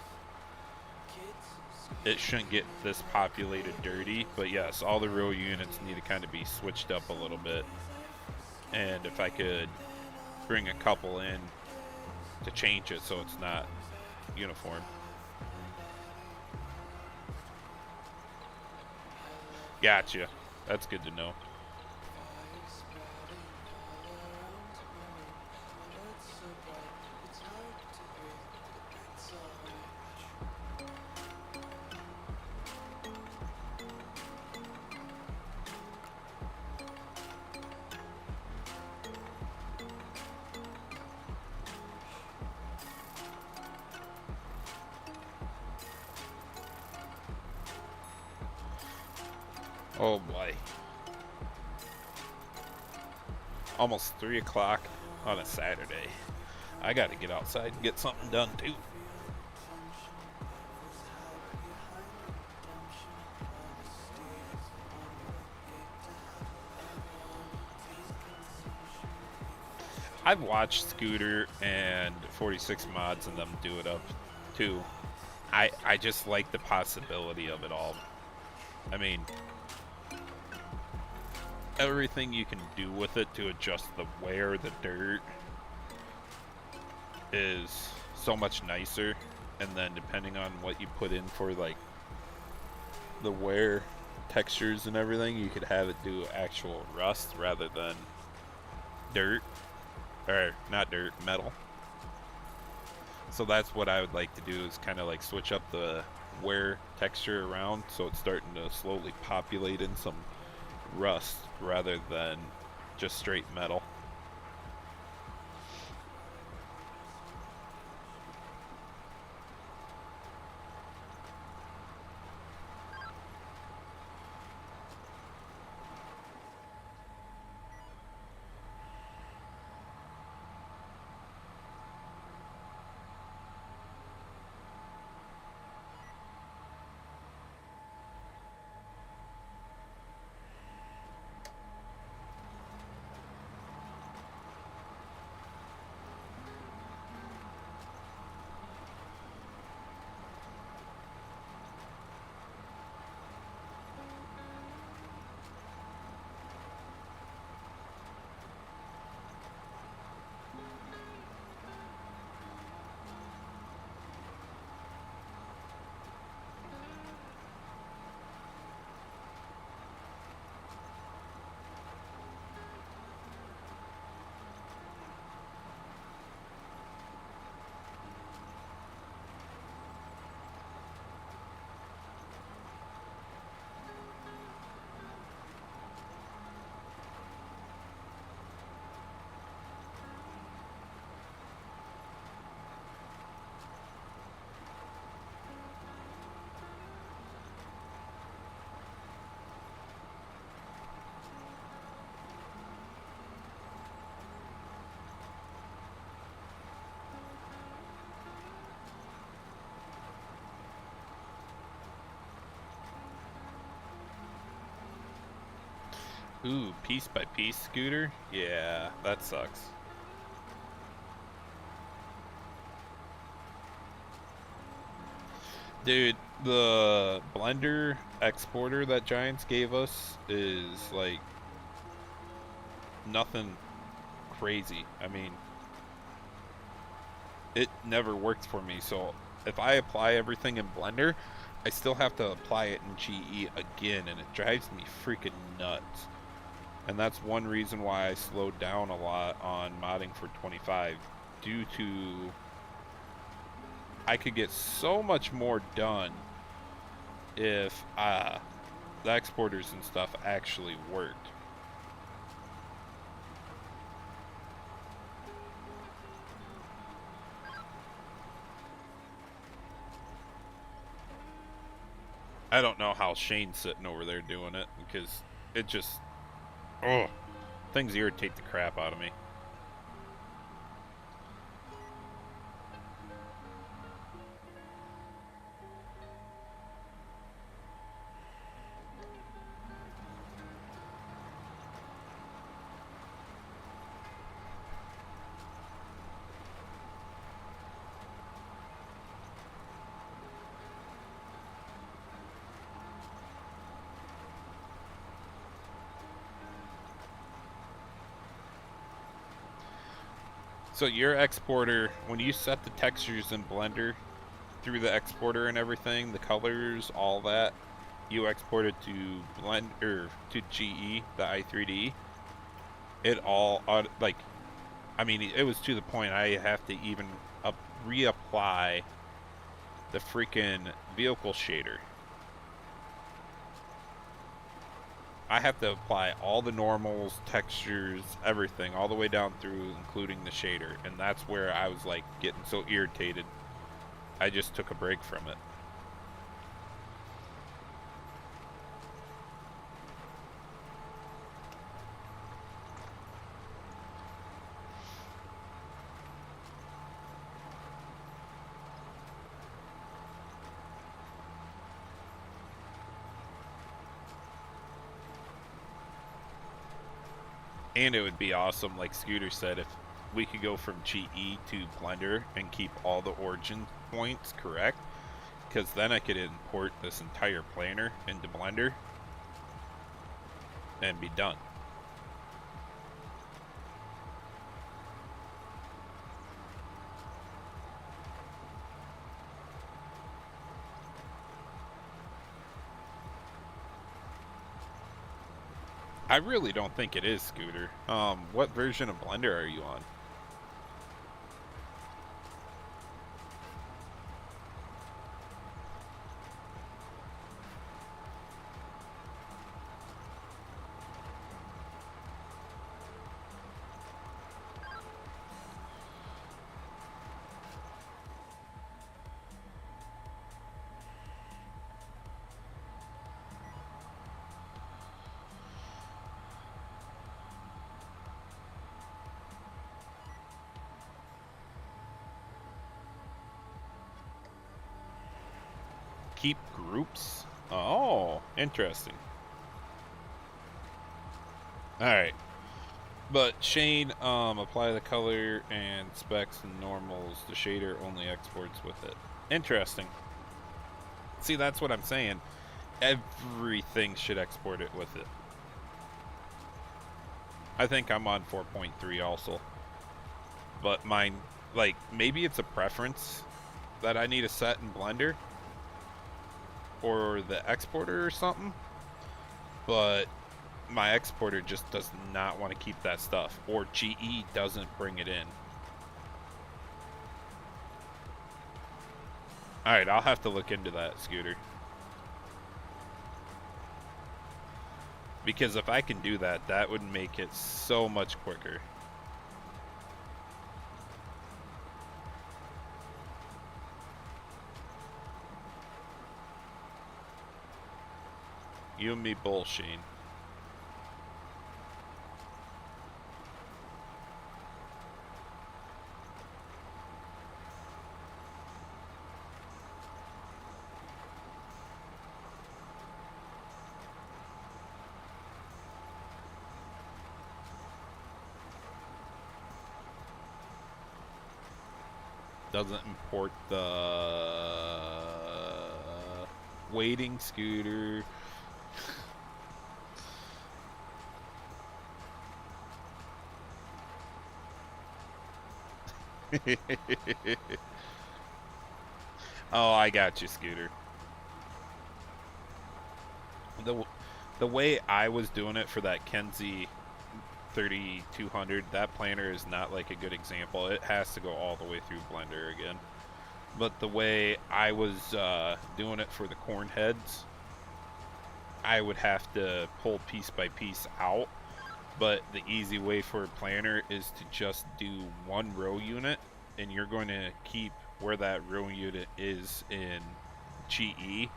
It shouldn't get this populated dirty, but yes, all the row units need to kind of be switched up a little bit. And if I could bring a couple in to change it so it's not uniform. Gotcha. That's good to know. Oh boy. Almost 3 o'clock on a Saturday. I gotta get outside and get something done too. I've watched Scooter and 46 Mods and them do it up too. I just like the possibility of it all. I mean, everything you can do with it to adjust the wear, the dirt, is so much nicer. And then depending on what you put in for like the wear textures and everything, you could have it do actual rust rather than dirt. Or not dirt, metal. So that's what I would like to do, is kind of like switch up the wear texture around so it's starting to slowly populate in some rust rather than just straight metal. Ooh, piece by piece scooter? Yeah, that sucks. Dude, the Blender exporter that Giants gave us is like nothing crazy. I mean, it never worked for me, so if I apply everything in Blender, I still have to apply it in GE again, and it drives me freaking nuts. And that's one reason why I slowed down a lot on modding for 25, due to I could get so much more done if the exporters and stuff actually worked. I don't know how Shane's sitting over there doing it, because it just, oh, things irritate the crap out of me. So your exporter, when you set the textures in Blender through the exporter and everything, the colors, all that, you export it to to GE, the i3D. It all like, I mean, it was to the point I have to even reapply the freaking vehicle shader. I have to apply all the normals, textures, everything, all the way down through, including the shader. And that's where I was like getting so irritated. I just took a break from it. And it would be awesome, like Scooter said, if we could go from GE to Blender and keep all the origin points correct, because then I could import this entire planner into Blender and be done. I really don't think it is, Scooter. What version of Blender are you on? Keep groups? Oh, interesting. Alright. But Shane, apply the color and specs and normals. The shader only exports with it. Interesting. See, that's what I'm saying. Everything should export it with it. I think I'm on 4.3 also. But mine, like, maybe it's a preference that I need to set in Blender or the exporter or something. But my exporter just does not want to keep that stuff, or GE doesn't bring it in. Alright, I'll have to look into that, Scooter. Because if I can do that, that would make it so much quicker. You and me both, Shane. Doesn't import the waiting scooter. Oh, I got you, Scooter. The the way I was doing it for that Kenzie 3200, that planner is not like a good example. It has to go all the way through Blender again. But the way I was doing it for the corn heads, I would have to pull piece by piece out. But the easy way for a planner is to just do one row unit, and you're going to keep where that row unit is in GE,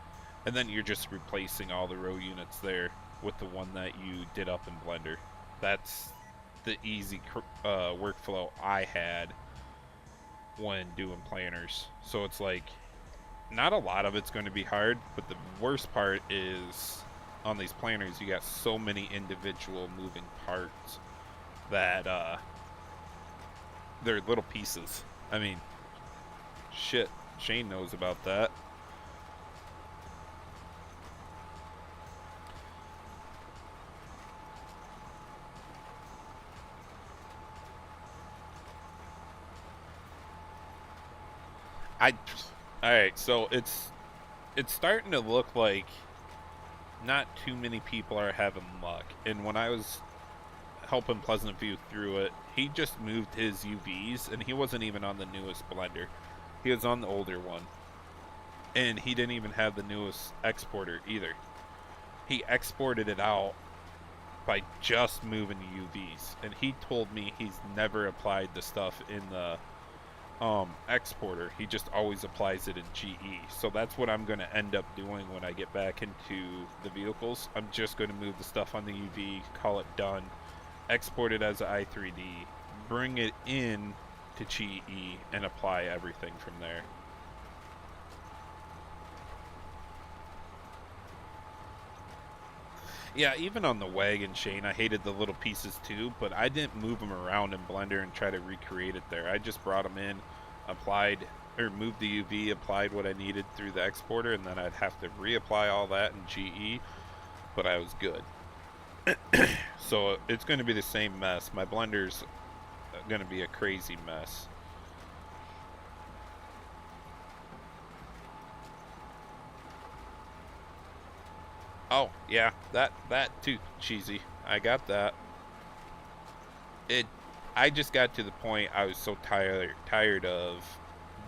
and then you're just replacing all the row units there with the one that you did up in Blender. That's the easy workflow I had when doing planners. So it's like, not a lot of it's going to be hard, but the worst part is on these planners, you got so many individual moving parts that they're little pieces. I mean, shit, Shane knows about that. Alright, so it's starting to look like not too many people are having luck. And when I was helping Pleasant View through it, he just moved his UVs, and he wasn't even on the newest Blender. He was on the older one. And he didn't even have the newest exporter either. He exported it out by just moving the UVs. And he told me he's never applied the stuff in the exporter. He just always applies it in GE. So that's what I'm going to end up doing when I get back into the vehicles. I'm just going to move the stuff on the UV, call it done, export it as i3D, bring it in to GE, and apply everything from there. Yeah, even on the wagon, Shane, I hated the little pieces too, but I didn't move them around in Blender and try to recreate it there. I just brought them in, applied, or moved the UV, applied what I needed through the exporter, and then I'd have to reapply all that in GE, but I was good. So it's going to be the same mess. My Blender's going to be a crazy mess. Oh, yeah, that too, Cheesy. I got that. I just got to the point I was so tired of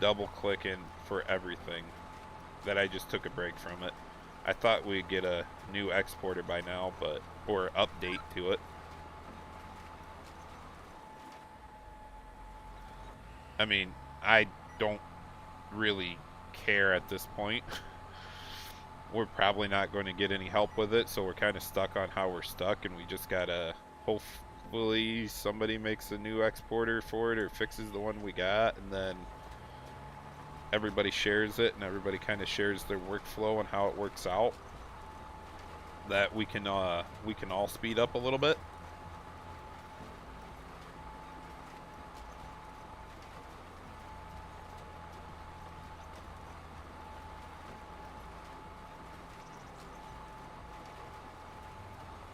double clicking for everything that I just took a break from it. I thought we'd get a new exporter by now, or update to it. I mean, I don't really care at this point. We're probably not going to get any help with it, so we're kind of stuck on how we're stuck, and we just gotta hopefully somebody makes a new exporter for it or fixes the one we got, and then everybody shares it and everybody kind of shares their workflow and how it works out, that we can all speed up a little bit.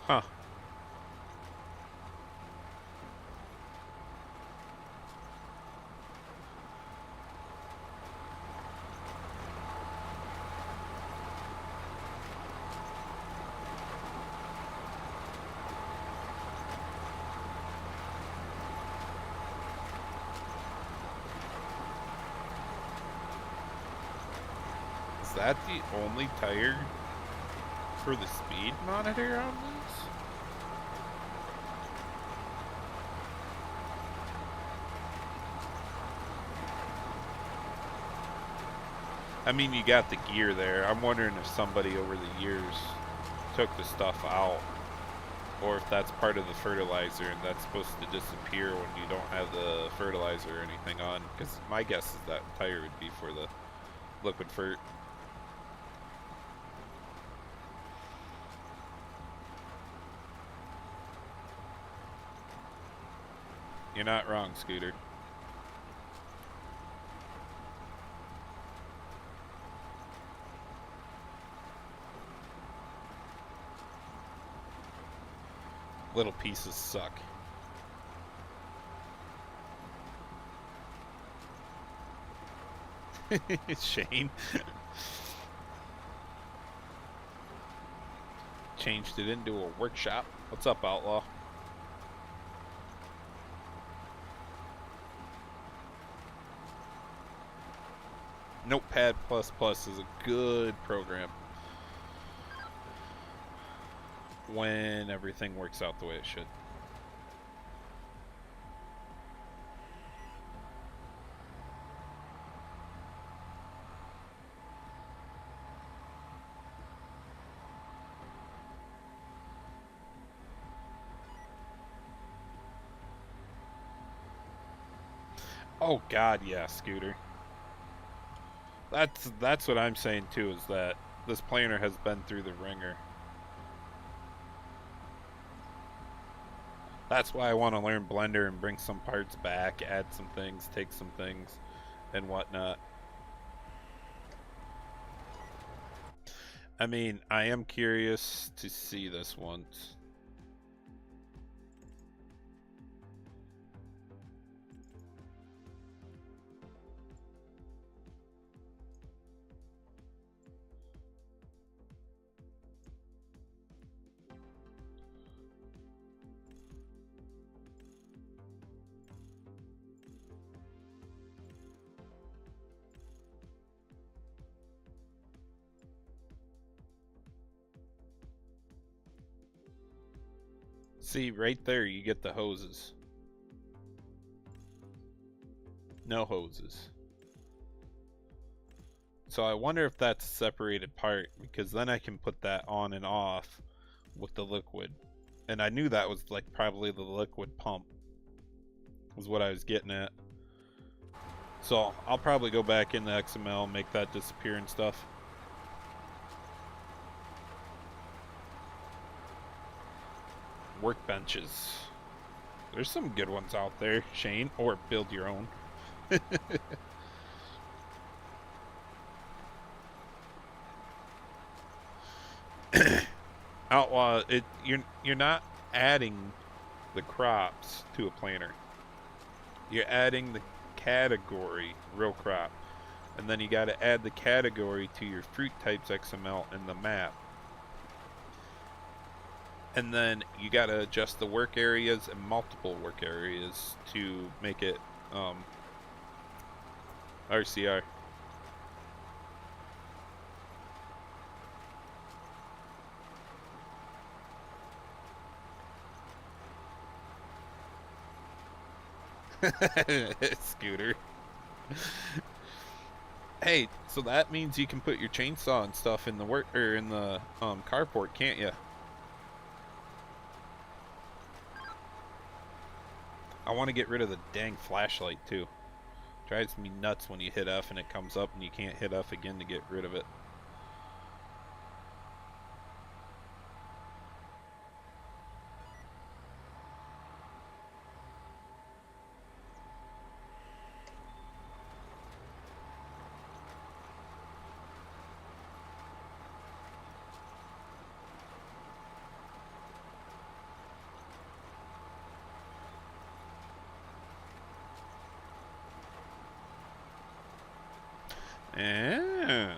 Huh. Is that the only tire for the speed monitor on this? I mean, you got the gear there. I'm wondering if somebody over the years took the stuff out, or if that's part of the fertilizer and that's supposed to disappear when you don't have the fertilizer or anything on. Because my guess is that tire would be for the liquid fert. You're not wrong, Scooter. Little pieces suck. Shane. Changed it into a workshop. What's up, Outlaw? Notepad++ is a good program when everything works out the way it should. Oh God, yeah, Scooter. That's what I'm saying too, is that this planer has been through the ringer. That's why I want to learn Blender and bring some parts back, add some things, take some things, and whatnot. I mean, I am curious to see this once. See, right there, you get the hoses. No hoses. So I wonder if that's a separated part, because then I can put that on and off with the liquid. And I knew that was like probably the liquid pump was what I was getting at. So I'll probably go back in the XML, make that disappear and stuff. Workbenches. There's some good ones out there, Shane, or build your own. Outlaw, you're not adding the crops to a planer. You're adding the category row crop, and then you got to add the category to your fruit types XML in the map. And then you got to adjust the work areas and multiple work areas to make it RCR. Scooter. Hey, so that means you can put your chainsaw and stuff in the work or in the carport, can't you? I want to get rid of the dang flashlight too. Drives me nuts when you hit F and it comes up and you can't hit F again to get rid of it. Yeah.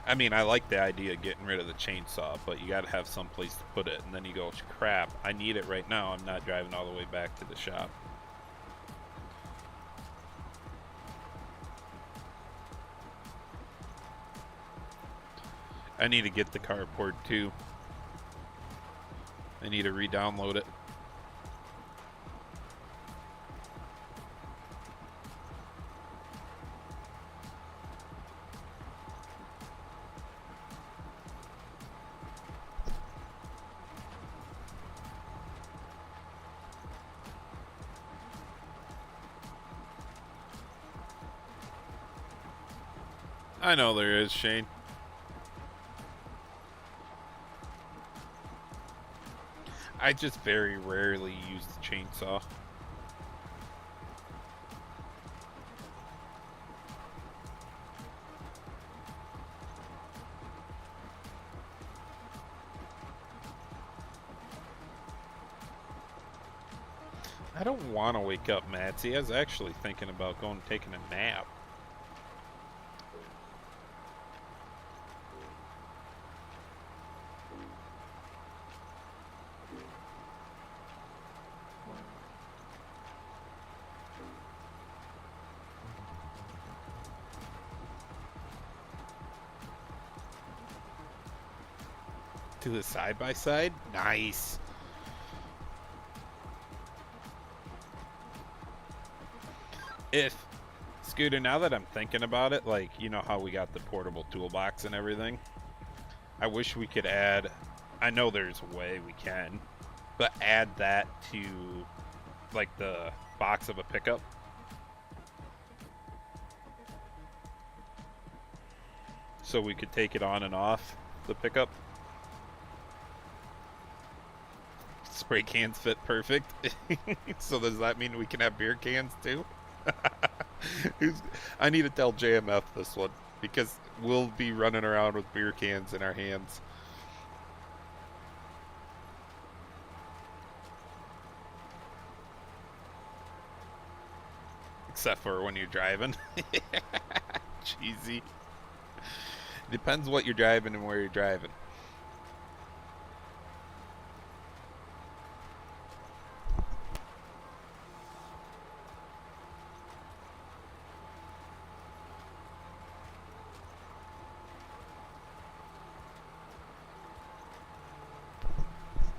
I mean, I like the idea of getting rid of the chainsaw, but you got to have some place to put it. And then you go, crap, I need it right now. I'm not driving all the way back to the shop. I need to get the carport too. I need to re-download it. I know there is, Shane. I just very rarely use the chainsaw. I don't want to wake up Matsy. I was actually thinking about going and taking a nap. To the side-by-side? Nice. If, Scooter, now that I'm thinking about it, like, you know how we got the portable toolbox and everything? I wish we could add, I know there's a way we can, but add that to, like, the box of a pickup. So we could take it on and off the pickup. Spray cans fit perfect. So does that mean we can have beer cans too? I need to tell JMF this one, because we'll be running around with beer cans in our hands. Except for when you're driving. Cheesy. Depends what you're driving and where you're driving.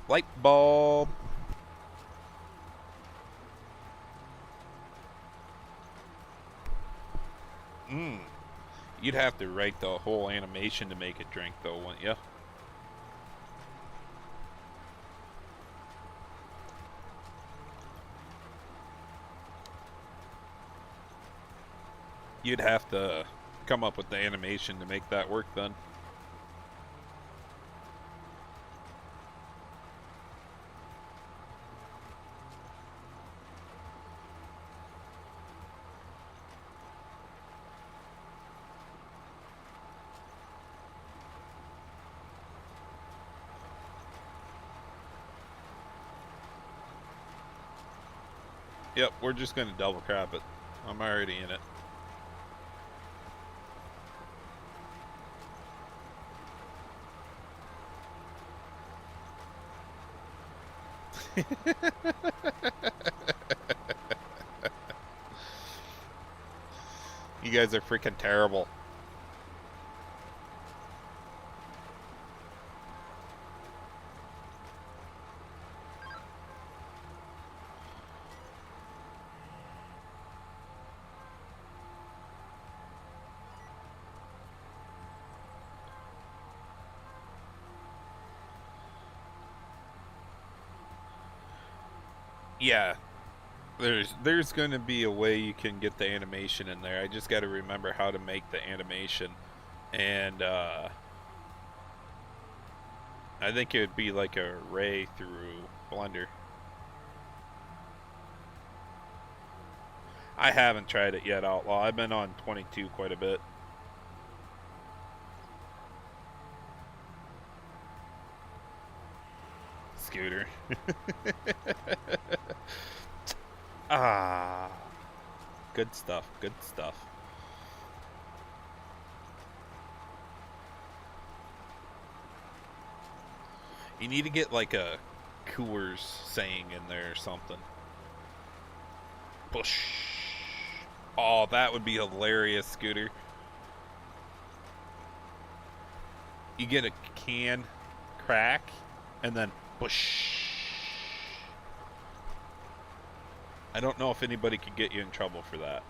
Light bulb. You'd have to write the whole animation to make it drink, though, wouldn't you? You'd have to come up with the animation to make that work, then. Yep, we're just gonna double crop it. I'm already in it. You guys are freaking terrible. Yeah, there's going to be a way you can get the animation in there. I just got to remember how to make the animation, and I think it would be like a ray through Blender. I haven't tried it yet, Outlaw. I've been on 22 quite a bit. Scooter. Ah, good stuff, good stuff. You need to get like a Coors saying in there or something. Push. Oh, that would be hilarious, Scooter. You get a can crack and then push. I don't know if anybody could get you in trouble for that.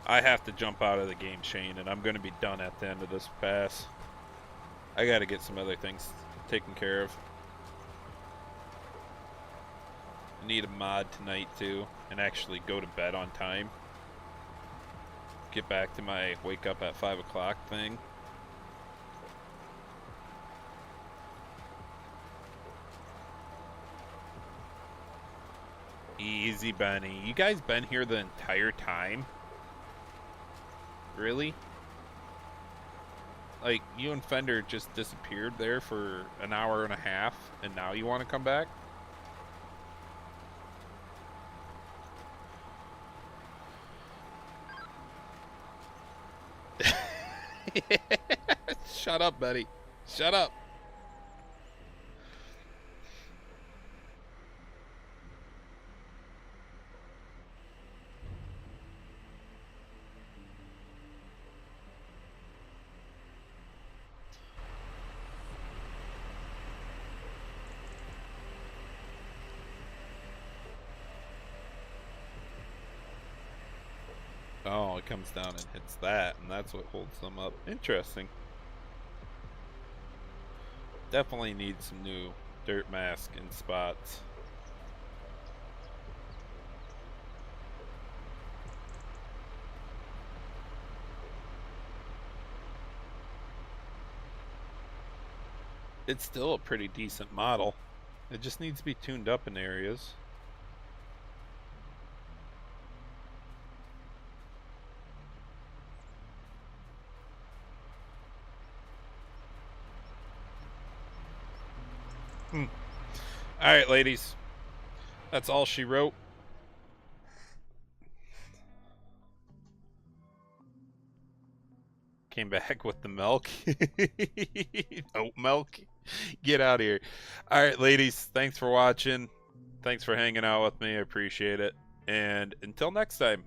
I have to jump out of the game, Shane, and I'm going to be done at the end of this pass. I got to get some other things taken care of. I need a mod tonight, too, and actually go to bed on time. Get back to my wake up at 5 o'clock thing. Easy, Benny. You guys been here the entire time? Really? Like, you and Fender just disappeared there for an hour and a half, and now you want to come back? Shut up, buddy. Shut up. Oh, it comes down and hits that, and that's what holds them up. Interesting. Definitely need some new dirt mask in spots. It's still a pretty decent model. It just needs to be tuned up in areas. Alright, ladies. That's all she wrote. Came back with the milk. Oat milk. Get out of here. Alright, ladies. Thanks for watching. Thanks for hanging out with me. I appreciate it. And until next time.